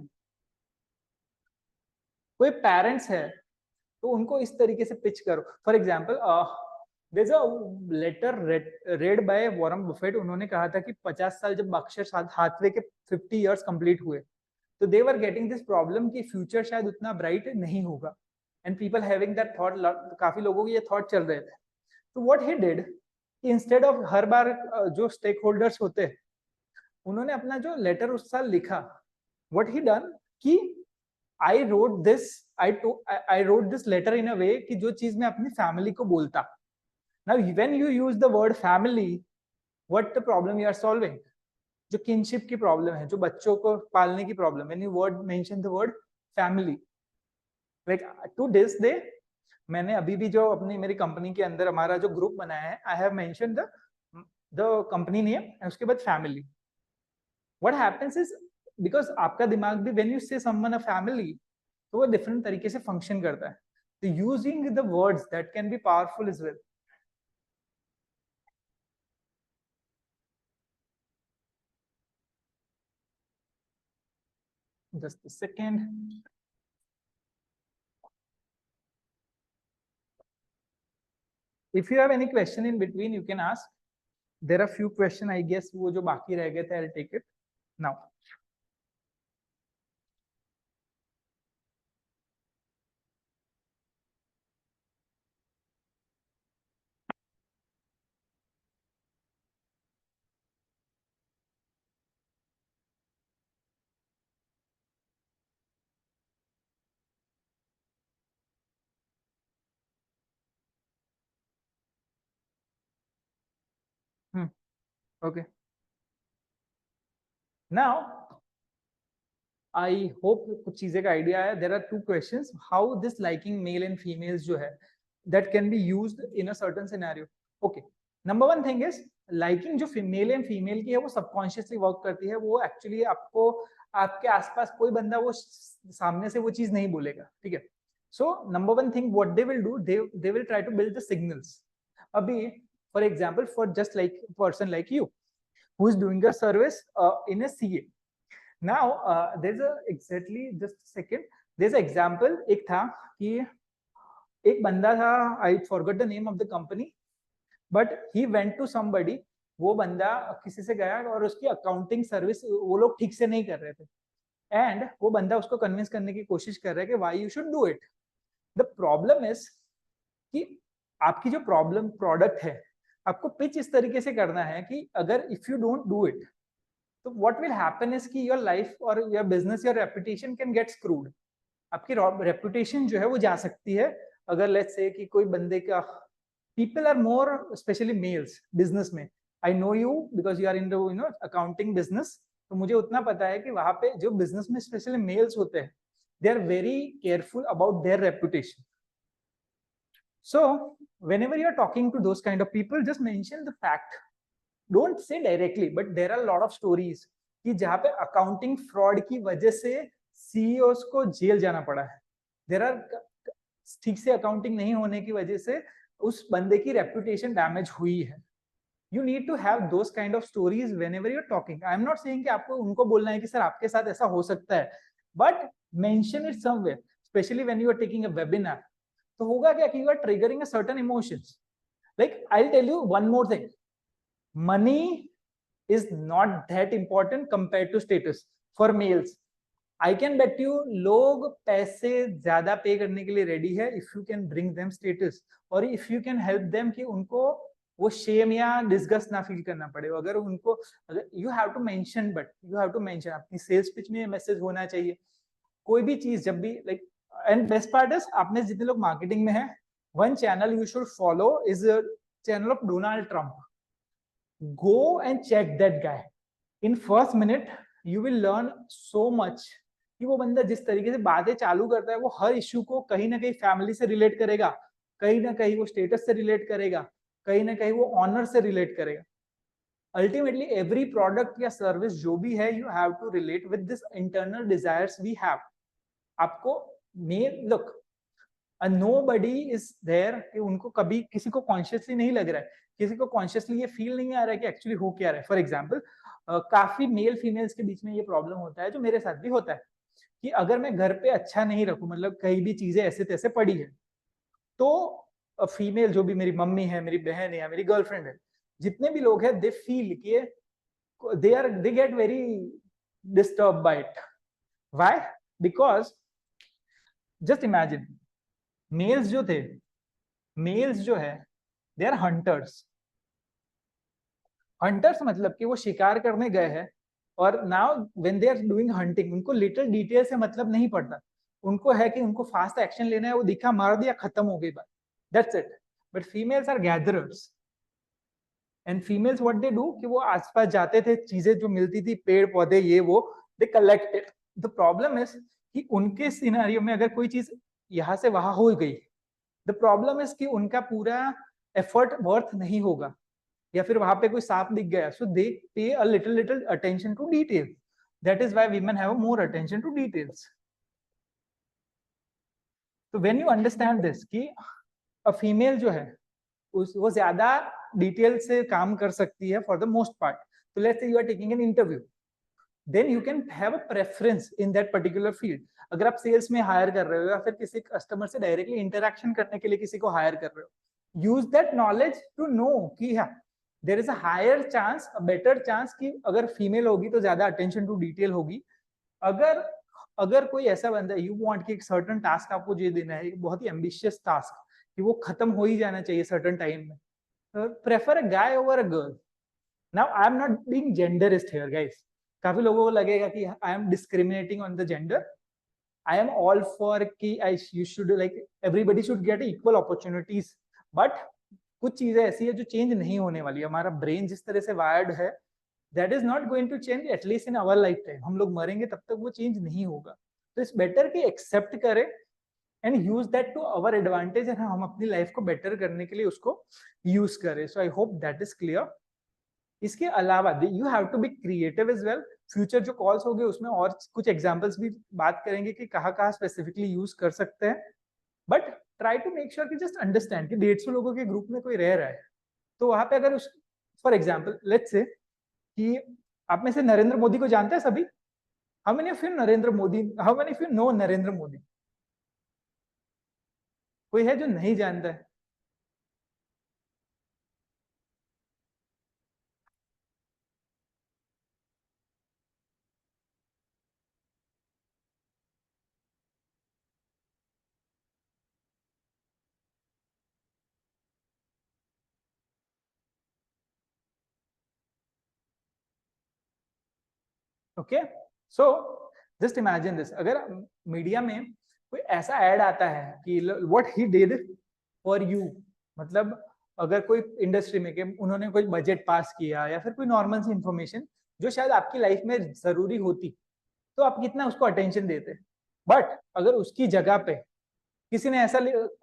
कोई पेरेंट्स है तो उनको इस तरीके से पिच करो. For example there is a letter read by Warren Buffett. उन्होंने कहा था कि 50 साल जब बर्कशायर हाथवे के 50 इयर्स कंप्लीट हुए तो they were getting this problem कि फ्यूचर शायद उतना ब्राइट नहीं होगा, and people having that thought. काफी लोगों के ये थॉट चल रहे थे. तो what he did, instead of हर बार जो स्टेक होल्डर्स होते हैं उन्होंने अपना जो लेटर उस साल लिखा, व्हाट ही डन कि I wrote this letter in a way कि जो चीज मैं अपनी फैमिली को बोलता. Now when you use the word family, what the problem you are solving? जो kinship की प्रॉब्लम है, जो बच्चों को पालने की problem, when you mention the word family, like to this day मैंने अभी भी जो अपनी मेरी कंपनी के अंदर हमारा जो ग्रुप बनाया है, I have mentioned the company name and उसके बाद family. What happens is because आपका दिमाग भी when you say someone a family तो वो डिफरेंट तरीके से फंक्शन करता है. तो using the words that can be powerful is well. Just a second. If you have any question in between you can ask. There are few question I guess वो जो बाकी रह गए थे, I will take it now. Okay, now I hope कुछ चीजें का idea है. There are two questions, how this liking male and females जो है that can be used in a certain scenario. Okay, number one thing is liking जो mail and female की है वो सबकॉन्शियसली वर्क करती है. वो एक्चुअली आपको आपके आसपास कोई बंदा वो सामने से वो चीज नहीं बोलेगा, ठीक है. So number one thing what they will do, they will try to build the signals. अभी for example for just like person like you who is doing a service in a CA. Now there's a exactly just a second, there's an example. एक था कि एक बंदा था, I forgot the name of the company, but he went to somebody. वो बंदा किसी से गया और उसकी अकाउंटिंग सर्विस वो लोग ठीक से नहीं कर रहे थे, एंड वो बंदा उसको कन्विंस करने की कोशिश कर रहा है कि why you should do it. The problem is कि आपकी जो प्रॉब्लम प्रोडक्ट है आपको पिच इस तरीके से करना है कि अगर if you don't do it तो what will happen is कि your life or your business, your reputation can get screwed. आपकी reputation जो है वो जा सकती है अगर let's say कि कोई बंदे का, people are more especially males business में. I know you because you are in the accounting business. तो मुझे उतना पता है कि वहां पे जो business में especially males होते हैं they are very careful about their reputation. So whenever you are talking to those kind of people, just mention the fact. Don't say directly, but there are a lot of stories कि जहाँ पे accounting fraud की वजह से CEOs को jail जाना पड़ा है. देयर आर ठीक से अकाउंटिंग नहीं होने की वजह से उस बंदे की रेपुटेशन डैमेज हुई है. You need to have those kind of stories whenever you're talking. I am not saying कि आपको उनको बोलना है कि सर आपके साथ ऐसा हो सकता है, but mention it somewhere, especially when you are taking a webinar. तो होगा क्या कि you are triggering a certain emotions. Like I'll tell you one more thing. Money is not that important compared to status for males. I can bet you लोग पैसे ज्यादा पे करने के लिए रेडी है if you can bring them status, और if you can help them कि उनको वो शेम या डिस्गस्ट ना फील करना पड़े. अगर उनको you have to mention, but you have to mention अपनी सेल्स पिच में मैसेज होना चाहिए. कोई भी चीज जब भी like, and best part is आपने जितने लोग मार्केटिंग में है, one channel you should follow is channel of Donald Trump. Go and check that guy. In first minute you will learn so much कि वो बंदा जिस तरीके से बातें चालू करता है वो हर इश्यू को कहीं ना कहीं फैमिली से रिलेट करेगा, कहीं ना कहीं वो स्टेटस से रिलेट करेगा, कहीं ना कहीं वो ऑनर से रिलेट करेगा. अल्टीमेटली एवरी प्रोडक्ट या सर्विस जो भी है, you have to relate with this internal desires we have. आपको लुक, नोबडी इज देयर कि उनको कभी किसी को कॉन्शियसली नहीं लग रहा है, किसी को कॉन्शियसली ये फील नहीं आ रहा है कि एक्चुअली हो क्या रहा है. फॉर एग्जाम्पल, काफी मेल फीमेल्स के बीच में ये प्रॉब्लम होता है, जो मेरे साथ भी होता है, कि अगर मैं घर पे अच्छा नहीं रखूं, मतलब कहीं भी चीजें ऐसे तैसे पड़ी है, तो फीमेल जो भी मेरी मम्मी है, मेरी बहन है या मेरी गर्लफ्रेंड है, जितने भी लोग हैं, दे फील कि they get very disturb by it. Why? Because just imagine, males जो थे, मेल्स जो है, दे आर हंटर्स. हंटर्स मतलब कि वो शिकार करने गए हैं, और now when they are doing hunting, उनको लिटिल डिटेल से मतलब नहीं पड़ता. उनको है कि उनको फास्ट एक्शन लेना है, वो दिखा, मार दिया, खत्म हो गई बात, that's it. But females are gatherers, and females what they do कि वो आसपास जाते थे, चीजें जो मिलती थी, पेड़ पौधे ये वो, they collected. The problem is कि उनके सिनेरियो में अगर कोई चीज यहाँ से वहां हो गई, द प्रॉब्लम इज कि उनका पूरा एफर्ट वर्थ नहीं होगा, या फिर वहां पे कोई सांप दिख गया, so they pay a little attention to detail. That is why women have more attention to details. तो व्हेन यू अंडरस्टैंड दिस कि अ फीमेल जो है वो ज्यादा डिटेल से काम कर सकती है फॉर द मोस्ट पार्ट. तो let's say you are taking an interview, then you can have a preference in that particular field. अगर आप सेल्स में हायर कर रहे हो या फिर किसी कस्टमर से डायरेक्टली इंटरेक्शन करने के लिए किसी को हायर कर रहे हो, use that knowledge to know कि हाँ, there is a higher chance, a better chance कि अगर फीमेल होगी तो ज्यादा अटेंशन टू डिटेल होगी. अगर अगर कोई ऐसा बंदा, यू वांट कि एक सर्टेन टास्क आपको ये देना है, एक बहुत ही एम्बिशियस टास्क कि वो खत्म हो ही जाना चाहिए सर्टेन टाइम में, prefer a guy over a girl. Now I am not being genderist here guys. काफी लोगों को लगेगा कि I am discriminating on the gender. I am all for कि I you should like everybody should get equal opportunities. But कुछ चीजें ऐसी है जो चेंज नहीं होने वाली. हमारा ब्रेन जिस तरह से वायर्ड है, that is not going to change at least in our lifetime. हम लोग मरेंगे तब तक वो चेंज नहीं होगा. तो इट्स बेटर कि एक्सेप्ट करें and use that to our advantage, and हम अपनी लाइफ को बेटर करने के लिए उसको यूज करें. So I hope that is clear. इसके अलावा you have to be creative as well. Future जो कॉल्स होंगे उसमें और कुछ एग्जांपल्स भी बात करेंगे कि कहाँ स्पेसिफिकली यूज कर सकते हैं. But try to make sure कि जस्ट अंडरस्टैंड कि 150 लोगों के ग्रुप में कोई रह रहा है, तो वहां पे अगर उस, फॉर एग्जाम्पल लेट्स से कि आप में से नरेंद्र मोदी को जानते हैं सभी. How many of you Narendra Modi, how many of you no Narendra Modi? कोई है जो नहीं जानता है? Okay, so just imagine this. अगर मीडिया में कोई ऐसा ऐड आता है कि what he did for you, मतलब अगर कोई इंडस्ट्री में कि उन्होंने कोई बजट पास किया या फिर कोई नॉर्मल सी इंफॉर्मेशन जो शायद आपकी लाइफ में जरूरी होती, तो आप कितना उसको अटेंशन देते. बट अगर उसकी जगह पे किसी ने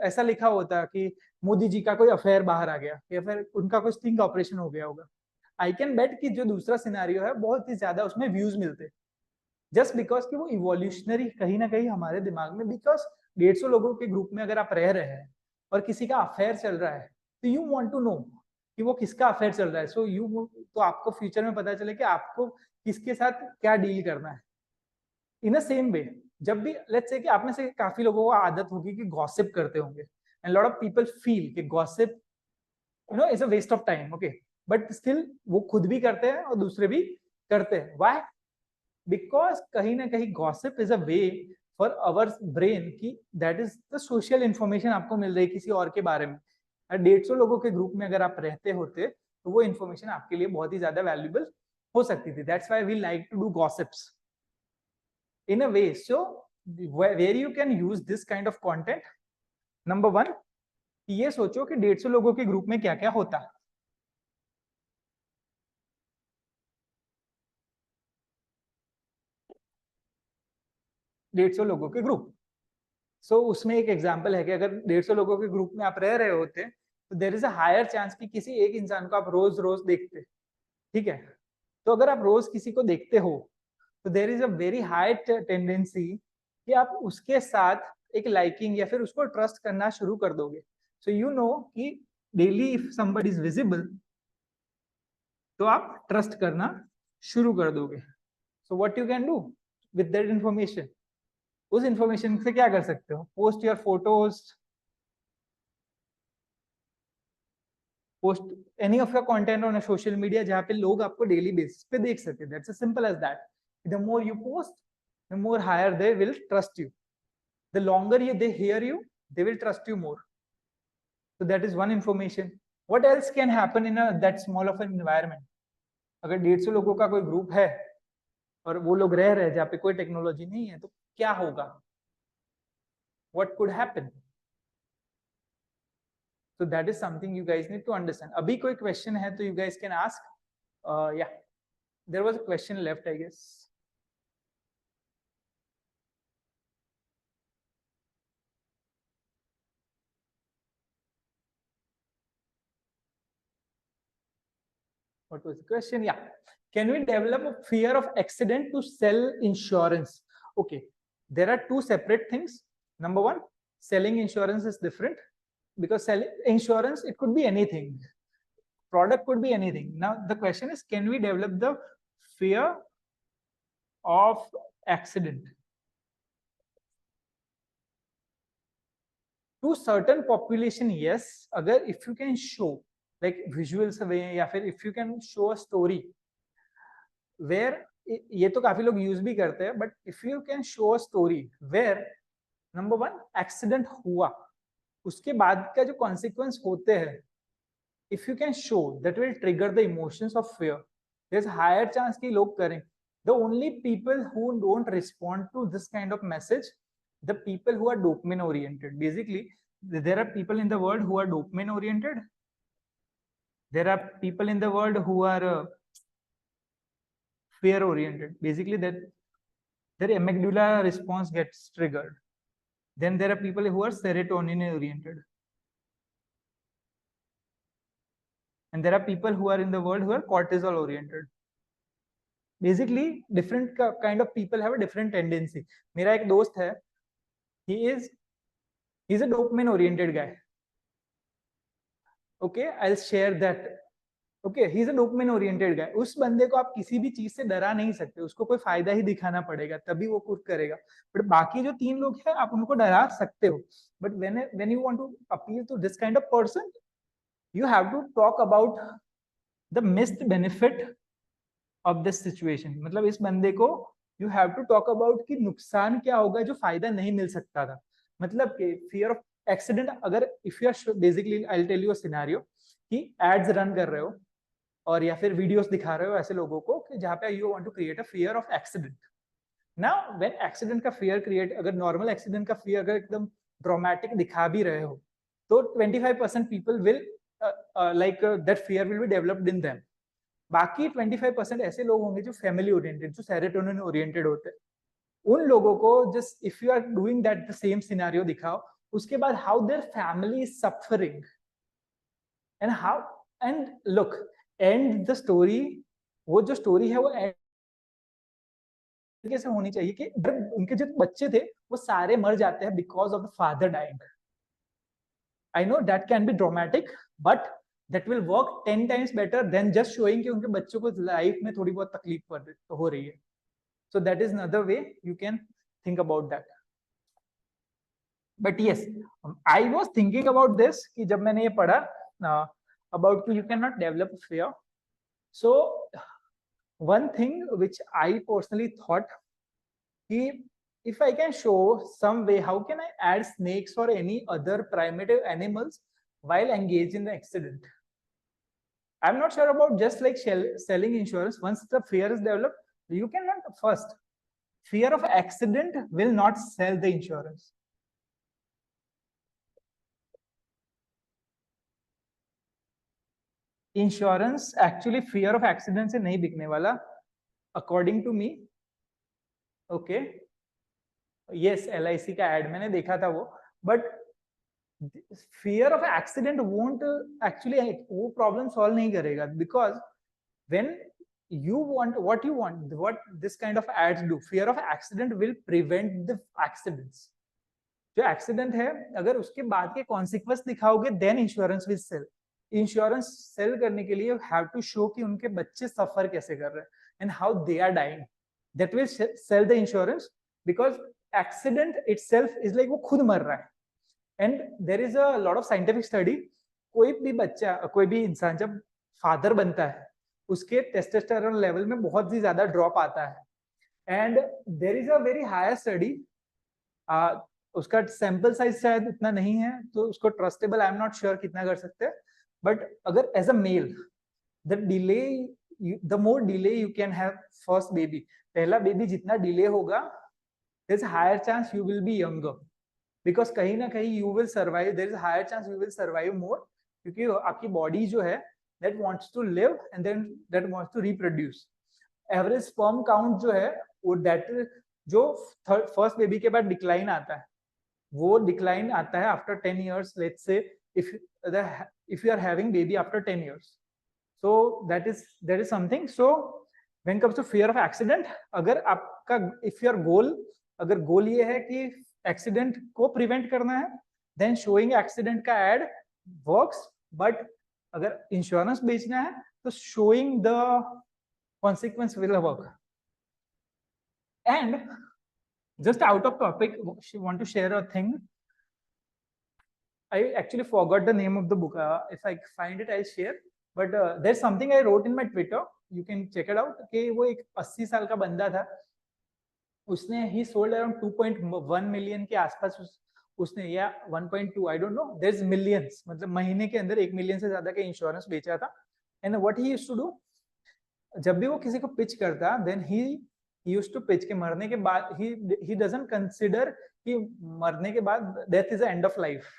ऐसा लिखा होता कि मोदी जी का कोई अफेयर बाहर आ गया या फिर उनका कोई स्टिंग ऑपरेशन हो गया होगा, आई कैन बेट कि जो दूसरा सिनेरियो है बहुत ही ज्यादा उसमें व्यूज मिलते. जस्ट बिकॉज कि वो इवोल्यूशनरी कहीं ना कहीं हमारे दिमाग में, बिकॉज 150 लोगों के ग्रुप में अगर आप रह रहे हैं और किसी का अफेयर चल रहा है, तो यू वांट टू नो कि वो किसका अफेयर चल रहा है, सो तो आपको फ्यूचर में पता चले कि आपको किसके साथ क्या डील करना है। इन अ सेम वे, जब भी लेट्स से कि आप में से काफी लोगों को आदत होगी कि गॉसिप करते होंगे, and lot of people feel कि gossip is a waste of time, okay, but still वो खुद भी करते हैं और दूसरे भी करते हैं। व्हाई? बिकॉज कहीं ना कहीं gossip is a way for our brain की that is the social information आपको मिल रही है किसी और के बारे में। 150 लोगों के ग्रुप में अगर आप रहते होते तो वो इन्फॉर्मेशन आपके लिए बहुत ही ज्यादा वैल्यूबल हो सकती थी। That's why we like to do gossips in a way. So where you can use this kind of content, number one, ये सोचो कि 150 लोगों के ग्रुप में क्या क्या होता है। 150 लोगों के ग्रुप, सो उसमें एक एग्जांपल है कि अगर 150 लोगों के ग्रुप में आप रह रहे होते तो there is a higher chance कि किसी एक इंसान को आप रोज रोज देखते, ठीक है। तो अगर आप रोज किसी को देखते हो तो there is a very high tendency कि आप उसके साथ एक लाइकिंग या फिर उसको ट्रस्ट करना शुरू कर दोगे। सो यू नो कि daily if somebody is visible तो आप ट्रस्ट करना शुरू कर दोगे। So what you can do with that information, उस इंफॉर्मेशन से क्या कर सकते हो? Post your photos, post any of your content on social media जहां पे लोग आपको डेली बेसिस पे देख सके। That's as simple as that. The more you post, the more higher they will trust you, the longer ये they hear you, they will trust you more. So that is one information. What else can happen in that small of an environment? अगर 150 लोगों का कोई group है और वो लोग रह रहे हैं जहाँ पे कोई टेक्नोलॉजी नहीं है तो क्या होगा? What could happen? So that is something you guys need to understand. अभी कोई question है तो you guys can ask. Yeah, there was a question left, I guess. What was the question? Yeah. Can we develop a fear of accident to sell insurance? Okay. There are two separate things. Number one, selling insurance is different because selling insurance, it could be anything. Product could be anything. Now, the question is, can we develop the fear of accident? To certain population, yes. Agar if you can show like visuals away, या फिर if you can show a story where ये तो काफी लोग use भी करते हैं, but if you can show a story where number one accident हुआ, उसके बाद का जो कॉन्सिक्वेंस होते हैं, if you can show that will trigger the emotions of fear, there is higher chance कि लोग करें। The only people who don't respond to this kind of message, the people who are dopamine oriented. Basically there are people in the world who are dopamine oriented, there are people in the world who are fear oriented. Basically that their amygdala response gets triggered. Then there are people who are serotonin oriented, and there are people who are in the world who are cortisol oriented. Basically different kind of people have a different tendency. मेरा एक दोस्त है, he's a dopamine oriented guy. Okay, I'll share that. Okay, he is a dopamine oriented guy. उस बंदे को आप किसी भी चीज से डरा नहीं सकते, उसको कोई फायदा ही दिखाना पड़ेगा तभी वो कुछ करेगा। बट बाकी जो 3 लोग हैं आप उनको डरा सकते हो, but when you want to appeal to this kind of person, you have to talk about the missed benefit of this situation. मतलब इस बंदे को you have to talk about कि नुकसान क्या होगा जो फायदा नहीं मिल सकता था। मतलब कि फियर ऑफ एक्सीडेंट, अगर if you are basically I will tell you a scenario कि एड्स रन कर रहे हो और या फिर वीडियोस दिखा रहे हो ऐसे लोगों को कि जहां पे you want to create a fear of accident. Now when accident का फियर क्रिएट, अगर नॉर्मल एक्सीडेंट का फियर अगर एकदम ड्रामेटिक दिखा भी रहे हो तो 25% people will like that fear will be developed in them. बाकी 25% ऐसे लोग होंगे जो फैमिली ओरिएंटेड, जो सेरोटोनिन ओरिएंटेड होते हैं। उन लोगों को just if you are doing that the same scenario दिखाओ, उसके बाद how their family is suffering and how, and look and the story, वो जो स्टोरी है वो कैसे होनी चाहिए कि उनके जो बच्चे थे वो सारे मर जाते हैं because of the father dying. I know that can be dramatic, but that will work 10 times better than just showing कि उनके बच्चों को लाइफ में थोड़ी बहुत तकलीफ हो रही है. So that is another way you can think about that. But yes, I was thinking about this कि जब मैंने ये पढ़ा about कि you cannot develop fear. So one thing which I personally thought कि if I can show some way, how can I add snakes or any other primitive animals while engaged in the accident? I'm not sure about just like selling insurance. Once the fear is developed, you cannot first. Fear of accident will not sell the insurance. Insurance actually fear of accident से नहीं बिकने वाला, according to me. Okay. Yes, LIC का ad मैंने देखा था वो, but fear of accident won't actually वो problem solve नहीं करेगा, because when you want what this kind of ads do, fear of accident will prevent the accidents. जो accident है अगर उसके बाद के कॉन्सिक्वेंस दिखाओगे then insurance will sell. Insurance sell करने के लिए यू हैव टू शो कि उनके बच्चे सफर कैसे कर रहे हैं and how they are dying. That will sell the insurance, because accident itself is like वो खुद मर रहा है. And there is a lot of scientific study. कोई भी बच्चा, कोई भी इंसान जब फादर बनता है उसके टेस्टोस्टेरोन लेवल में बहुत ही ज्यादा ड्रॉप आता है. And there is a very higher study, उसका सैंपल साइज शायद इतना नहीं है तो उसको trustable I am not sure कितना कर सकते हैं. बट अगर as a male the delay, the more delay you can have first baby, पहला बेबी जितना डिले होगा there is higher chance you will be younger, because कहीं ना कहीं you will survive, there is higher chance you will survive more, क्योंकि आपकी body जो है that wants to live and then that wants to reproduce. Average sperm count जो है वो दैट जो फर्स्ट बेबी के बाद डिक्लाइन आता है, वो डिक्लाइन आता है after 10 years. Let's say if you are having baby after 10 years, so that is something. So when comes to fear of accident, अगर आपका if your goal, अगर गोल ये है कि एक्सीडेंट को प्रिवेंट करना है, then showing एक्सीडेंट का एड वर्क्स. बट अगर इंश्योरेंस बेचना है तो showing the consequence will work. And just out of topic, want to share a thing. I actually forgot the name of the book. If I find it, I'll share. But there's something I wrote in my Twitter. You can check it out. कि वो एक 80 साल का बंदा था. उसने he sold around 2.1 million के आसपास उसने, या 1.2, I don't know. There's millions. मतलब महीने के अंदर 1 million से ज्यादा के इंश्योरेंस बेचा था. And what he used to do, जब भी वो किसी को पिच करता, then he used to pitch के मरने के बाद he doesn't consider कि मरने के बाद death is the end of life.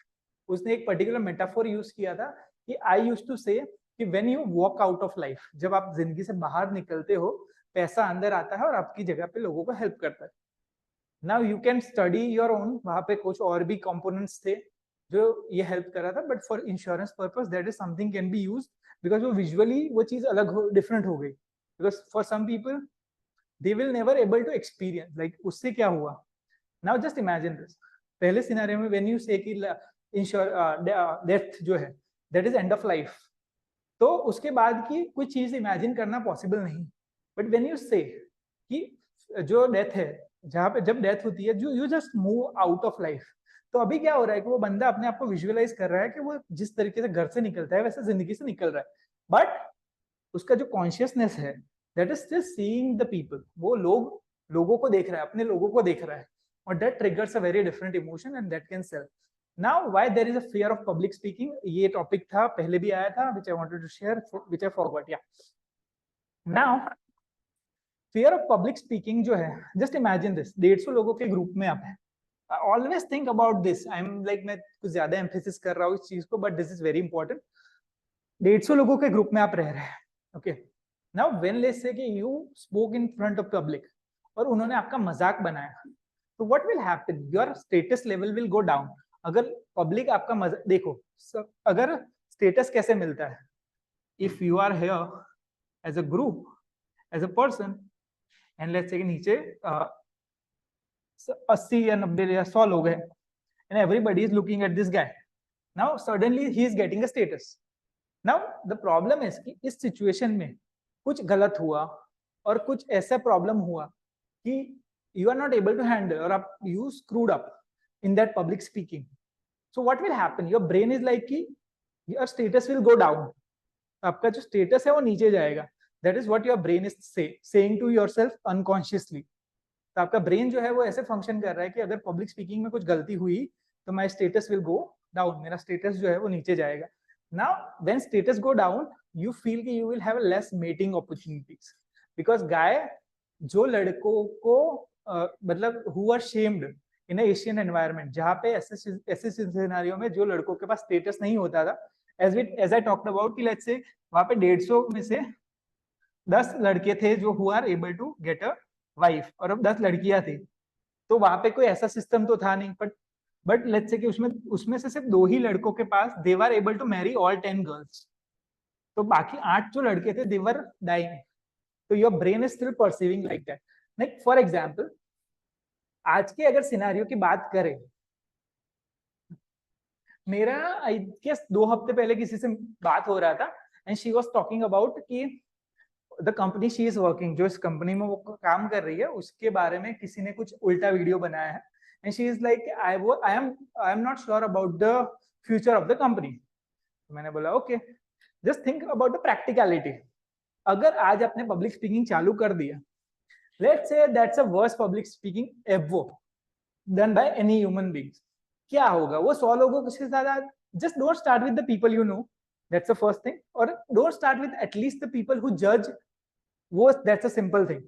उसने एक पर्टिकुलर मेटाफोर यूज किया था कि आई यूज्ड टू से कि when you walk out of life, जब आप जिंदगी से बाहर निकलते हो, पैसा अंदर आता है और आपकी जगह पे लोगों को हेल्प करता है. Now you can study your own, वहां पे कुछ और भी कंपोनेंट्स थे जो ये हेल्प कर रहा था, but for insurance purpose that is something can be used, because वो विजुअली वो चीज अलग डिफरेंट हो गई. Because for some people they will never able to experience like उससे क्या हुआ. नाउ जस्ट इमेजिन दिस, पहले सिनेरियो में व्हेन यू से कि डेथ जो है that is end of life, तो उसके बाद की कोई चीज इमेजिन करना पॉसिबल नहीं. बट व्हेन यू से कि जो डेथ है, जहाँ पे जब डेथ होती है जो you just move out of life, तो अभी क्या हो रहा है कि वो बंदा अपने आप को विजुअलाइज कर रहा है कि वो जिस तरीके से घर से निकलता है वैसे जिंदगी से निकल रहा है, बट उसका जो कॉन्शियसनेस है that is still seeing the people, वो लोगों को देख रहा है, अपने लोगों को देख रहा है, और that triggers a very different emotion and that can sell. Now, why there is a fear of public speaking? ये टॉपिक था, पहले भी आया था, which I wanted to share, which I forgot. Yeah. Now, fear of public speaking जो है, just imagine this, 150 लोगों के ग्रुप में आप हैं. Always think about this. I'm like मैं कुछ ज्यादा एम्फेसिस कर रहा हूँ इस चीज को, but this is very important. 150 लोगों के ग्रुप में आप रह रहे हैं. Okay. Now, when let's say कि you spoke in front of public और उन्होंने आपका मजाक बनाया, तो what will happen? Your status level will go down. अगर पब्लिक आपका मजाक देखो, अगर स्टेटस कैसे मिलता है, if you are here as a group, as a person, and let's say नीचे 80 या 90 या 100 लोग हैं, and everybody is looking at this guy. Now suddenly he is getting a status. Now the problem is कि इस situation में कुछ गलत हुआ और कुछ ऐसा प्रॉब्लम हुआ कि you are not able to handle और आप you screwed up in that public speaking. So what will happen, your brain is like कि your status will go down, आपका जो स्टेटस है वो नीचे जाएगा. That is what your brain is saying to yourself unconsciously. तो आपका brain जो है वो ऐसे फंक्शन कर रहा है कि अगर पब्लिक स्पीकिंग में कुछ गलती हुई तो my status will go down, मेरा स्टेटस जो है वो नीचे जाएगा. Now when status go down you feel कि you will have less mating opportunities, because guy जो लड़कों को मतलब who are shamed in Asian environment, जहाँ पे ऐसे सिनेरियो में जो लड़कों के पास स्टेटस नहीं होता था, एज आई टॉक्ड अबाउट कि लेट्स से वहां पे 150 में से 10 लड़के थे जो who are able to get a wife और अब 10 लड़कियां थी. तो वहां पे कोई ऐसा सिस्टम तो था नहीं, बट लेट्स से कि उसमें से सिर्फ 2 ही लड़कों के पास they were able to marry all 10 girls. तो बाकी 8 जो लड़के थे दे वर डाइंग. तो your brain is still perceiving like that. Like for example आज के अगर सिनेरियो की बात करें, मेरा आई गेस 2 हफ्ते पहले किसी से बात हो रहा था and she was talking about कि the company she is working, जो इस कंपनी में वो काम कर रही है उसके बारे में किसी ने कुछ उल्टा वीडियो बनाया है and she is like I am not sure about the future of the company. मैंने बोला okay, just think about the practicality. अगर आज आपने पब्लिक स्पीकिंग चालू कर दिया, let's say that's a worst public speaking ever done by any human beings. क्या होगा, वो 100 लोगों के साथ, just don't start with the people you know, that's the first thing, और don't start with at least the people who जज. That's a simple thing.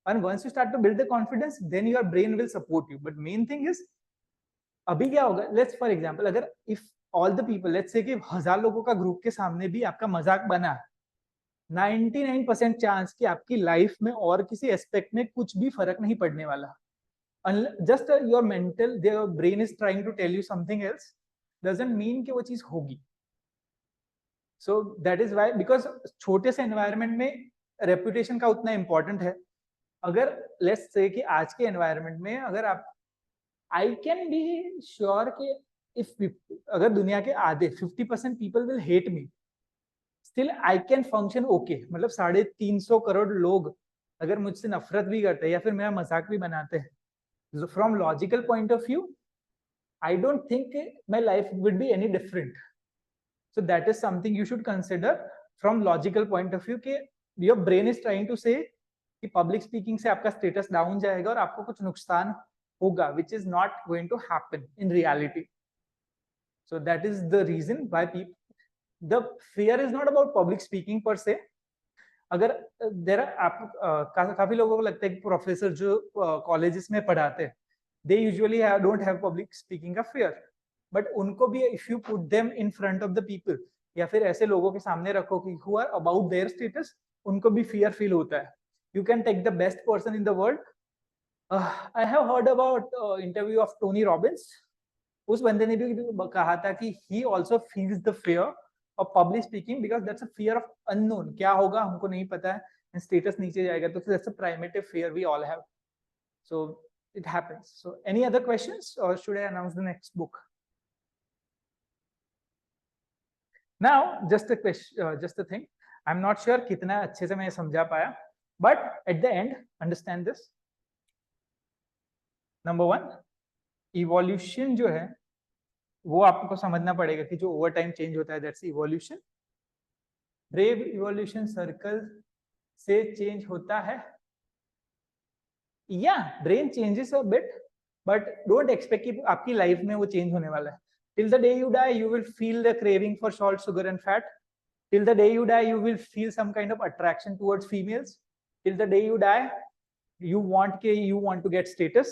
And once you start to build the confidence, then your brain will support you. But main thing is, अभी क्या होगा, let's for example, अगर if all the people, let's say कि 1000 लोगों का group के सामने भी आपका मजाक बना, 99% चांस कि आपकी लाइफ में और किसी एस्पेक्ट में कुछ भी फर्क नहीं पड़ने वाला. Just your mental, your brain is trying to tell you something else, doesn't mean कि वो चीज होगी. So that is why, because छोटे से एनवायरनमेंट में रेपुटेशन का उतना इंपॉर्टेंट है. अगर लेट्स से कि आज के एनवायरनमेंट में अगर आप, आई कैन बी श्योर कि इफ अगर दुनिया के आधे 50% people will hate me, still I can function okay. मतलब 350 करोड़ लोग अगर मुझसे नफरत भी करते हैं या फिर मेरा मजाक भी बनाते हैं, from logical point of view I don't think my life will be any different. So that is something you should consider from logical point of view कि your brain is trying to say कि public speaking से आपका status down जाएगा और आपको कुछ नुकसान होगा, which is not going to happen in reality. So that is the reason why the fear is not about public speaking per se. अगर there are काफी लोगों को लगता है कि प्रोफेसर जो कॉलेजेस में पढ़ाते हैं they usually don't have public speaking का fear. बट उनको भी if you put them in front of the people या फिर ऐसे लोगों के सामने रखो कि who are about their status, उनको भी फियर फील होता है. You can take the best person in the world. I have heard about interview of Tony Robbins. उस बंदे ने भी कहा था कि he also feels the fear of public speaking because that's a fear of unknown. क्या होगा हमको नहीं पता है, स्टेटस नीचे जाएगा, तो that's a primitive fear we all have. So it happens. So any other questions or should I announce the next book? Now just a question, just a thing, I'm not sure कितना अच्छे से मैं समझा पाया, but at the end understand this. Number 1, evolution जो है वो आपको समझना पड़ेगा कि जो ओवर टाइम चेंज होता है, that's evolution. Brave evolution circle से चेंज होता है. या brain changes a bit, but don't expect कि आपकी लाइफ में वो चेंज होने वाला है. Till the day you die, you will feel the craving for salt, sugar, and fat. Till the day you die, you will feel some kind of attraction towards females. Till the day you die, you want to get status.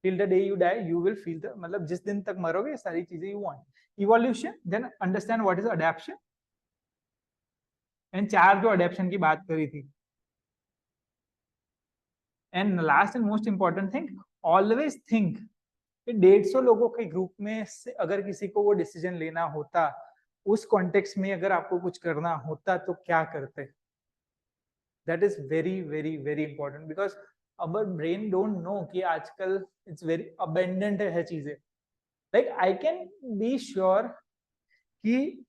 Till the day you die, you will feel the, मतलब जिस दिन तक मरोगे सारी चीजें you want. Evolution, then understand what is adaptation. And 4 जो adaptation की बात करी थी. And last and most important thing, always think 150 लोगों के ग्रुप में से अगर किसी को वो डिसीजन लेना होता, उस कॉन्टेक्स्ट में अगर आपको कुछ करना होता तो क्या करते. That is very very very important because our brain don't know कि आजकल इट्स वेरी अबेंडेंट है चीजें. Like I can be sure कि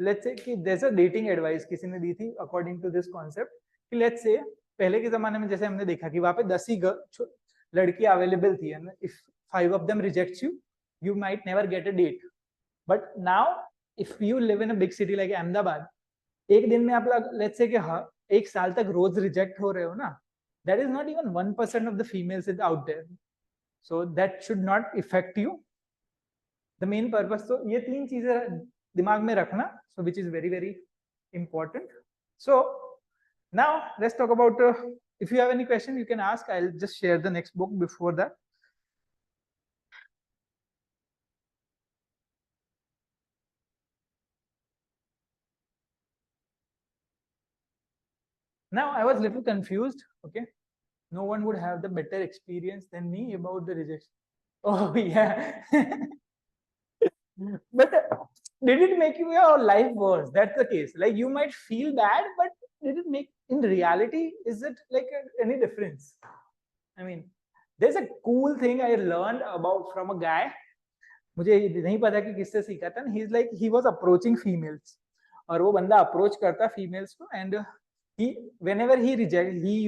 लेट्स से कि there's a dating advice किसी ने दी थी according to this concept कि लेट्स से पहले के जमाने में जैसे हमने देखा कि वहां पे 10 ही लड़कियां अवेलेबल थी, and if 5 of them rejects you, you might never get a date. But now if you live in a big city like Ahmedabad, एक दिन में आप लेट्स से कि एक साल तक रोज रिजेक्ट हो रहे हो ना, that is not even 1% of the females is out there, so that should not affect you. The main purpose, तो ये तीन चीजें दिमाग में रखना, so which is very very important. So now let's talk about if you have any question you can ask. I'll just share the next book before that. Now I was a little confused. Okay, no one would have the better experience than me about the rejection. Oh yeah. But did it make your life worse? That's the case. Like you might feel bad, but did it make, in reality, is it like any difference? I mean, there's a cool thing I learned about from a guy. मुझे नहीं पता कि किससे सीखा था. He's like, he was approaching females, और वो बंदा approach करता females को, and whenever he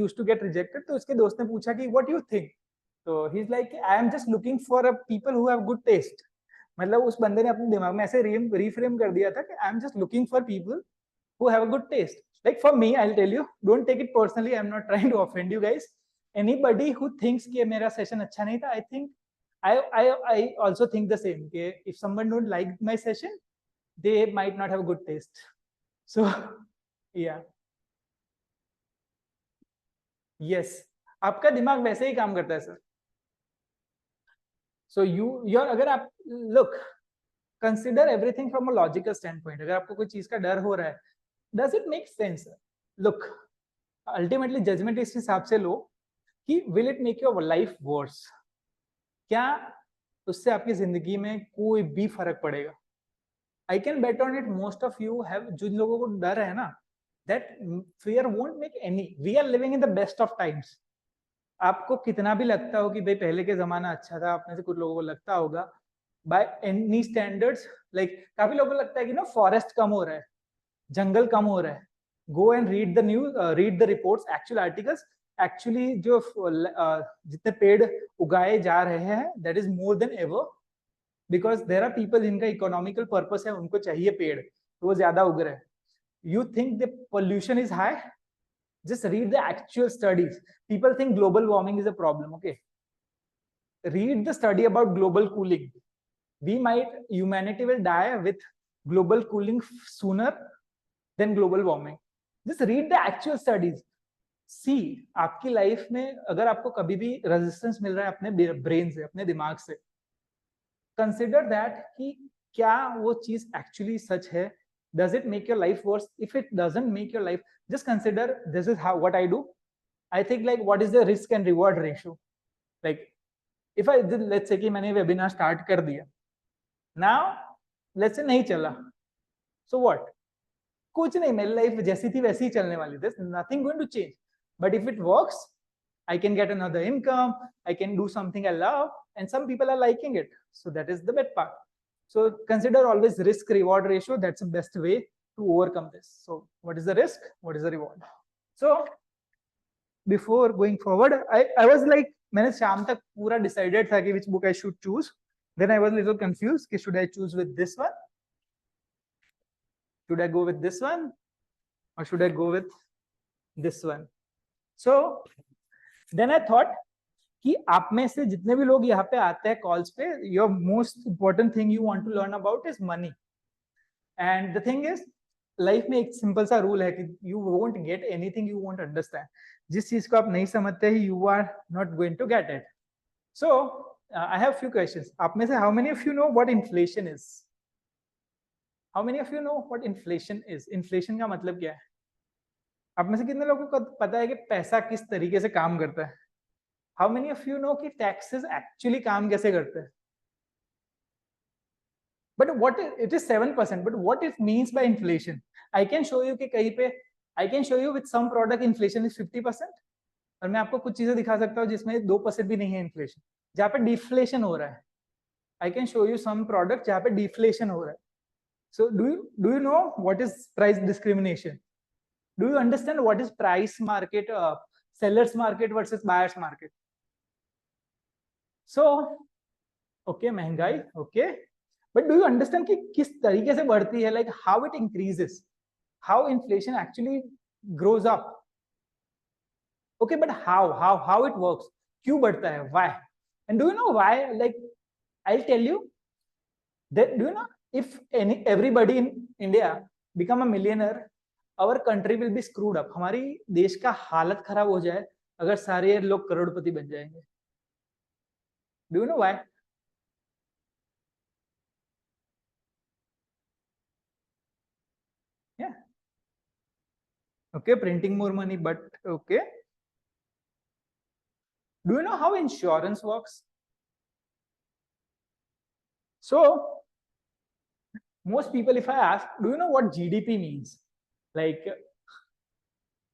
used to get rejected, तो उसके दोस्त ने पूछा कि what do you think? So he's like, I am just looking for a people who have good taste. मतलब उस बंदे ने अपने दिमाग में ऐसे reframe कर दिया था कि I am just looking for people who have a good taste. Like for me, I'll tell you, don't take it personally. I'm not trying to offend you guys. Anybody who thinks कि मेरा session अच्छा नहीं था, I think I also think the same. कि if someone don't like my session, they might not have a good taste. So yeah. Yes, आपका दिमाग वैसे ही काम करता है सर. So अगर आप look, consider everything from a logical standpoint. अगर आपको कोई चीज का डर हो रहा है, does it make sense? Look, ultimately judgment इस हिसाब से लो कि will it make your life worse? क्या उससे आपकी जिंदगी में कोई भी फर्क पड़ेगा? I can bet on it. Most of you have, जिन लोगों को डर है ना, that fear won't make any. We are living in the best of times. आपको कितना भी लगता हो कि भाई पहले के जमाना अच्छा था, आप में से कुछ लोगों को लगता होगा, by any standards, like काफी लोगों को लगता है कि ना फॉरेस्ट कम हो रहा है, जंगल कम हो रहा है. Go and read the news, read the reports, actual articles. Actually जो जितने पेड़ उगाए जा रहे हैं, that is more than ever, because there are people जिनका इकोनॉमिकल पर्पस है, उनको चाहिए पेड़, तो वो ज्यादा उग रहे हैं. You think the pollution is high? Just read the actual studies. People think global warming is a problem. Okay, read the study about global cooling. Humanity will die with global cooling sooner than global warming. Just read the actual studies. See, आपकी life में अगर आपको कभी भी resistance मिल रहा है अपने brain से, अपने दिमाग से, कंसिडर दैट कि क्या वो चीज एक्चुअली सच है. Does it make your life worse? If it doesn't make your life, just consider, this is what I do. I think like, what is the risk and reward ratio? Like if I did, let's say कि मैंने webinar start कर दिया, now let's say नहीं चला, so what? कुछ नहीं, मेरी life जैसी थी वैसी ही चलने वाली. There's nothing going to change. But if it works, I can get another income, I can do something I love, and some people are liking it. So that is the best part. So consider always risk reward ratio. That's the best way to overcome this. So what is the risk? What is the reward? So before going forward, I was like, मैंने शाम तक पूरा decided था कि which book I should choose. Then I was a little confused कि should I choose with this one? Should I go with this one? Or should I go with this one? So then I thought कि आप में से जितने भी लोग यहाँ पे आते हैं कॉल्स पे, your most important thing you want to learn about is money. And the thing is, life में एक सिंपल सा रूल है कि you won't get anything you won't understand. जिस चीज को आप नहीं समझते हैं, you are not going to get it. So I have few questions. आप में से how many of you know what inflation is? How many of you know what inflation is? Inflation का मतलब क्या है? आप में से कितने लोगों को पता है कि पैसा किस तरीके से काम करता है? How many of you know कि taxes actually काम कैसे करते हैं? But what it is 7%. But what it means by inflation? I can show you कि कहीं पे I can show you with some product inflation is 50%. और मैं आपको कुछ चीजें दिखा सकता हूँ जिसमें 2% भी नहीं है inflation, जहाँ पे deflation हो रहा है. I can show you some product जहाँ पे deflation हो रहा है. So do you know what is price discrimination? Do you understand what is price market, seller's market versus buyer's market? So okay, महंगाई, okay, but do you understand कि किस तरीके से बढ़ती है, like how it increases, how inflation actually grows up? Okay, but how it works? क्यों बढ़ता है? Why? And do you know why? Like I'll tell you that, do you know, if everybody in India become a millionaire, our country will be screwed up. हमारी देश का हालत खराब हो जाए अगर सारे लोग करोड़पति बन जाएंगे. Do you know why? Yeah. Okay, printing more money, but okay. Do you know how insurance works? So most people, if I ask, do you know what GDP means? Like,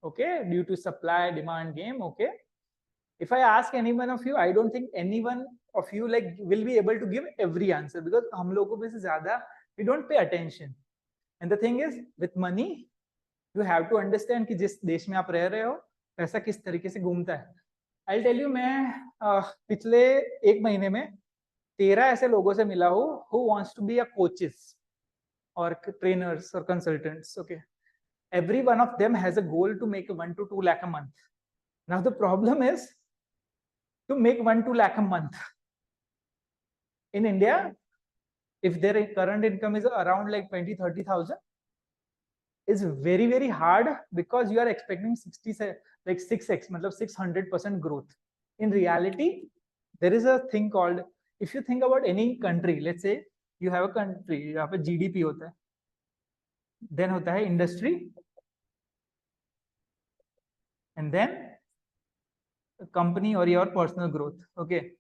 okay, due to supply demand game, okay. If I ask any one of you, I don't think any one of you like will be able to give every answer, because हम लोगों में से ज़्यादा we don't pay attention. And the thing is, with money, you have to understand कि जिस देश में आप रह रहे हो, पैसा किस तरीके से घूमता है. I'll tell you, मैं पिछले एक महीने में 13 ऐसे लोगों से मिला हूँ who wants to be a coaches or trainers or consultants. Okay, every one of them has a goal to make 1 to 2 lakh a month. Now the problem is to make 1 to 2 lakh a month in India, if their current income is around like 20-30,000, is very hard, because you are expecting 60 like 6x, मतलब 600% growth. In reality, there is a thing called, if you think about any country, let's say you have a country, यहाँ पे GDP होता है, then होता है industry, and then company or your personal growth. Okay.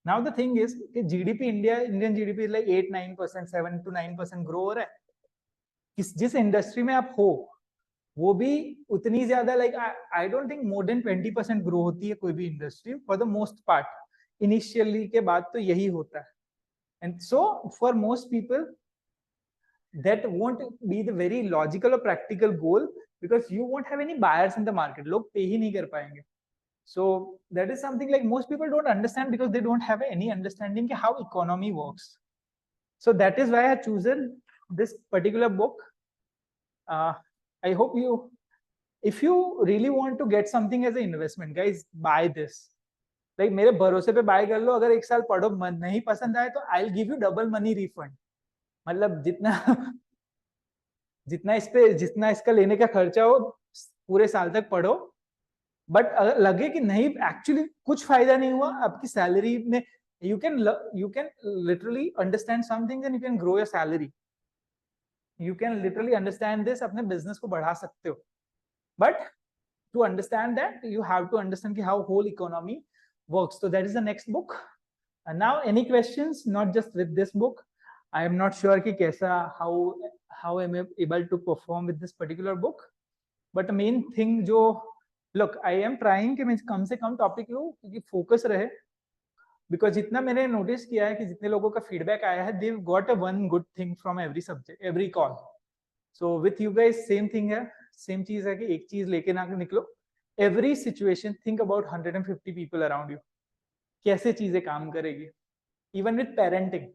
Now the thing is, GDP Indian GDP is like 8-9%, 7-9% grow हो रहा है. जिस इंडस्ट्री में आप हो वो भी उतनी ज्यादा, like I don't think more than 20% grow होती है कोई भी industry, for the most part. Initially के बाद तो यही होता है. And so for most people that won't be the very logical or practical goal, because you won't have any buyers in the market. लोग पे ही नहीं कर पाएंगे. So that is something like most people don't understand, because they don't have any understanding how economy works. So that is why I have chosen this particular book. I hope you, if you really want to get something as an investment, guys, buy this. Like मेरे भरोसे पे buy कर लो, अगर एक साल पढ़ो नहीं पसंद आए तो I'll give you double money refund. मतलब जितना इसका लेने का खर्चा हो, पूरे साल तक पढ़ो, बट अगर लगे कि नहीं एक्चुअली कुछ फायदा नहीं हुआ आपकी सैलरी में, you can literally understand something and you can grow your salary. You can literally understand this, अपने business को बढ़ा सकते हो. But to understand that, you have to understand how whole economy works. So that is the next book. And now any questions, not just with this book. I am not sure कि कैसा, how am I able to perform with this particular book. But the main thing जो, look, I am trying कि मैं कम से कम topic लूँ क्योंकि focus रहे. Because जितना मैंने नोटिस किया है कि जितने लोगों का फीडबैक आया है, they got a one good thing from every subject, every call. So with you guys same thing है, सेम चीज है कि एक चीज लेके ना निकलो. Every situation think about 150 people around you, कैसे चीजें काम करेगी. Even with parenting,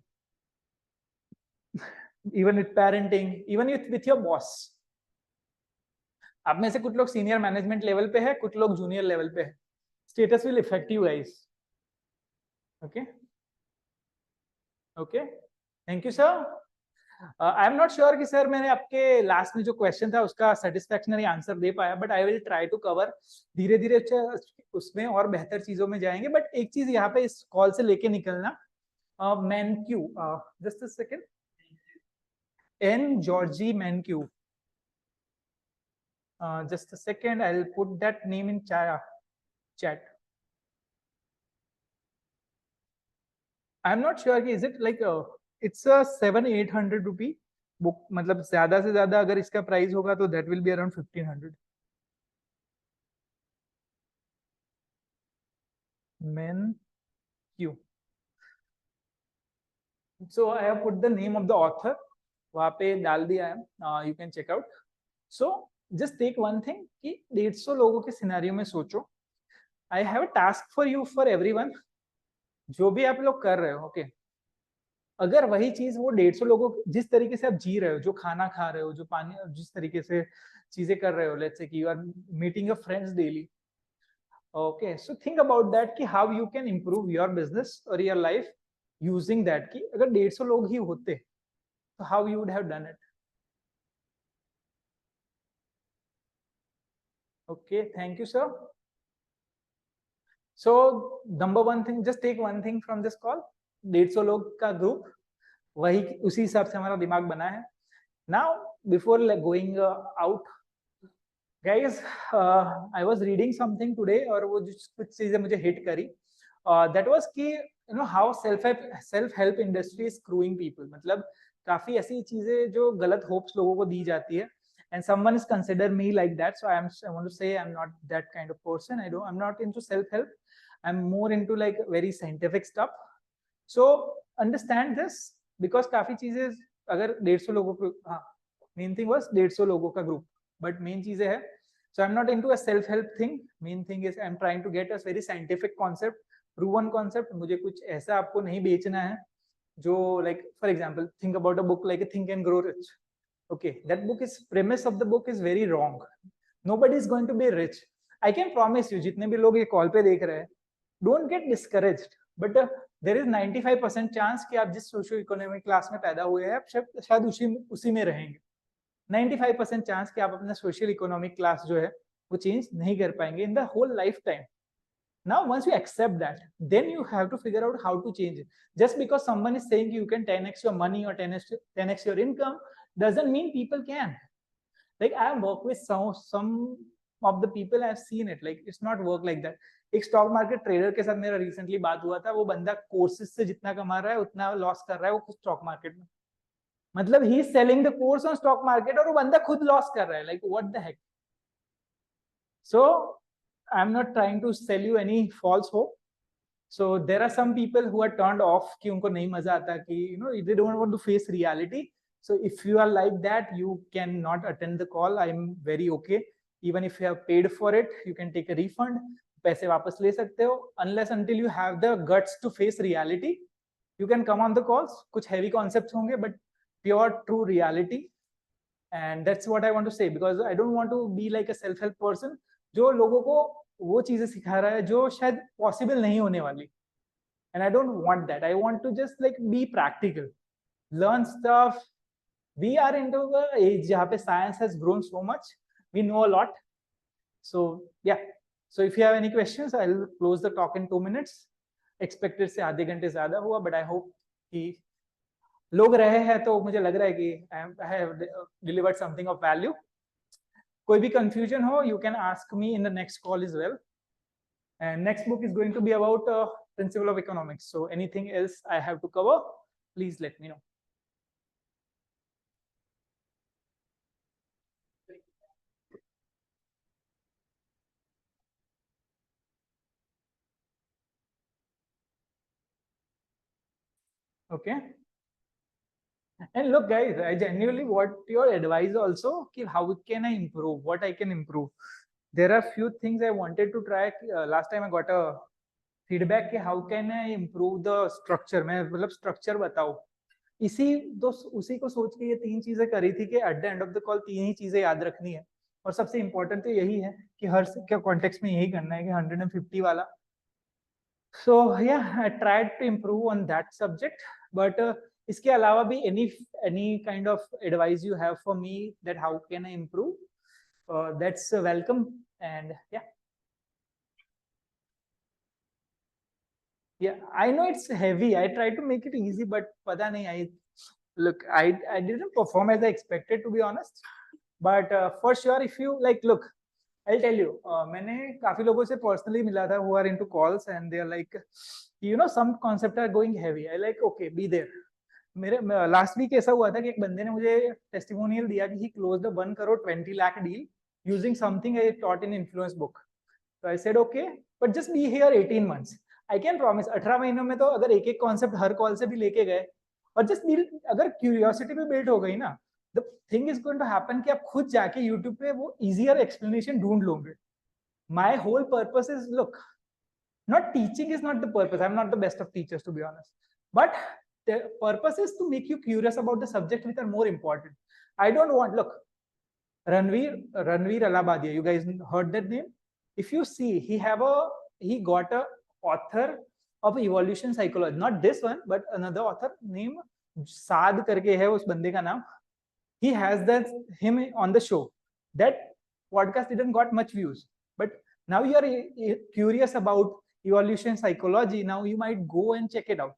even with your boss. आप में से कुछ लोग सीनियर मैनेजमेंट लेवल पे है, कुछ लोग जूनियर लेवल पे है. Status will effect you guys. Okay. Okay. Thank you, sir. I am not sure कि सर मैंने आपके लास्ट में जो क्वेश्चन था उसका सेटिस्फैक्शनरी आंसर दे पाया, but I will try to cover. धीरे धीरे उसमें और बेहतर चीजों में जाएंगे. बट एक चीज यहाँ पे इस कॉल से लेके निकलना, मैनक्यू, जस्ट अ सेकंड, एन जॉर्जी मैनक्यू, just a second, I'll put that name in chat. I'm not sure कि is it like it's a 700-800 rupee book, मतलब ज्यादा से ज्यादा अगर इसका प्राइस होगा तो that will be around 1500. Men Q. So I have put the name of the author. वहां पे डाल दिया है, you can check out. So just take one thing कि 150 लोगों के सिनेरियो में सोचो. I have a task for you for everyone. जो भी आप लोग कर रहे हो, ओके, अगर वही चीज वो 150 लोगों, जिस तरीके से आप जी रहे हो, जो खाना खा रहे हो, जो पानी, जिस तरीके से चीजें कर रहे हो, लेट्स से कि you are meeting your friends daily, okay, so think about that कि how you can improve your business और योर लाइफ यूजिंग दैट. कि अगर 150 लोग ही होते तो how you would have done it. Okay, thank you sir. So number one thing, just take one thing from this call. 150 लोग का group, वही उसी हिसाब से हमारा दिमाग बना है. Now before going out, guys, I was reading something today, और वो जो कुछ चीजें मुझे हिट करी, दैट वाज कि you know how self help industry is screwing people. मतलब काफी ऐसी चीजें जो गलत होप्स लोगों को दी जाती है, and someone is consider me like that, so I want to say I'm not that kind of person. I'm not into self help. I'm more into like very scientific stuff. So understand this, because काफी चीजें, अगर 150 लोगों को, हाँ, main thing was 150 लोगों का group, but main चीजें है. So I'm not into a self help thing. Main thing is I'm trying to get a very scientific concept, proven concept. मुझे कुछ ऐसा आपको नहीं बेचना है जो, like for example, think about a book like Think and Grow Rich. Okay, that book is, premise of the book is very wrong. Nobody is going to be rich. I can promise you, जितने भी लोग ये call पे देख रहे हैं, don't get discouraged, but there is 95% chance कि आप जिस सोशियो इकोनॉमिक क्लास में पैदा हुए हैं, आप शायद उसी में रहेंगे. 95% चांस कि आप अपना सोशल इकोनॉमिक क्लास जो है वो चेंज नहीं कर पाएंगे in the whole lifetime. Now once you accept that, then you have to figure out how to change it. Just because someone is saying you can 10x your money or 10x your income doesn't mean people can. Like I have worked with some of the people, I have seen it, like it's not work like that. एक stock market trader के साथ मेरा recently बात हुआ था. वो बंदा courses से जितना कमा रहा है उतना लॉस कर रहा है वो स्टॉक मार्केट में. मतलब he is selling the course on stock market और वो बंदा खुद लॉस कर रहा है. Like what the heck. So I am not trying to sell you any false hope. So there are some people who are turned off कि उनको नहीं मजा आता, कि you know they don't want to face reality. So if you are like that, you cannot attend the call. I am very okay. Even if you have paid for it, you can take a refund. पैसे वापस ले सकते हो. Unless until you have the guts to face reality, you can come on the calls. कुछ heavy concepts होंगे, but pure true reality. And that's what I want to say, because I don't want to be like a self help person जो लोगों को वो चीजें सिखा रहा है जो शायद पॉसिबल नहीं होने वाली. And I don't want that. I want to just like be practical, learn stuff. We are into the age जहाँ पे science has grown so much, we know a lot. So yeah, so if you have any questions, I'll close the talk in 2 minutes. Expected से आधे घंटे ज्यादा हुआ, but I hope कि लोग रहे हैं तो मुझे लग रहा है कि I have delivered something of value. कोई भी confusion हो, you can ask me in the next call as well. And next book is going to be about principle of economics. So anything else I have to cover, please let me know. Okay. And look, guys, I genuinely want your advice also. How can I improve? What I can improve? There are few things I wanted to try. Last time I got a feedback. How can I improve the structure? मैं मतलब structure बताओ. उसी को सोच के ये 3 चीजें करी थी कि at the end of the call 3 ही चीजें याद रखनी है. और सबसे important तो यही है कि हर क्या context में यही करना है कि 150 वाला. So yeah, I tried to improve on that subject, but इसके अलावा भी any kind of advice you have for me that how can I improve, that's welcome. And yeah, I know it's heavy. I try to make it easy, but पता नहीं, I didn't perform as I expected, to be honest. But for sure, if you like, look, I'll tell you, मैंने काफी लोगों से personally मिला था who are into calls, and they are like, you know, some concepts are going heavy. I like, okay, be there. मेरे last week ऐसा हुआ था कि एक बंदे ने मुझे टेस्टिमोनियल दिया कि he closed the 1 crore 20 lakh deal using something I taught in influence book. So I said, okay, but just be here 18 months. I can promise 18 महीनों में तो अगर एक एक कॉन्सेप्ट हर कॉल से भी लेके गए और जस्ट अगर क्यूरियोसिटी भी बिल्ड हो गई ना, the thing is going to happen कि आप खुद जाके यूट्यूब पे वो इजियर एक्सप्लेनेशन ढूंढ लोगे. My whole purpose is, look, not teaching is not the purpose. I'm not the best of teachers, to be honest, but the purpose is to make you curious about the subjects which are more important. I don't want, look, Ranveer Alabadia, you guys heard that name? If you see, he got a author of evolution psychology, not this one, but another author named Saad करके है उस बंदे का नाम. He has that him on the show. That podcast didn't got much views, but now you are curious about evolution psychology. Now you might go and check it out.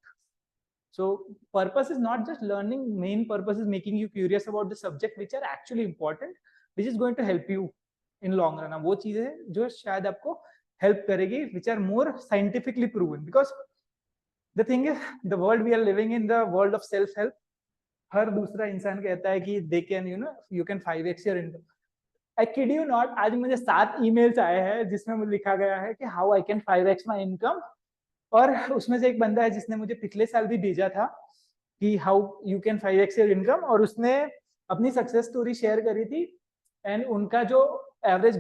So purpose is not just learning. Main purpose is making you curious about the subject which are actually important, which is going to help you in long run. वो चीजें जो शायद आपको help करेगी, which are more scientifically proven. Because the thing is, the world we are living in, the world of self help. हर दूसरा इंसान कहता है कि they can you can 5x your income. I kid you not, आज मुझे 7 emails आए हैं जिसमें मुझे लिखा गया है कि how I can 5x my income. और उसमें से एक बंदा है जिसने मुझे पिछले साल भी भेजा था कि how you can 5x your income, और उसने अपनी सक्सेस स्टोरी शेयर करी थी. एंड उनका जो एवरेज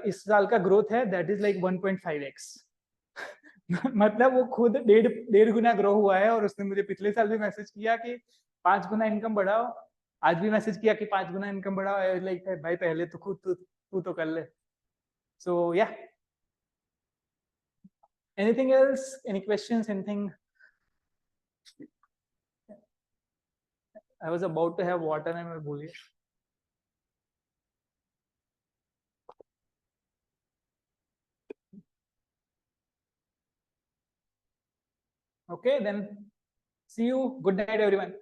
इस साल का ग्रोथ है दैट इज लाइक 1.5x. मतलब वो खुद डेढ़ गुना ग्रो हुआ है. और उसने मुझे पिछले साल भी मैसेज किया कि 5 गुना इनकम बढ़ाओ. आज भी मैसेज किया कि 5 गुना इनकम बढ़ाओ. लाइक भाई पहले तो खुद तू तो कर ले. So yeah, anything else, any questions, anything? I was about to have water and मैं भूल गया. Okay, then see you. Good night, everyone.